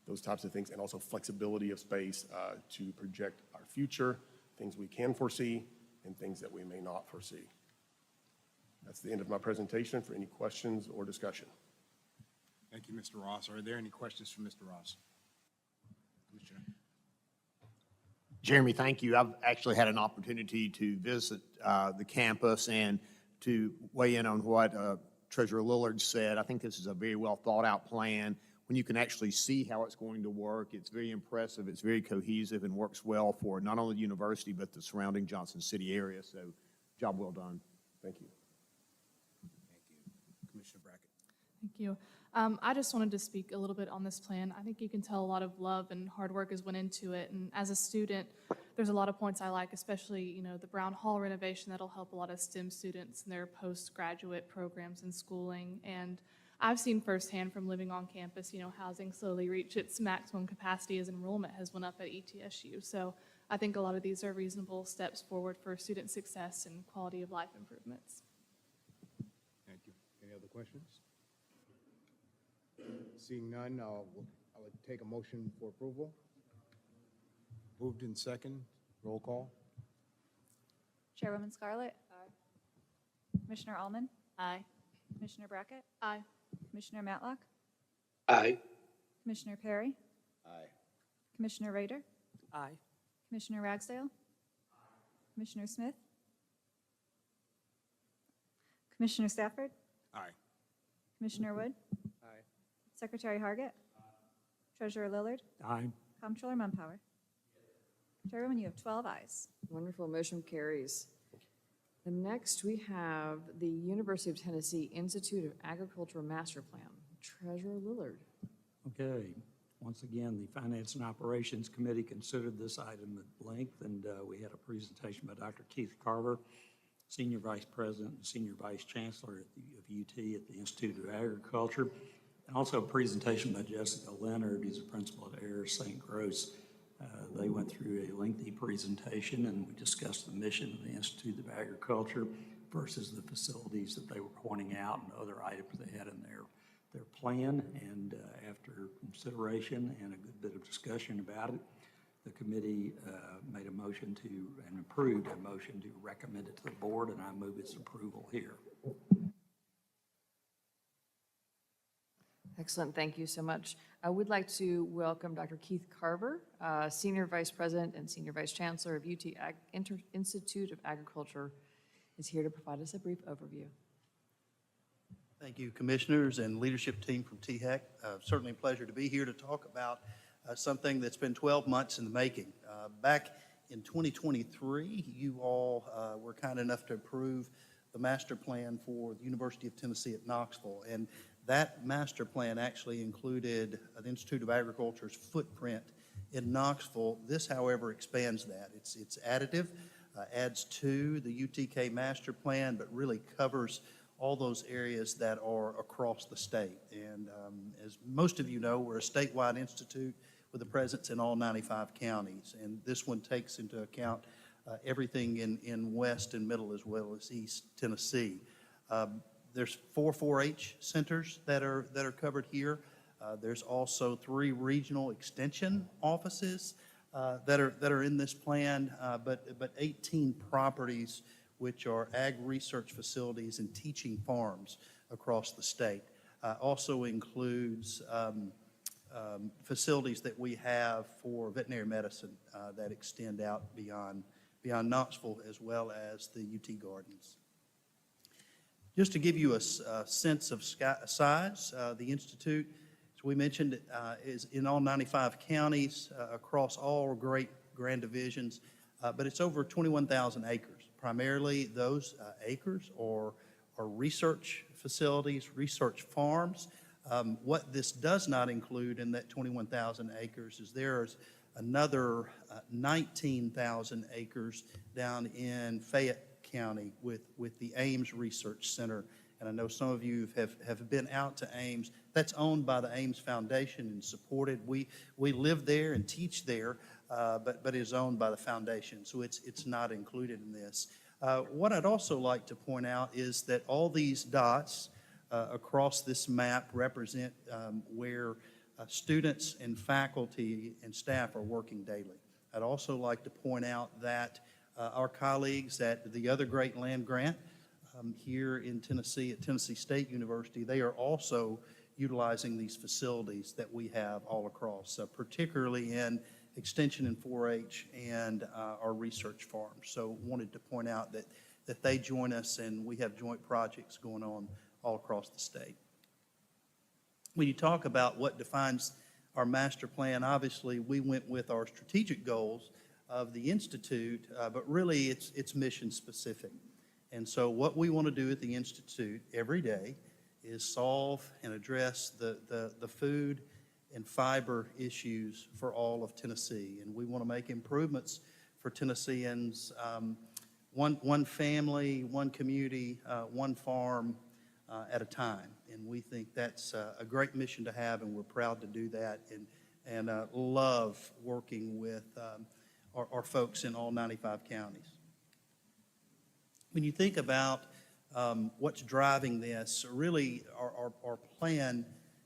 those types of things, and also flexibility of space to project our future, things we can foresee, and things that we may not foresee. That's the end of my presentation. For any questions or discussion. Thank you, Mr. Ross. Are there any questions for Mr. Ross? Commissioner. Jeremy, thank you. I've actually had an opportunity to visit the campus and to weigh in on what Treasurer Lillard said. I think this is a very well thought out plan. When you can actually see how it's going to work, it's very impressive, it's very cohesive, and works well for not only the university, but the surrounding Johnson City area. So, job well done. Thank you. Thank you. Commissioner Brackett. Thank you. I just wanted to speak a little bit on this plan. I think you can tell a lot of love and hard work has went into it. And as a student, there's a lot of points I like, especially, the Brown Hall renovation that'll help a lot of STEM students in their postgraduate programs and schooling. And I've seen firsthand from living on campus, housing slowly reach its maximum capacity as enrollment has went up at ETSU. So I think a lot of these are reasonable steps forward for student success and quality of life improvements. Thank you. Any other questions? Seeing none, I would take a motion for approval. Moved in second. Roll call. Chairwoman Scarlett? Aye. Commissioner Allman? Aye. Commissioner Brackett? Aye. Commissioner Matlock? Aye. Commissioner Perry? Aye. Commissioner Rader? Aye. Commissioner Ragsdale? Commissioner Smith? Commissioner Stafford? Aye. Commissioner Wood? Aye. Secretary Hargett? Treasurer Lillard? Aye. Comptroller Mumpower? Chairwoman, you have 12 ayes. Wonderful, motion carries. And next, we have the University of Tennessee Institute of Agriculture Master Plan. Treasurer Lillard. Okay. Once again, the Finance and Operations Committee considered this item at length, and we had a presentation by Dr. Keith Carver, Senior Vice President and Senior Vice Chancellor of UT at the Institute of Agriculture, and also a presentation by Jessica Leonard, who's a principal at Ayers St. Gross. They went through a lengthy presentation, and we discussed the mission of the Institute of Agriculture versus the facilities that they were pointing out and other items they had in their plan. And after consideration and a good bit of discussion about it, the committee made a motion to, and approved a motion to recommend it to the board, and I move its approval here. Excellent, thank you so much. I would like to welcome Dr. Keith Carver, Senior Vice President and Senior Vice Chancellor of UT Institute of Agriculture, is here to provide us a brief overview. Thank you, commissioners and leadership team from THEC. Certainly a pleasure to be here to talk about something that's been 12 months in the making. Back in 2023, you all were kind enough to approve the master plan for the University of Tennessee at Knoxville. And that master plan actually included the Institute of Agriculture's footprint in Knoxville. This, however, expands that. It's additive, adds to the UTK master plan, but really covers all those areas that are across the state. And as most of you know, we're a statewide institute with a presence in all 95 counties. And this one takes into account everything in West and Middle as well as East Tennessee. There's 4 4-H centers that are covered here. There's also 3 regional extension offices that are in this plan, but 18 properties which are ag research facilities and teaching farms across the state. Also includes facilities that we have for veterinary medicine that extend out beyond Knoxville, as well as the UT Gardens. Just to give you a sense of size, the Institute, as we mentioned, is in all 95 counties across all great grand divisions, but it's over 21,000 acres. Primarily, those acres are research facilities, research farms. What this does not include in that 21,000 acres is there's another 19,000 acres down in Fayette County with the Ames Research Center. And I know some of you have been out to Ames. That's owned by the Ames Foundation and supported. We live there and teach there, but is owned by the foundation, so it's not included in this. What I'd also like to point out is that all these dots across this map represent where students and faculty and staff are working daily. I'd also like to point out that our colleagues at the other great land grant here in Tennessee at Tennessee State University, they are also utilizing these facilities that we have all across, particularly in extension and 4-H and our research farms. So wanted to point out that they join us and we have joint projects going on all across the state. When you talk about what defines our master plan, obviously we went with our strategic goals of the Institute, but really it's mission specific. And so what we want to do at the Institute every day is solve and address the food and fiber issues for all of Tennessee. And we want to make improvements for Tennesseans, one family, one community, one farm at a time. And we think that's a great mission to have, and we're proud to do that and love working with our folks in all 95 counties. When you think about what's driving this, really our plan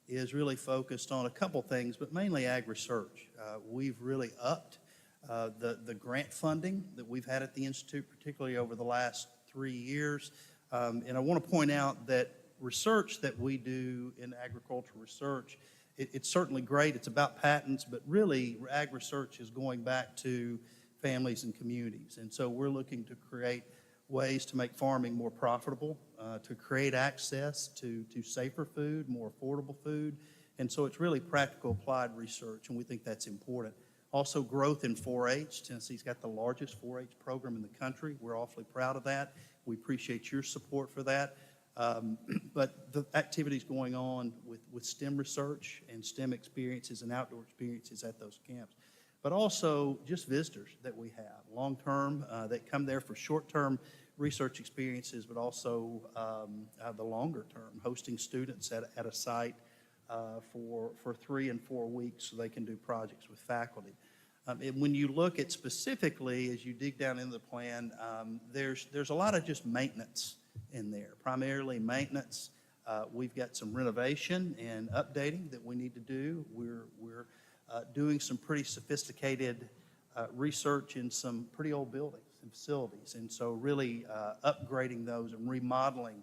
is really focused on a couple things, but mainly ag research. We've really upped the grant funding that we've had at the Institute, particularly over the last 3 years. And I want to point out that research that we do in agricultural research, it's certainly great. It's about patents, but really ag research is going back to families and communities. And so we're looking to create ways to make farming more profitable, to create access to safer food, more affordable food. And so it's really practical applied research, and we think that's important. Also, growth in 4-H. Tennessee's got the largest 4-H program in the country. We're awfully proud of that. We appreciate your support for that. But the activities going on with STEM research and STEM experiences and outdoor experiences at those camps. But also just visitors that we have, long-term, that come there for short-term research experiences, but also the longer term, hosting students at a site for 3 and 4 weeks so they can do projects with faculty. And when you look at specifically, as you dig down into the plan, there's a lot of just maintenance in there, primarily maintenance. We've got some renovation and updating that we need to do. We're doing some pretty sophisticated research in some pretty old buildings and facilities, and so really upgrading those and remodeling.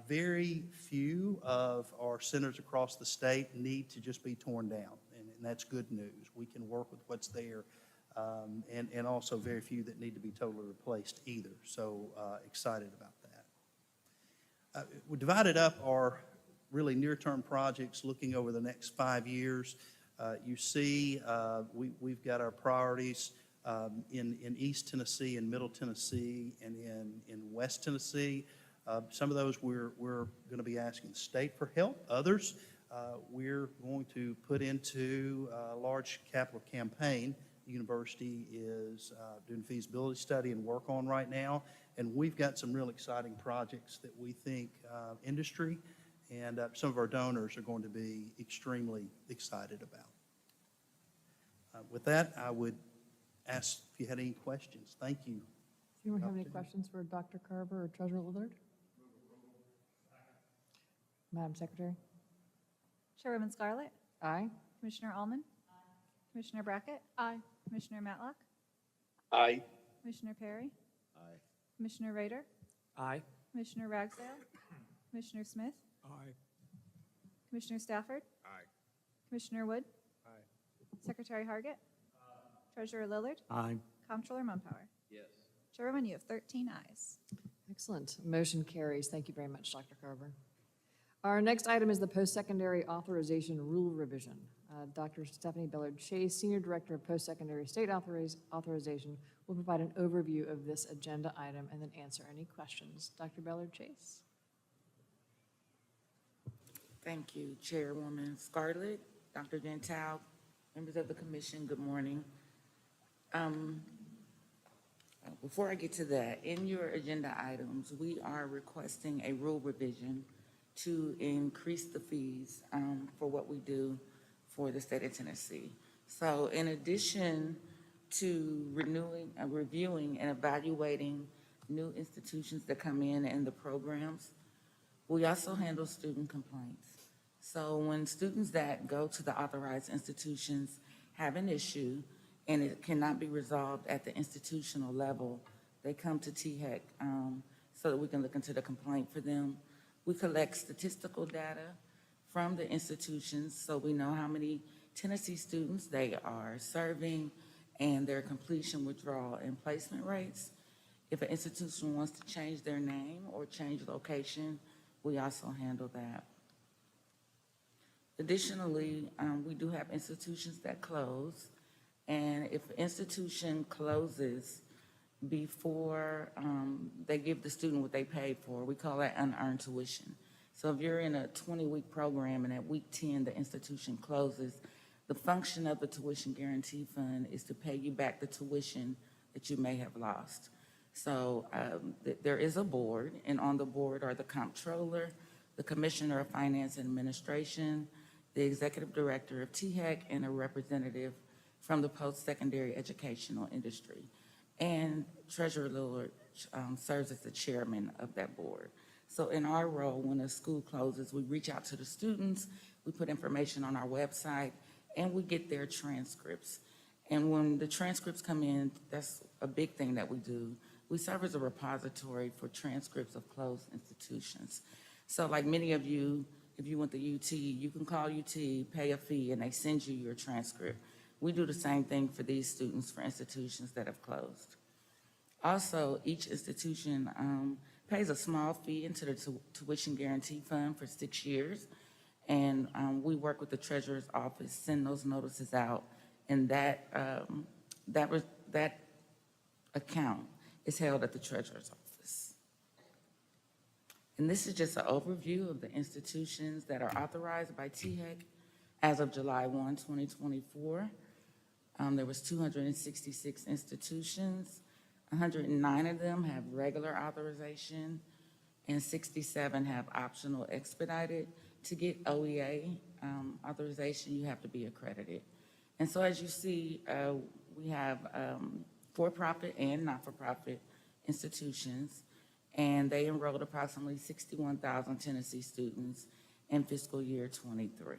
Very few of our centers across the state need to just be torn down, and that's good news. We can work with what's there, and also very few that need to be totally replaced either, so excited about that. We divided up our really near-term projects looking over the next 5 years. You see we've got our priorities in East Tennessee and Middle Tennessee and in West Tennessee. Some of those we're going to be asking the state for help. Others we're going to put into a large capital campaign university is doing a feasibility study and work on right now. And we've got some real exciting projects that we think industry and some of our donors are going to be extremely excited about. With that, I would ask if you had any questions. Thank you. Does anyone have any questions for Dr. Carver or Treasurer Lillard? Madam Secretary? Chairwoman Scarlett? Aye. Commissioner Allman? Commissioner Brackett? Aye. Commissioner Matlock? Aye. Commissioner Perry? Aye. Commissioner Rader? Aye. Commissioner Ragsdale? Commissioner Smith? Aye. Commissioner Stafford? Aye. Commissioner Wood? Aye. Secretary Hargett? Treasurer Lillard? Aye. Comptroller Mumpower? Yes. Chairwoman, you have 13 ayes. Excellent. Motion carries. Thank you very much, Dr. Carver. Our next item is the post-secondary authorization rule revision. Dr. Stephanie Bellard Chase, Senior Director of Post-Secondary State Authorization, will provide an overview of this agenda item and then answer any questions. Dr. Bellard Chase. Thank you, Chairwoman Scarlett, Dr. Gentile, members of the commission, good morning. Before I get to that, in your agenda items, we are requesting a rule revision to increase the fees for what we do for the state of Tennessee. So in addition to reviewing and evaluating new institutions that come in and the programs, we also handle student complaints. So when students that go to the authorized institutions have an issue and it cannot be resolved at the institutional level, they come to THEC so that we can look into the complaint for them. We collect statistical data from the institutions so we know how many Tennessee students they are serving and their completion, withdrawal, and placement rates. If an institution wants to change their name or change location, we also handle that. Additionally, we do have institutions that close, and if an institution closes before they give the student what they paid for, we call that unearned tuition. So if you're in a 20-week program and at week 10 the institution closes, the function of the tuition guarantee fund is to pay you back the tuition that you may have lost. So there is a board, and on the board are the comptroller, the commissioner of finance and administration, the executive director of THEC, and a representative from the post-secondary educational industry. And Treasurer Lillard serves as the chairman of that board. So in our role, when a school closes, we reach out to the students, we put information on our website, and we get their transcripts. And when the transcripts come in, that's a big thing that we do. We serve as a repository for transcripts of closed institutions. So like many of you, if you went to UT, you can call UT, pay a fee, and they send you your transcript. We do the same thing for these students for institutions that have closed. Also, each institution pays a small fee into the tuition guarantee fund for 6 years. And we work with the treasurer's office, send those notices out, and that account is held at the treasurer's office. And this is just an overview of the institutions that are authorized by THEC as of July 1, 2024. There was 266 institutions. 109 of them have regular authorization, and 67 have optional expedited. To get OEA authorization, you have to be accredited. And so as you see, we have for-profit and not-for-profit institutions, and they enrolled approximately 61,000 Tennessee students in fiscal year 23.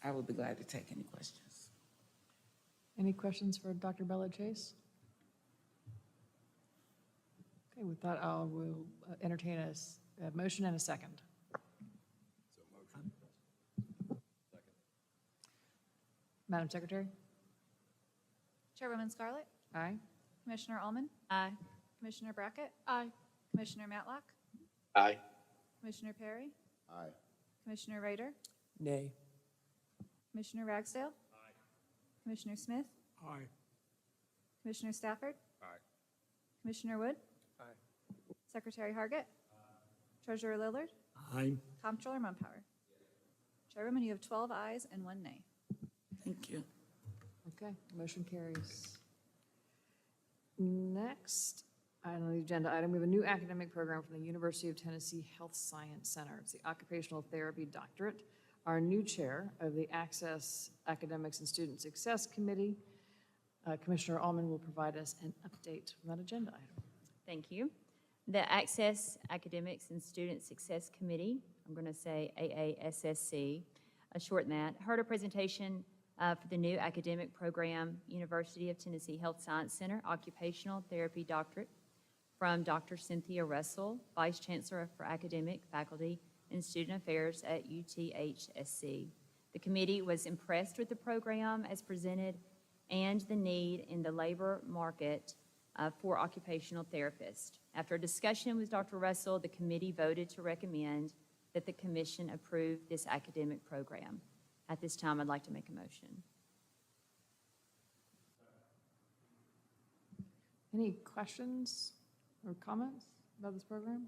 I would be glad to take any questions. Any questions for Dr. Bellard Chase? Okay, with that, I will entertain a motion and a second. Madam Secretary? Chairwoman Scarlett? Aye. Commissioner Allman? Aye. Commissioner Brackett? Aye. Commissioner Matlock? Aye. Commissioner Perry? Aye. Commissioner Rader? Nay. Commissioner Ragsdale? Aye. Commissioner Smith? Aye. Commissioner Stafford? Aye. Commissioner Wood? Aye. Secretary Hargett? Treasurer Lillard? Aye. Comptroller Mumpower? Chairwoman, you have 12 ayes and 1 nay. Thank you. Okay, motion carries. Next, on the agenda item, we have a new academic program from the University of Tennessee Health Science Center. It's the Occupational Therapy Doctorate. Our new chair of the Access Academics and Student Success Committee, Commissioner Allman, will provide us an update on that agenda item. Thank you. The Access Academics and Student Success Committee, I'm going to say AASSC, shorten that, heard a presentation for the new academic program, University of Tennessee Health Science Center Occupational Therapy Doctorate, from Dr. Cynthia Russell, Vice Chancellor for Academic, Faculty, and Student Affairs at UTHSC. The committee was impressed with the program as presented and the need in the labor market for occupational therapists. After a discussion with Dr. Russell, the committee voted to recommend that the commission approve this academic program. At this time, I'd like to make a motion. Any questions or comments about this program?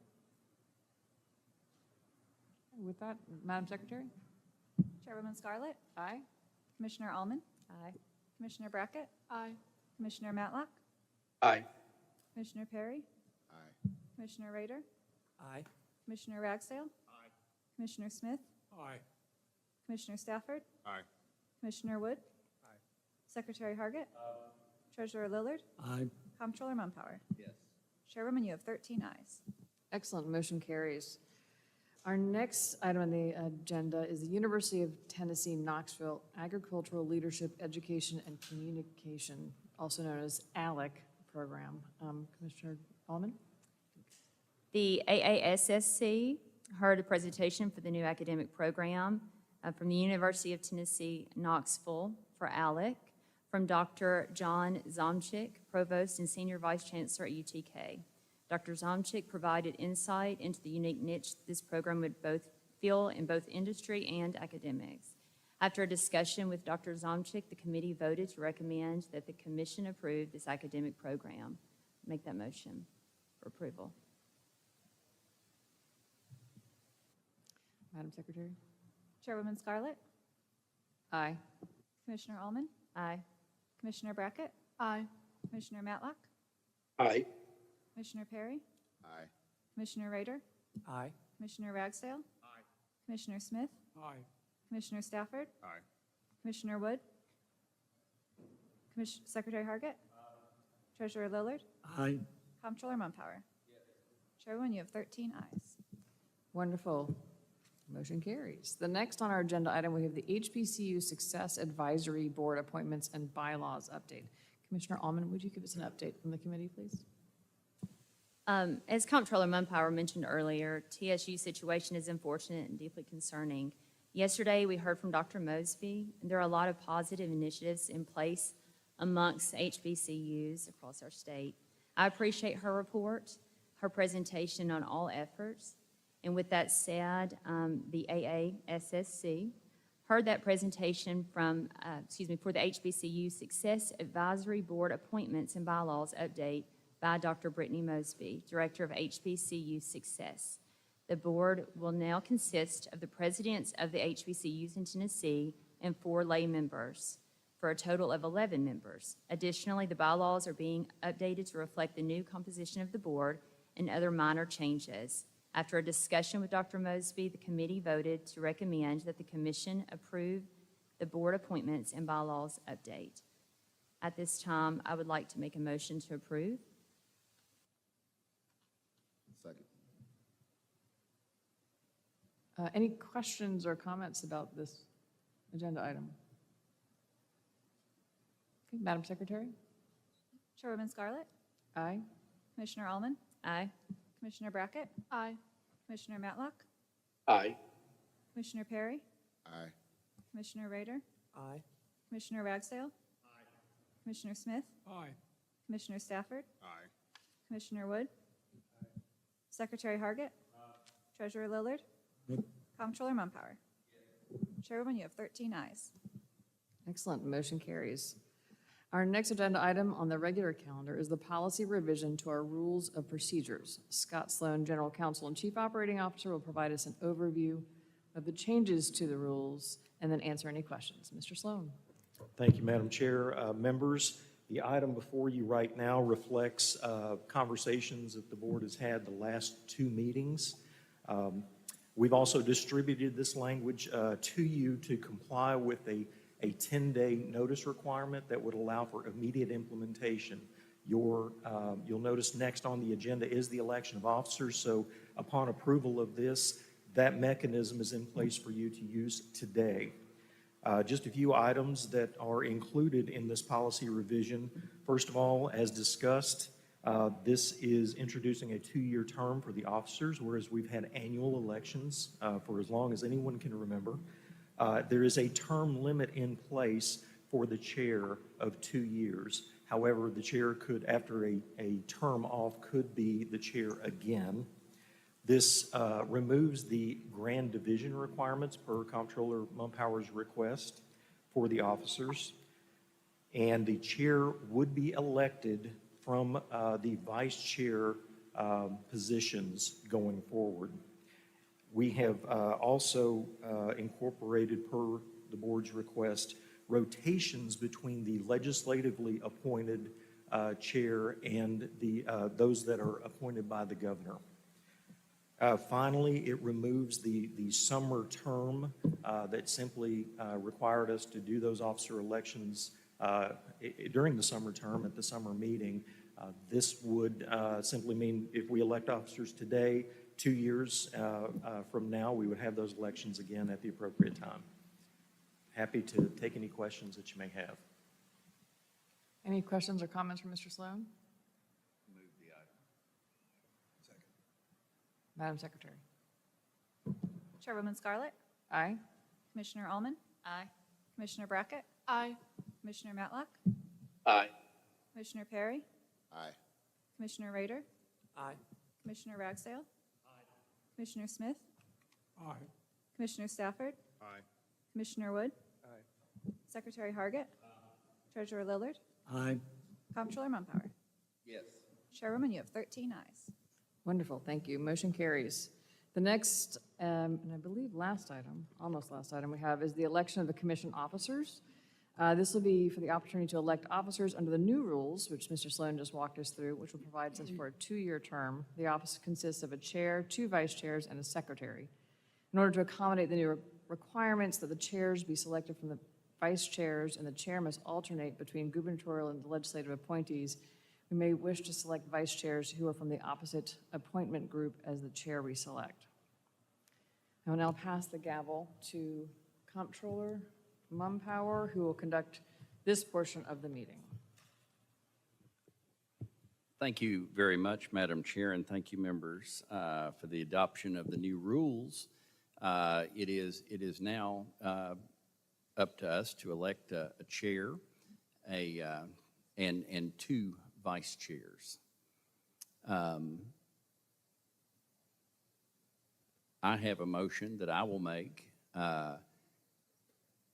With that, Madam Secretary? Chairwoman Scarlett? Aye. Commissioner Allman? Aye. Commissioner Brackett? Aye. Commissioner Matlock? Aye. Commissioner Perry? Aye. Commissioner Rader? Aye. Commissioner Ragsdale? Aye. Commissioner Smith? Aye. Commissioner Stafford? Aye. Commissioner Wood? Aye. Secretary Hargett? Treasurer Lillard? Aye. Comptroller Mumpower? Yes. Chairwoman, you have 13 ayes. Excellent, motion carries. Our next item on the agenda is the University of Tennessee Knoxville Agricultural Leadership Education and Communication, also known as ALEC program. Commissioner Allman? The AASSC heard a presentation for the new academic program from the University of Tennessee Knoxville for ALEC from Dr. John Zomchik, Provost and Senior Vice Chancellor at UTK. Dr. Zomchik provided insight into the unique niche this program would both fill in both industry and academics. After a discussion with Dr. Zomchik, the committee voted to recommend that the commission approve this academic program. Make that motion for approval. Madam Secretary? Chairwoman Scarlett? Aye. Commissioner Allman? Aye. Commissioner Brackett? Aye. Commissioner Matlock? Aye. Commissioner Perry? Aye. Commissioner Rader? Aye. Commissioner Ragsdale? Aye. Commissioner Smith? Aye. Commissioner Stafford? Aye. Commissioner Wood? Secretary Hargett? Treasurer Lillard? Aye. Comptroller Mumpower? Chairwoman, you have 13 ayes. Wonderful. Motion carries. The next on our agenda item, we have the HBCU Success Advisory Board Appointments and Bylaws Update. Commissioner Allman, would you give us an update from the committee, please? As Comptroller Mumpower mentioned earlier, TSU situation is unfortunate and deeply concerning. Yesterday, we heard from Dr. Mosby, and there are a lot of positive initiatives in place amongst HBCUs across our state. I appreciate her report, her presentation on all efforts. And with that said, the AASSC heard that presentation from, for the HBCU Success Advisory Board Appointments and Bylaws Update by Dr. Brittany Mosby, Director of HBCU Success. The board will now consist of the presidents of the HBCUs in Tennessee and 4 lay members, for a total of 11 members. Additionally, the bylaws are being updated to reflect the new composition of the board and other minor changes. After a discussion with Dr. Mosby, the committee voted to recommend that the commission approve the board appointments and bylaws update. At this time, I would like to make a motion to approve. Second. Any questions or comments about this agenda item? Okay, Madam Secretary? Chairwoman Scarlett? Aye. Commissioner Allman? Aye. Commissioner Brackett? Aye. Commissioner Matlock? Aye. Commissioner Perry? Aye. Commissioner Rader? Aye. Commissioner Ragsdale? Aye. Commissioner Smith? Aye. Commissioner Stafford? Aye. Commissioner Wood? Secretary Hargett? Treasurer Lillard? Comptroller Mumpower? Chairwoman, you have 13 ayes. Excellent, motion carries. Our next agenda item on the regular calendar is the policy revision to our rules of procedures. Scott Sloan, General Counsel and Chief Operating Officer, will provide us an overview of the changes to the rules and then answer any questions. Mr. Sloan. Thank you, Madam Chair. Members, the item before you right now reflects conversations that the board has had the last 2 meetings. We've also distributed this language to you to comply with a 10-day notice requirement that would allow for immediate implementation. You'll notice next on the agenda is the election of officers, so upon approval of this, that mechanism is in place for you to use today. Just a few items that are included in this policy revision. First of all, as discussed, this is introducing a 2-year term for the officers, whereas we've had annual elections for as long as anyone can remember. There is a term limit in place for the chair of 2 years. However, the chair could, after a term off, could be the chair again. This removes the grand division requirements per Comptroller Mumpower's request for the officers. And the chair would be elected from the vice chair positions going forward. We have also incorporated, per the board's request, rotations between the legislatively appointed chair and those that are appointed by the governor. Finally, it removes the summer term that simply required us to do those officer elections during the summer term at the summer meeting. This would simply mean if we elect officers today, 2 years from now, we would have those elections again at the appropriate time. Happy to take any questions that you may have. Any questions or comments from Mr. Sloan? Move the item. Madam Secretary? Chairwoman Scarlett? Aye. Commissioner Allman? Aye. Commissioner Brackett? Aye. Commissioner Matlock? Aye. Commissioner Perry? Aye. Commissioner Rader? Aye. Commissioner Ragsdale? Commissioner Smith? Aye. Commissioner Stafford? Aye. Commissioner Wood? Aye. Secretary Hargett? Treasurer Lillard? Aye. Comptroller Mumpower? Yes. Chairwoman, you have 13 ayes. Wonderful, thank you. Motion carries. The next, and I believe last item, almost last item we have, is the election of the commission officers. This will be for the opportunity to elect officers under the new rules, which Mr. Sloan just walked us through, which will provide us for a 2-year term. The office consists of a chair, 2 vice chairs, and a secretary. In order to accommodate the new requirements that the chairs be selected from the vice chairs and the chair must alternate between gubernatorial and legislative appointees, we may wish to select vice chairs who are from the opposite appointment group as the chair we select. I will now pass the gavel to Comptroller Mumpower, who will conduct this portion of the meeting. Thank you very much, Madam Chair, and thank you, members, for the adoption of the new rules. It is now up to us to elect a chair and 2 vice chairs. I have a motion that I will make.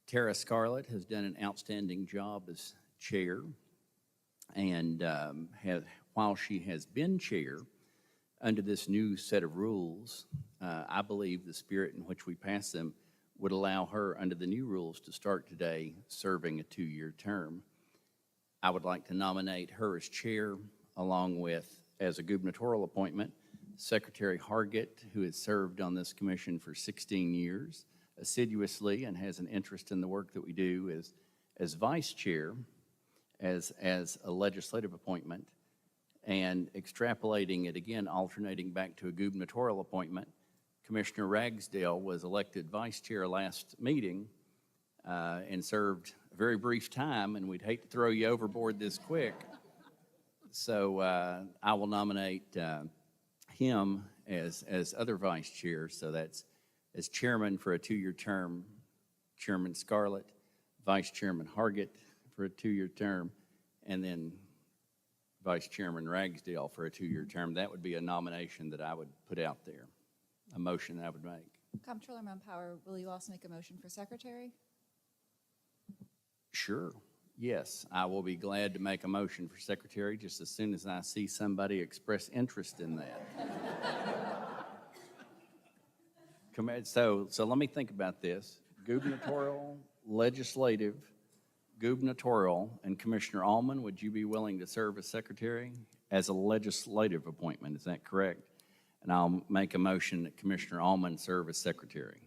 Tara Scarlett has done an outstanding job as chair, and while she has been chair, under this new set of rules, I believe the spirit in which we pass them would allow her, under the new rules, to start today serving a 2-year term. I would like to nominate her as chair, along with, as a gubernatorial appointment, Secretary Hargett, who has served on this commission for 16 years, assiduously, and has an interest in the work that we do as vice chair, as a legislative appointment, and extrapolating it again, alternating back to a gubernatorial appointment. Commissioner Ragsdale was elected vice chair last meeting and served a very brief time, and we'd hate to throw you overboard this quick. So I will nominate him as other vice chair. So that's as chairman for a 2-year term, Chairman Scarlett, Vice Chairman Hargett for a 2-year term, and then Vice Chairman Ragsdale for a 2-year term. That would be a nomination that I would put out there, a motion that I would make. Comptroller Mumpower, will you also make a motion for secretary? Sure. Yes, I will be glad to make a motion for secretary just as soon as I see somebody express interest in that. So let me think about this. Gubernatorial, legislative, gubernatorial, and Commissioner Allman, would you be willing to serve as secretary? As a legislative appointment, is that correct? And I'll make a motion that Commissioner Allman serve as secretary.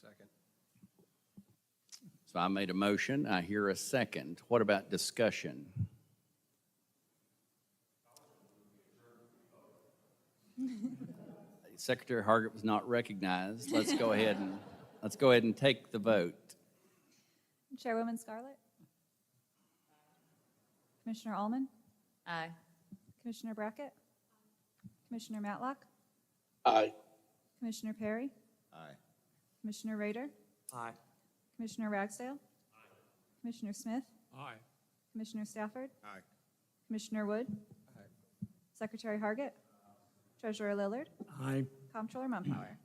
Second. So I made a motion, I hear a second. What about discussion? Secretary Hargett was not recognized. Let's go ahead and take the vote. Chairwoman Scarlett? Commissioner Allman? Aye. Commissioner Brackett? Commissioner Matlock? Aye. Commissioner Perry? Aye. Commissioner Rader? Aye. Commissioner Ragsdale? Commissioner Smith? Aye. Commissioner Stafford? Aye. Commissioner Wood? Secretary Hargett? Treasurer Lillard? Aye. Comptroller Mumpower?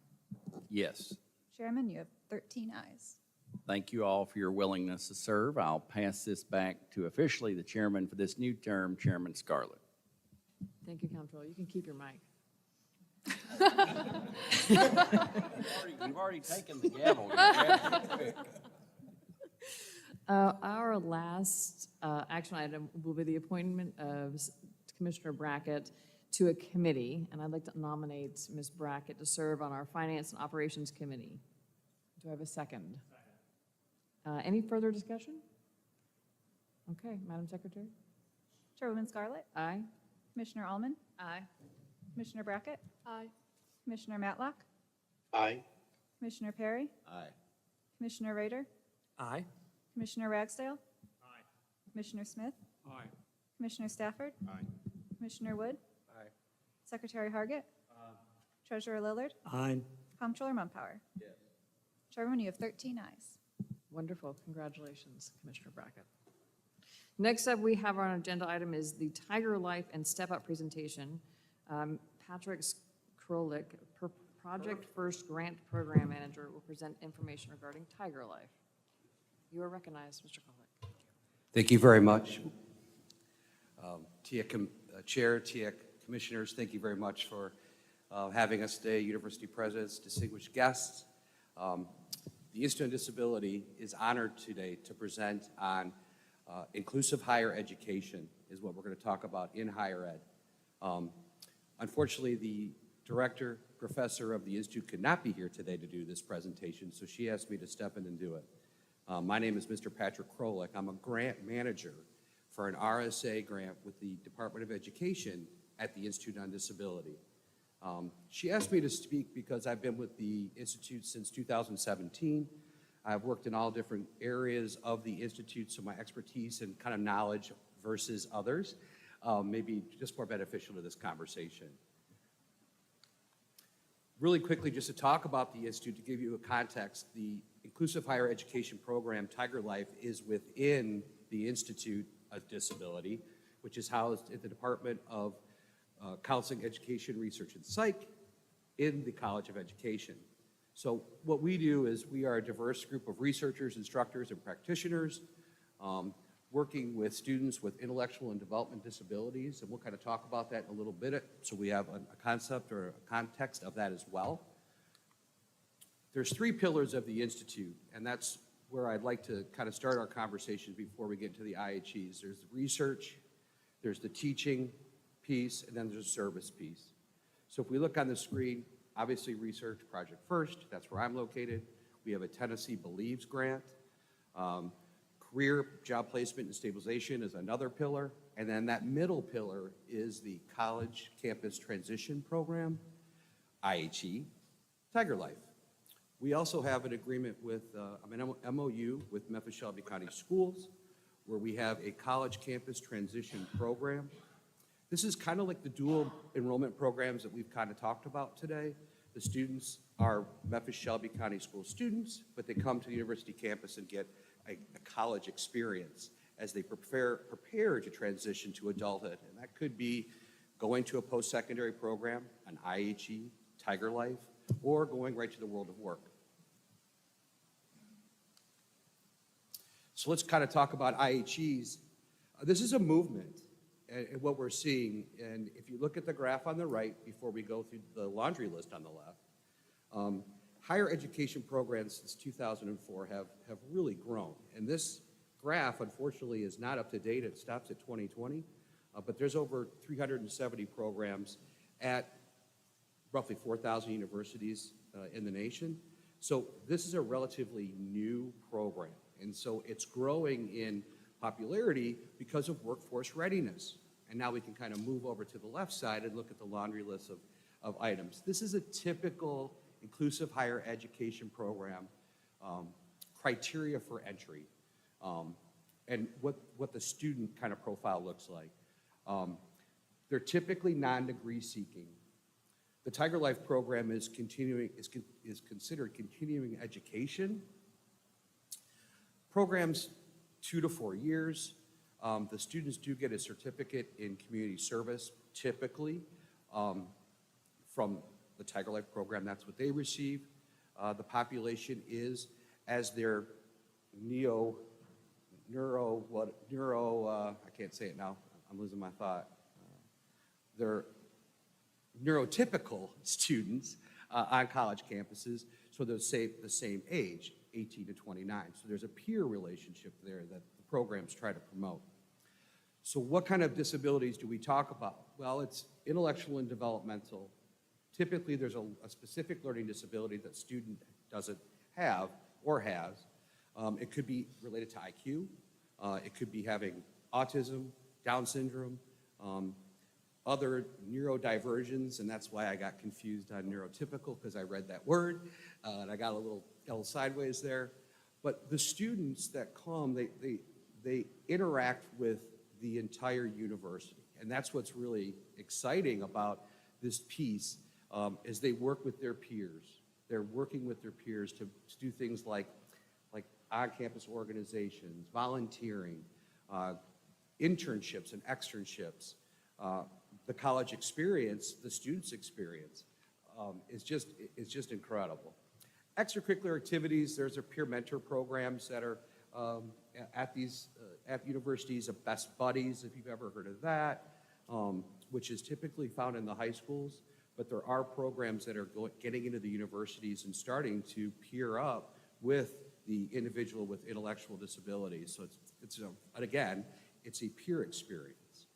Yes. Chairman, you have 13 ayes. Thank you all for your willingness to serve. I'll pass this back to officially the chairman for this new term, Chairman Scarlett. Thank you, Comptroller. You can keep your mic. You've already taken the gavel. Our last action item will be the appointment of Commissioner Brackett to a committee, and I'd like to nominate Ms. Brackett to serve on our Finance and Operations Committee. Do I have a second? Any further discussion? Okay, Madam Secretary? Chairwoman Scarlett? Aye. Commissioner Allman? Aye. Commissioner Brackett? Aye. Commissioner Matlock? Aye. Commissioner Perry? Aye. Commissioner Rader? Aye. Commissioner Ragsdale? Aye. Commissioner Smith? Aye. Commissioner Stafford? Aye. Commissioner Wood? Aye. Secretary Hargett? Treasurer Lillard? Aye. Comptroller Mumpower? Yes. Chairwoman, you have 13 ayes. Wonderful. Congratulations, Commissioner Brackett. Next up, we have our agenda item is the Tiger Life and Step Up presentation. Patrick Krolik, Project First Grant Program Manager, will present information regarding Tiger Life. You are recognized, Mr. Krolik. Thank you very much. Chair, THEC Commissioners, thank you very much for having us today, University Presidents, distinguished guests. The Institute on Disability is honored today to present on inclusive higher education is what we're going to talk about in higher ed. Unfortunately, the director, professor of the Institute could not be here today to do this presentation, so she asked me to step in and do it. My name is Mr. Patrick Krolik. I'm a grant manager for an RSA grant with the Department of Education at the Institute on Disability. She asked me to speak because I've been with the Institute since 2017. I've worked in all different areas of the Institute, so my expertise and kind of knowledge versus others may be just more beneficial to this conversation. Really quickly, just to talk about the Institute, to give you a context, the Inclusive Higher Education Program, Tiger Life, is within the Institute of Disability, which is housed at the Department of Counseling, Education, Research, and Psych in the College of Education. So what we do is we are a diverse group of researchers, instructors, and practitioners working with students with intellectual and development disabilities, and we'll kind of talk about that in a little bit, so we have a concept or a context of that as well. There's three pillars of the Institute, and that's where I'd like to kind of start our conversation before we get to the IHEs. There's the research, there's the teaching piece, and then there's a service piece. So if we look on the screen, obviously research, Project First, that's where I'm located. We have a Tennessee Believes grant. Career, job placement, and stabilization is another pillar. And then that middle pillar is the College Campus Transition Program, IHE, Tiger Life. We also have an agreement with, an MOU with Memphis Shelby County Schools, where we have a college campus transition program. This is kind of like the dual enrollment programs that we've kind of talked about today. The students are Memphis Shelby County School students, but they come to the university campus and get a college experience as they prepare to transition to adulthood. And that could be going to a post-secondary program, an IHE, Tiger Life, or going right to the world of work. So let's kind of talk about IHEs. This is a movement and what we're seeing. And if you look at the graph on the right, before we go through the laundry list on the left, higher education programs since 2004 have really grown. And this graph, unfortunately, is not up to date. It stops at 2020. But there's over 370 programs at roughly 4,000 universities in the nation. So this is a relatively new program. And so it's growing in popularity because of workforce readiness. And now we can kind of move over to the left side and look at the laundry list of items. This is a typical inclusive higher education program, criteria for entry, and what the student kind of profile looks like. They're typically non-degree seeking. The Tiger Life program is considered continuing education. Programs 2 to 4 years. The students do get a certificate in community service, typically, from the Tiger Life program. That's what they receive. The population is, as their I can't say it now, I'm losing my thought. They're neurotypical students on college campuses, so they're the same age, 18 to 29. So there's a peer relationship there that the programs try to promote. So what kind of disabilities do we talk about? Well, it's intellectual and developmental. Typically, there's a specific learning disability that student doesn't have or has. It could be related to IQ. It could be having autism, Down syndrome, other neurodivergence, and that's why I got confused on neurotypical, because I read that word, and I got a little sideways there. But the students that come, they interact with the entire university, and that's what's really exciting about this piece, is they work with their peers. They're working with their peers to do things like on-campus organizations, volunteering, internships and externships. The college experience, the students' experience, is just incredible. Extracurricular activities, there's peer mentor programs that are at universities of Best Buddies, if you've ever heard of that, which is typically found in the high schools. But there are programs that are getting into the universities and starting to peer up with the individual with intellectual disabilities. So and again, it's a peer experience.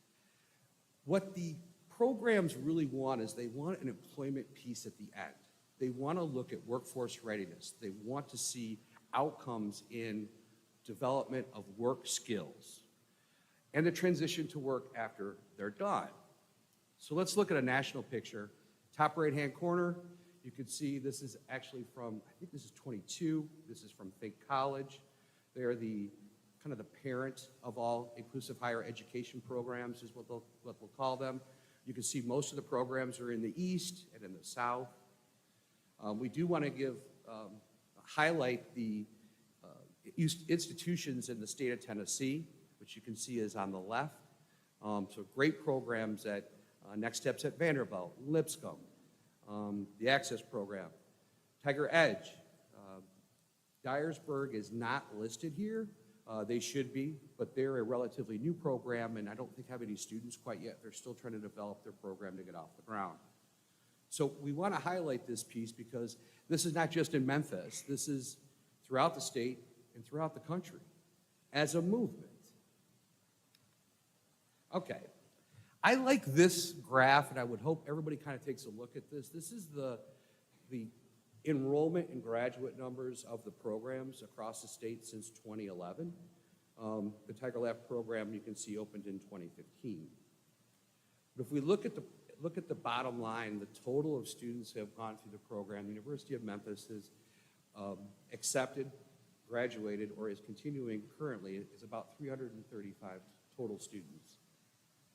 What the programs really want is they want an employment piece at the end. They want to look at workforce readiness. They want to see outcomes in development of work skills and the transition to work after they're done. So let's look at a national picture. Top right-hand corner, you can see this is actually from, I think this is 22. This is from Think College. They're kind of the parent of all inclusive higher education programs is what we'll call them. You can see most of the programs are in the East and in the South. We do want to highlight the institutions in the state of Tennessee, which you can see is on the left. So great programs at Next Steps at Vanderbilt, Lipscomb, the Access Program, Tiger Edge. Dyersburg is not listed here. They should be, but they're a relatively new program, and I don't think have any students quite yet. They're still trying to develop their program to get off the ground. So we want to highlight this piece because this is not just in Memphis. This is throughout the state and throughout the country as a movement. Okay. I like this graph, and I would hope everybody kind of takes a look at this. This is the enrollment and graduate numbers of the programs across the state since 2011. The Tiger Life program, you can see, opened in 2015. But if we look at the bottom line, the total of students who have gone through the program, the University of Memphis has accepted, graduated, or is continuing currently, is about 335 total students.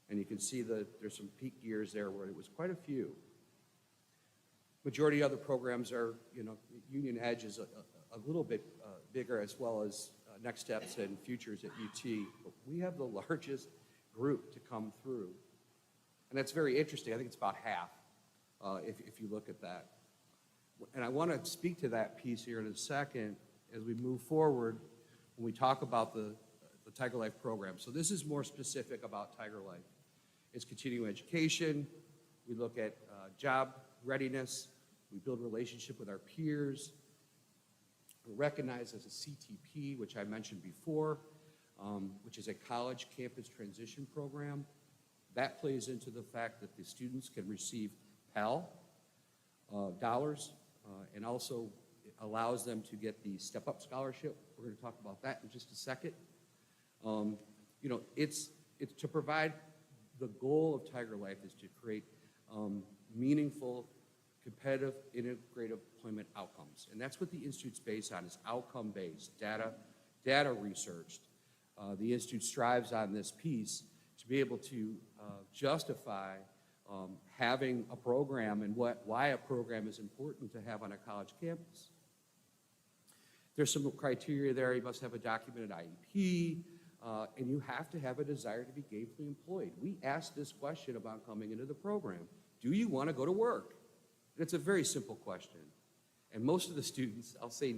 And you can see that there's some peak years there where it was quite a few. Majority of other programs are, Union Edge is a little bit bigger, as well as Next Steps and Futures at UT. But we have the largest group to come through. And that's very interesting. I think it's about half, if you look at that. And I want to speak to that piece here in a second as we move forward when we talk about the Tiger Life program. So this is more specific about Tiger Life. It's continuing education. We look at job readiness. We build relationship with our peers. We're recognized as a CTP, which I mentioned before, which is a college campus transition program. That plays into the fact that the students can receive Pell dollars, and also it allows them to get the Step Up Scholarship. We're going to talk about that in just a second. You know, it's to provide, the goal of Tiger Life is to create meaningful, competitive, integrative employment outcomes. And that's what the Institute's based on, is outcome-based, data researched. The Institute strives on this piece to be able to justify having a program and why a program is important to have on a college campus. There's some criteria there. You must have a documented IEP, and you have to have a desire to be gainfully employed. We asked this question about coming into the program. Do you want to go to work? And it's a very simple question. And most of the students, I'll say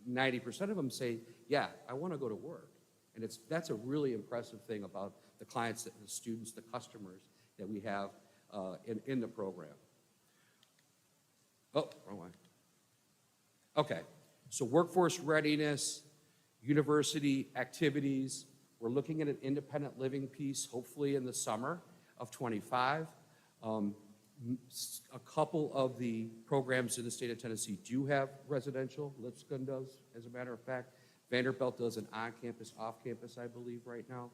90% of them say, yeah, I want to go to work. And that's a really impressive thing about the clients, the students, the customers that we have in the program. Oh, wrong way. Okay, so workforce readiness, university activities. We're looking at an independent living piece, hopefully in the summer of 25. A couple of the programs in the state of Tennessee do have residential. Lipscomb does, as a matter of fact. Vanderbilt does an on-campus, off-campus, I believe, right now.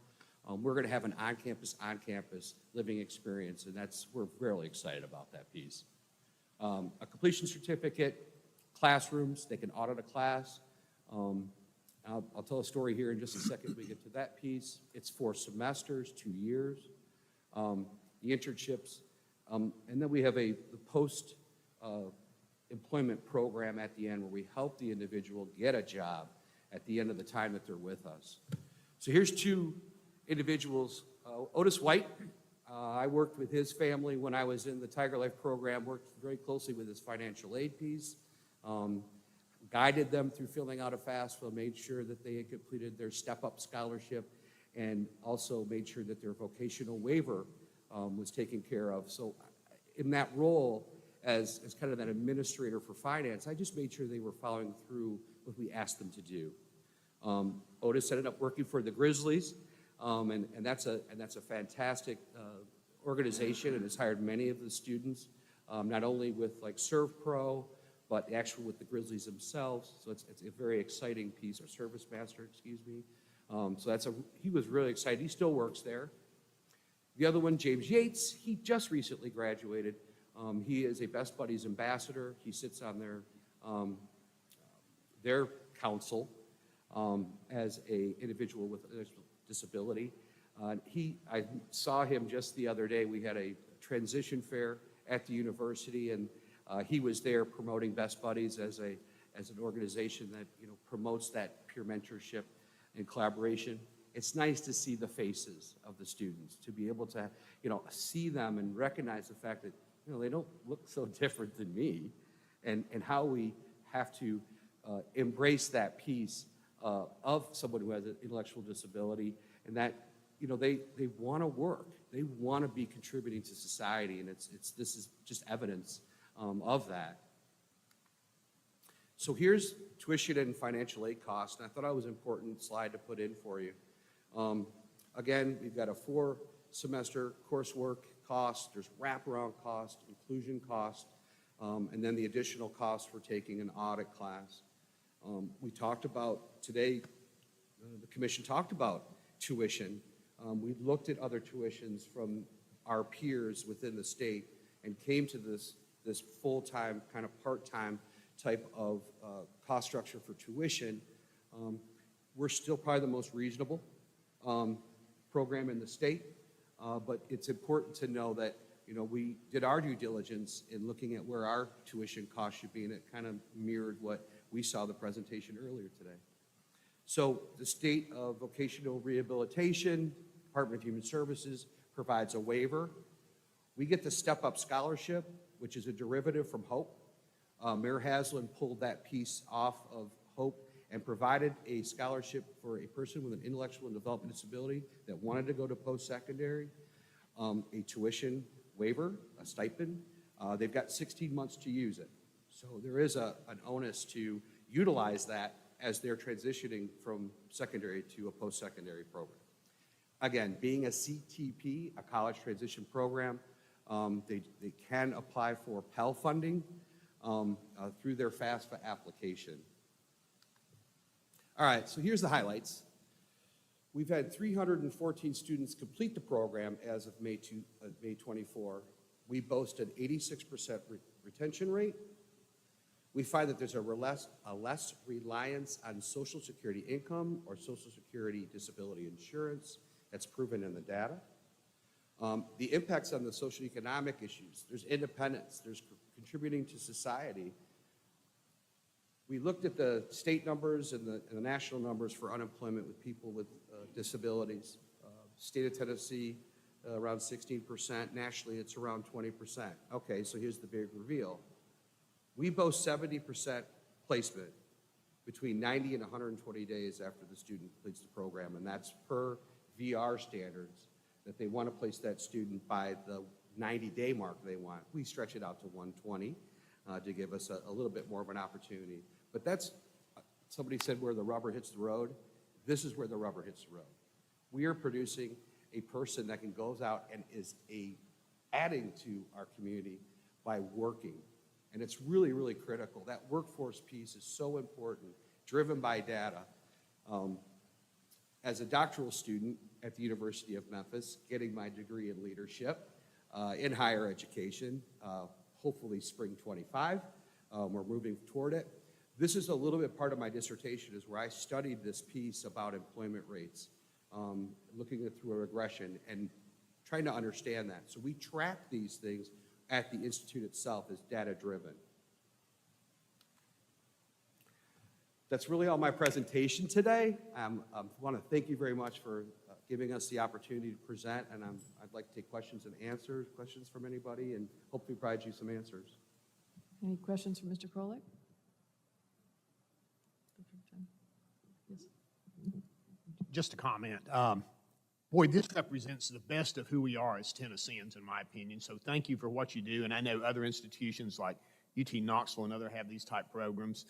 We're going to have an on-campus living experience, and we're really excited about that piece. A completion certificate, classrooms, they can audit a class. I'll tell a story here in just a second when we get to that piece. It's 4 semesters, 2 years. The internships, and then we have the post-employment program at the end where we help the individual get a job at the end of the time that they're with us. So here's 2 individuals. Otis White, I worked with his family when I was in the Tiger Life program, worked very closely with his financial aid piece, guided them through filling out a FAFSA, made sure that they had completed their Step Up Scholarship, and also made sure that their vocational waiver was taken care of. So in that role, as kind of that administrator for finance, I just made sure they were following through what we asked them to do. Otis ended up working for the Grizzlies, and that's a fantastic organization, and has hired many of the students, not only with like ServPro, but actually with the Grizzlies themselves. So it's a very exciting piece, or Service Master, excuse me. So he was really excited. He still works there. The other one, James Yates, he just recently graduated. He is a Best Buddies ambassador. He sits on their council as an individual with a disability. I saw him just the other day. We had a transition fair at the university, and he was there promoting Best Buddies as an organization that promotes that peer mentorship and collaboration. It's nice to see the faces of the students, to be able to see them and recognize the fact that they don't look so different than me, and how we have to embrace that piece of someone who has an intellectual disability, and that they want to work, they want to be contributing to society, and this is just evidence of that. So here's tuition and financial aid costs, and I thought it was an important slide to put in for you. Again, we've got a 4-semester coursework cost, there's wraparound cost, inclusion cost, and then the additional cost for taking an audit class. We talked about today, the commission talked about tuition. We looked at other tuitions from our peers within the state and came to this full-time, kind of part-time type of cost structure for tuition. We're still probably the most reasonable program in the state, but it's important to know that we did our due diligence in looking at where our tuition cost should be, and it kind of mirrored what we saw the presentation earlier today. So the State of Vocational Rehabilitation, Department of Human Services provides a waiver. We get the Step Up Scholarship, which is a derivative from HOPE. Mayor Haslam pulled that piece off of HOPE and provided a scholarship for a person with an intellectual and development disability that wanted to go to post-secondary, a tuition waiver, a stipend. They've got 16 months to use it. So there is an onus to utilize that as they're transitioning from secondary to a post-secondary program. Again, being a CTP, a college transition program, they can apply for Pell funding through their FAFSA application. All right, so here's the highlights. We've had 314 students complete the program as of May 24. We boast an 86% retention rate. We find that there's a less reliance on Social Security income or Social Security disability insurance. That's proven in the data. The impacts on the socioeconomic issues, there's independence, there's contributing to society. We looked at the state numbers and the national numbers for unemployment with people with disabilities. State of Tennessee, around 16%. Nationally, it's around 20%. Okay, so here's the big reveal. We boast 70% placement between 90 and 120 days after the student completes the program, and that's per VR standards, that they want to place that student by the 90-day mark they want. We stretch it out to 120 to give us a little bit more of an opportunity. But that's, somebody said where the rubber hits the road. This is where the rubber hits the road. We are producing a person that goes out and is adding to our community by working. And it's really, really critical. That workforce piece is so important, driven by data. As a doctoral student at the University of Memphis, getting my degree in leadership in higher education, hopefully spring 25. We're moving toward it. This is a little bit part of my dissertation, is where I studied this piece about employment rates, looking at through a regression and trying to understand that. So we track these things at the Institute itself as data-driven. That's really all my presentation today. I want to thank you very much for giving us the opportunity to present, and I'd like to take questions and answers, questions from anybody, and hopefully provide you some answers. Any questions for Mr. Krolik? Yes. Just a comment. Boy, this represents the best of who we are as Tennesseans, in my opinion. So thank you for what you do. And I know other institutions like UT Knoxville and other have these type programs.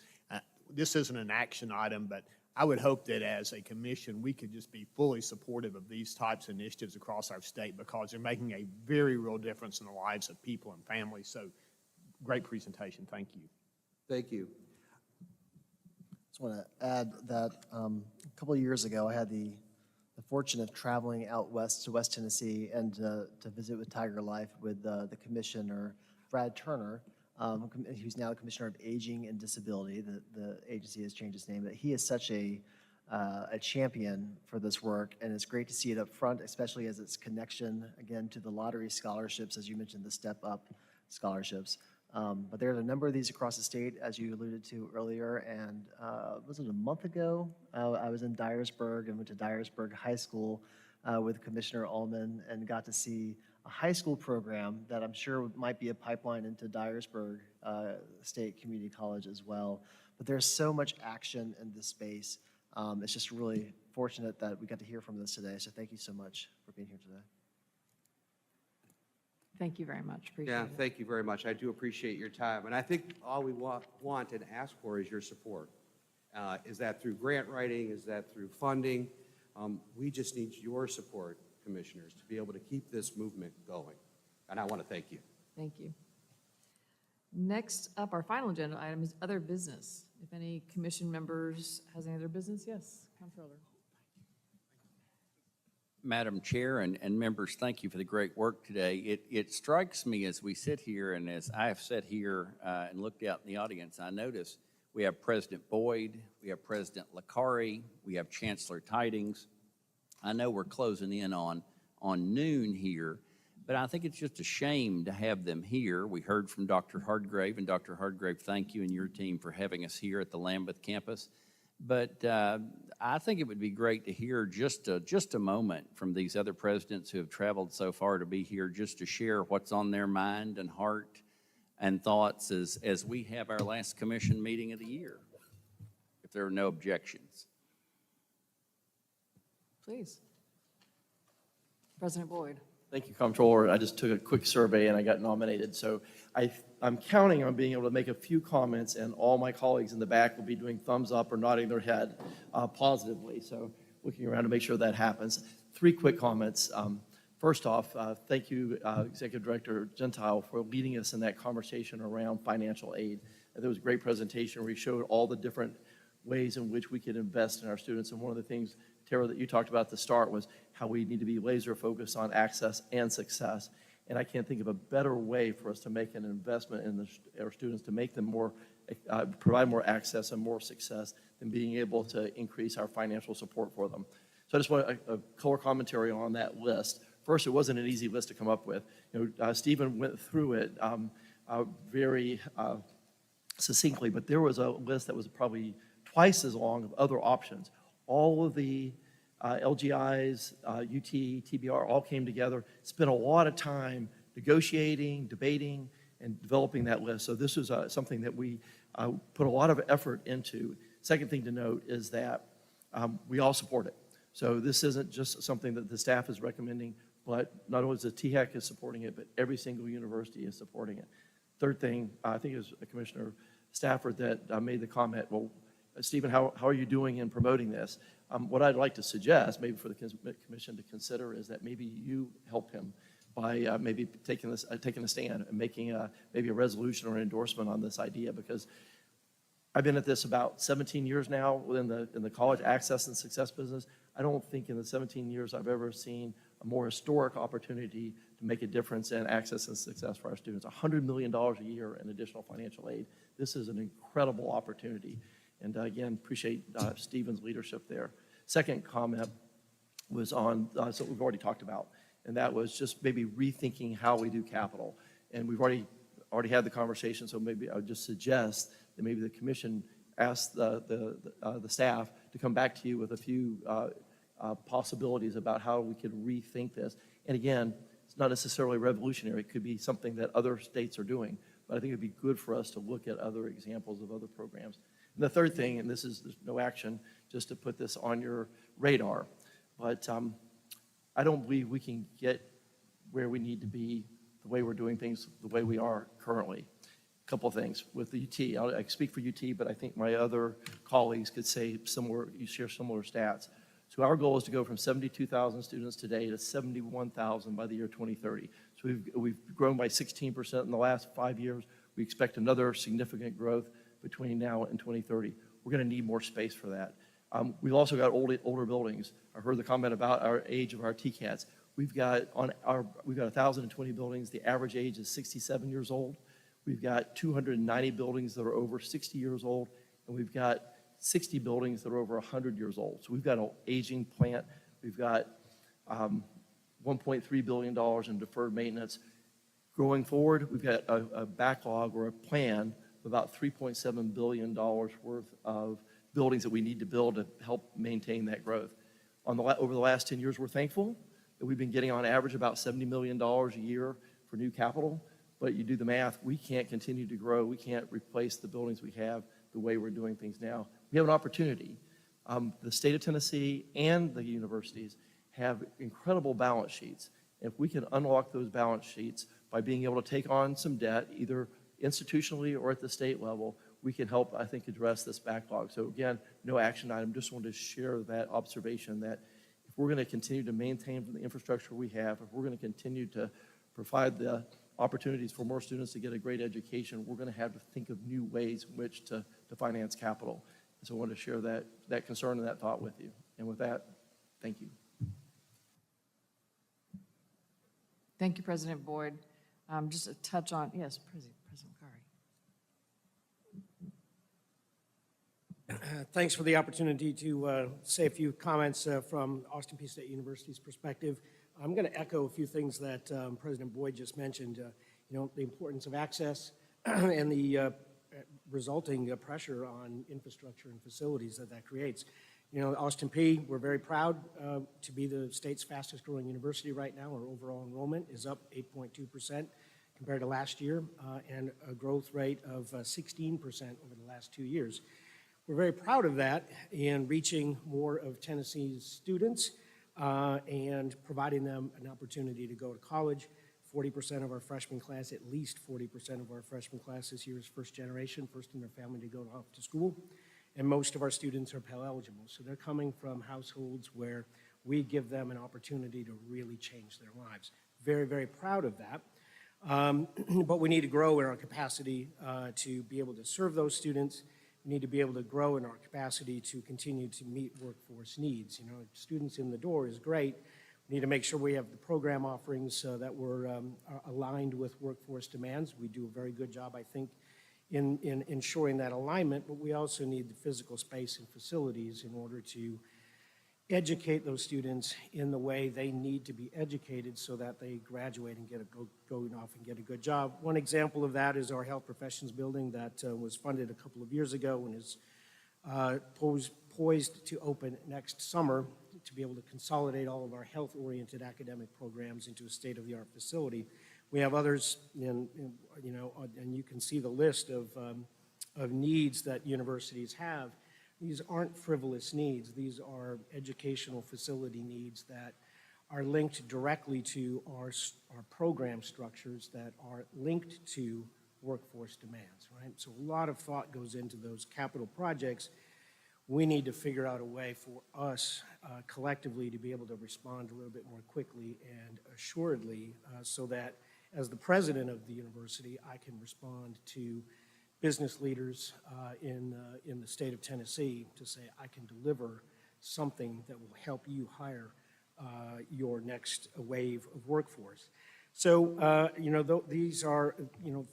This isn't an action item, but I would hope that as a commission, we could just be fully supportive of these types of initiatives across our state, because they're making a very real difference in the lives of people and families. So great presentation. Thank you. Thank you. Just want to add that a couple of years ago, I had the fortune of traveling out west to West Tennessee and to visit with Tiger Life with the commissioner, Brad Turner, who's now the Commissioner of Aging and Disability. The agency has changed its name, but he is such a champion for this work, and it's great to see it up front, especially as its connection, again, to the lottery scholarships, as you mentioned, the Step Up scholarships. But there are a number of these across the state, as you alluded to earlier, and was it a month ago? I was in Dyersburg and went to Dyersburg High School with Commissioner Ullman and got to see a high school program that I'm sure might be a pipeline into Dyersburg State Community College as well. But there's so much action in this space. It's just really fortunate that we got to hear from this today, so thank you so much for being here today. Thank you very much. Appreciate Yeah, it. thank you very much. I do appreciate your time. And I think all we want and ask for is your support. Is that through grant writing? Is that through funding? We just need your support, commissioners, to be able to keep this movement going. And I want to thank you. Thank you. Next up, our final agenda item is other business. If any commission members has any other business, yes, Comptroller. Madam Chair and members, thank you for the great work today. It strikes me as we sit here, and as I have sat here and looked out in the audience, I notice we have President Boyd, we have President Licari, we have Chancellor Tidings. I know we're closing in on noon here, but I think it's just a shame to have them here. We heard from Dr. Hardgrave, and Dr. Hardgrave, thank you and your team for having us here at the Lambeth campus. But I think it would be great to hear just a moment from these other presidents who have traveled so far to be here, just to share what's on their mind and heart and thoughts as we have our last commission meeting of the year, if there are no objections. Please. President Boyd. Thank you, Comptroller. I just took a quick survey and I got nominated. So I'm counting on being able to make a few comments, and all my colleagues in the back will be doing thumbs up or nodding their head positively. So looking around to make sure that happens. 3 quick comments. First off, thank you, Executive Director Gentile, for leading us in that conversation around financial aid. There was a great presentation where he showed all the different ways in which we could invest in our students. And one of the things, Tara, that you talked about at the start was how we need to be laser focused on access and success. And I can't think of a better way for us to make an investment in our students to make them more, provide more access and more success than being able to increase our financial support for them. So I just want a color commentary on that list. First, it wasn't an easy list to come up with. Stephen went through it very succinctly, but there was a list that was probably twice as long of other options. All of the LGIs, UT, TBR all came together, spent a lot of time negotiating, debating, and developing that list. So this was something that we put a lot of effort into. Second thing to note is that we all support it. So this isn't just something that the staff is recommending, but not only is the THEC is supporting it, but every single university is supporting it. Third thing, I think it was Commissioner Stafford that made the comment, well, Stephen, how are you doing in promoting this? What I'd like to suggest, maybe for the commission to consider, is that maybe you help him by maybe taking a stand and making maybe a resolution or an endorsement on this idea, because I've been at this about 17 years now in the college access and success business. I don't think in the 17 years I've ever seen a more historic opportunity to make a difference in access and success for our students. $100 million a year in additional financial aid. This is an incredible opportunity. And again, appreciate Stephen's leadership there. Second comment was on something we've already talked about, and that was just maybe rethinking how we do capital. And we've already had the conversation, so maybe I would just suggest that maybe the commission ask the staff to come back to you with a few possibilities about how we could rethink this. And again, it's not necessarily revolutionary. It could be something that other states are doing, but I think it'd be good for us to look at other examples of other programs. And the third thing, and there's no action, just to put this on your radar, but I don't believe we can get where we need to be the way we're doing things, the way we are currently. A couple of things with the UT. I speak for UT, but I think my other colleagues could say share similar stats. So our goal is to go from 72,000 students today to 71,000 by the year 2030. So we've grown by 16% in the last 5 years. We expect another significant growth between now and 2030. We're going to need more space for that. We've also got older buildings. I heard the comment about our age of our TCATs. We've got 1,020 buildings. The average age is 67 years old. We've got 290 buildings that are over 60 years old, and we've got 60 buildings that are over 100 years old. So we've got an aging plant. We've got $1.3 billion in deferred maintenance. Going forward, we've got a backlog or a plan of about $3.7 billion worth of buildings that we need to build to help maintain that growth. Over the last 10 years, we're thankful that we've been getting on average about $70 million a year for new capital, but you do the math, we can't continue to grow. We can't replace the buildings we have the way we're doing things now. We have an opportunity. The state of Tennessee and the universities have incredible balance sheets. If we can unlock those balance sheets by being able to take on some debt, either institutionally or at the state level, we can help, I think, address this backlog. So again, no action item, just wanted to share that observation that if we're going to continue to maintain the infrastructure we have, if we're going to continue to provide the opportunities for more students to get a great education, we're going to have to think of new ways in which to finance capital. And so I wanted to share that concern and that thought with you. And with that, thank you. Thank you, President Boyd. Just a touch on, yes, President Kari. Thanks for the opportunity to say a few comments from Austin Peay State University's perspective. I'm going to echo a few things that President Boyd just mentioned. The importance of access and the resulting pressure on infrastructure and facilities that creates. Austin Peay, we're very proud to be the state's fastest growing university right now. Our overall enrollment is up 8.2% compared to last year, and a growth rate of 16% over the last 2 years. We're very proud of that in reaching more of Tennessee's students and providing them an opportunity to go to college. 40% of our freshman class, at least 40% of our freshman class this year is first generation, first in their family to go off to school. And most of our students are Pell eligible. So they're coming from households where we give them an opportunity to really change their lives. Very, very proud of that. But we need to grow in our capacity to be able to serve those students. We need to be able to grow in our capacity to continue to meet workforce needs. You know, students in the door is great. We need to make sure we have the program offerings that were aligned with workforce demands. We do a very good job, I think, in ensuring that alignment, but we also need the physical space and facilities in order to educate those students in the way they need to be educated so that they graduate and get going off and get a good job. One example of that is our health professions building that was funded a couple of years ago and is poised to open next summer to be able to consolidate all of our health-oriented academic programs into a state-of-the-art facility. We have others, and you can see the list of needs that universities have. These aren't frivolous needs. These are educational facility needs that are linked directly to our program structures that are linked to workforce demands, right? So a lot of thought goes into those capital projects. We need to figure out a way for us collectively to be able to respond a little bit more quickly and assuredly so that as the president of the university, I can respond to business leaders in the state of Tennessee to say, I can deliver something that will help you hire your next wave of workforce. So, these are,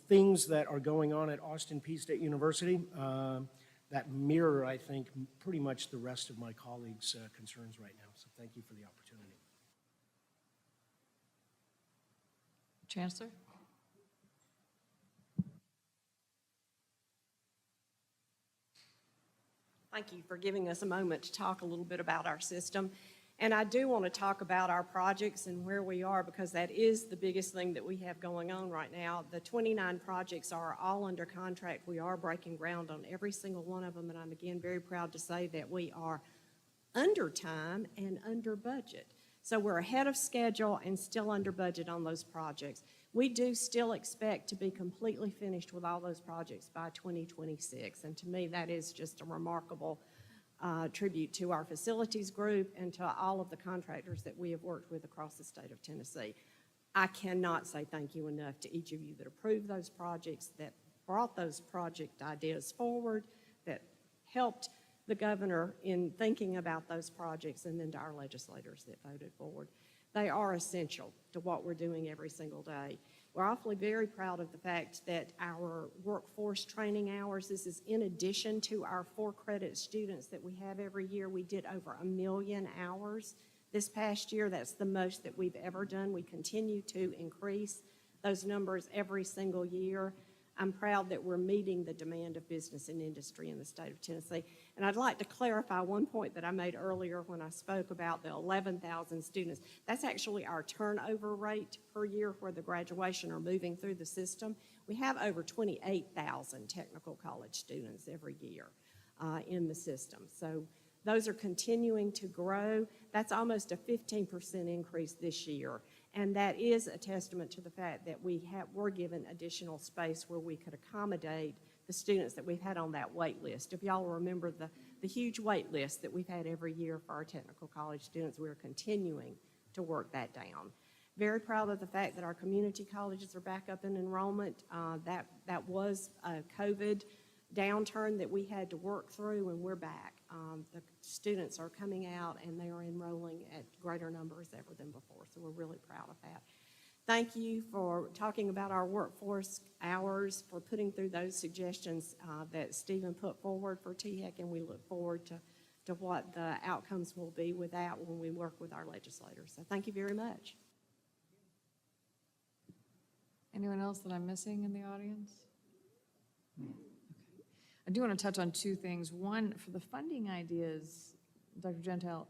things that are going on at Austin Peay State University that mirror, I think, pretty much the rest of my colleagues' concerns right now. So thank you for the opportunity. Chancellor? Thank you for giving us a moment to talk a little bit about our system. And I do want to talk about our projects and where we are because that is the biggest thing that we have going on right now. The 29 projects are all under contract. We are breaking ground on every single one of them, and I'm again very proud to say that we are under time and under budget. So we're ahead of schedule and still under budget on those projects. We do still expect to be completely finished with all those projects by 2026, and to me that is just a remarkable tribute to our facilities group and to all of the contractors that we have worked with across the state of Tennessee. I cannot say thank you enough to each of you that approved those projects, that brought those project ideas forward, that helped the governor in thinking about those projects, and then to our legislators that voted forward. They are essential to what we're doing every single day. We're awfully very proud of the fact that our workforce training hours, this is in addition to our 4-credit students that we have every year. We did over 1 million hours this past year. That's the most that we've ever done. We continue to increase those numbers every single year. I'm proud that we're meeting the demand of business and industry in the state of Tennessee. And I'd like to clarify one point that I made earlier when I spoke about the 11,000 students. That's actually our turnover rate per year where the graduation are moving through the system. We have over 28,000 technical college students every year in the system. So those are continuing to grow. That's almost a 15% increase this year. And that is a testament to the fact that we're given additional space where we could accommodate the students that we've had on that wait list. If y'all remember the huge wait list that we've had every year for our technical college students, we're continuing to work that down. Very proud of the fact that our community colleges are back up in enrollment. That was a COVID downturn that we had to work through, and we're back. The students are coming out and they are enrolling at greater numbers ever than before, so we're really proud of that. Thank you for talking about our workforce hours, for putting through those suggestions that Stephen put forward for THEC, and we look forward to what the outcomes will be with that when we work with our legislators. So thank you very much. Anyone else that I'm missing in the audience? I do want to touch on two things. One, for the funding ideas, Dr. Gentile,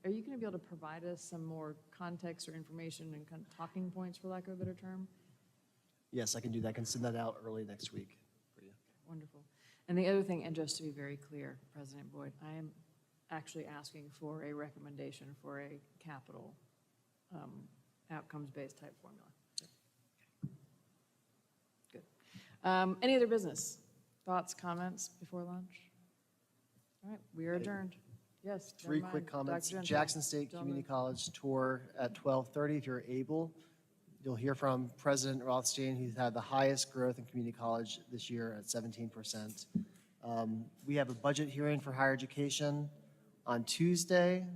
are you going to be able to provide us some more context or information and kind of talking points, for lack of a better term? Yes, I can do that. I can send that out early next week for you. Wonderful. And the other thing, and just to be very clear, President Boyd, I am actually asking for a recommendation for a capital outcomes-based type formula. Good. Any other business? Thoughts, comments before lunch? All right, we are adjourned. Yes. Three never quick mind. comments. Dr. Gentile. Jackson State Gentlemen. Community College tour at 12:30 if you're able. You'll hear from President Rothstein, who's had the highest growth in community college this year at 17%. We have a budget hearing for higher education on Tuesday.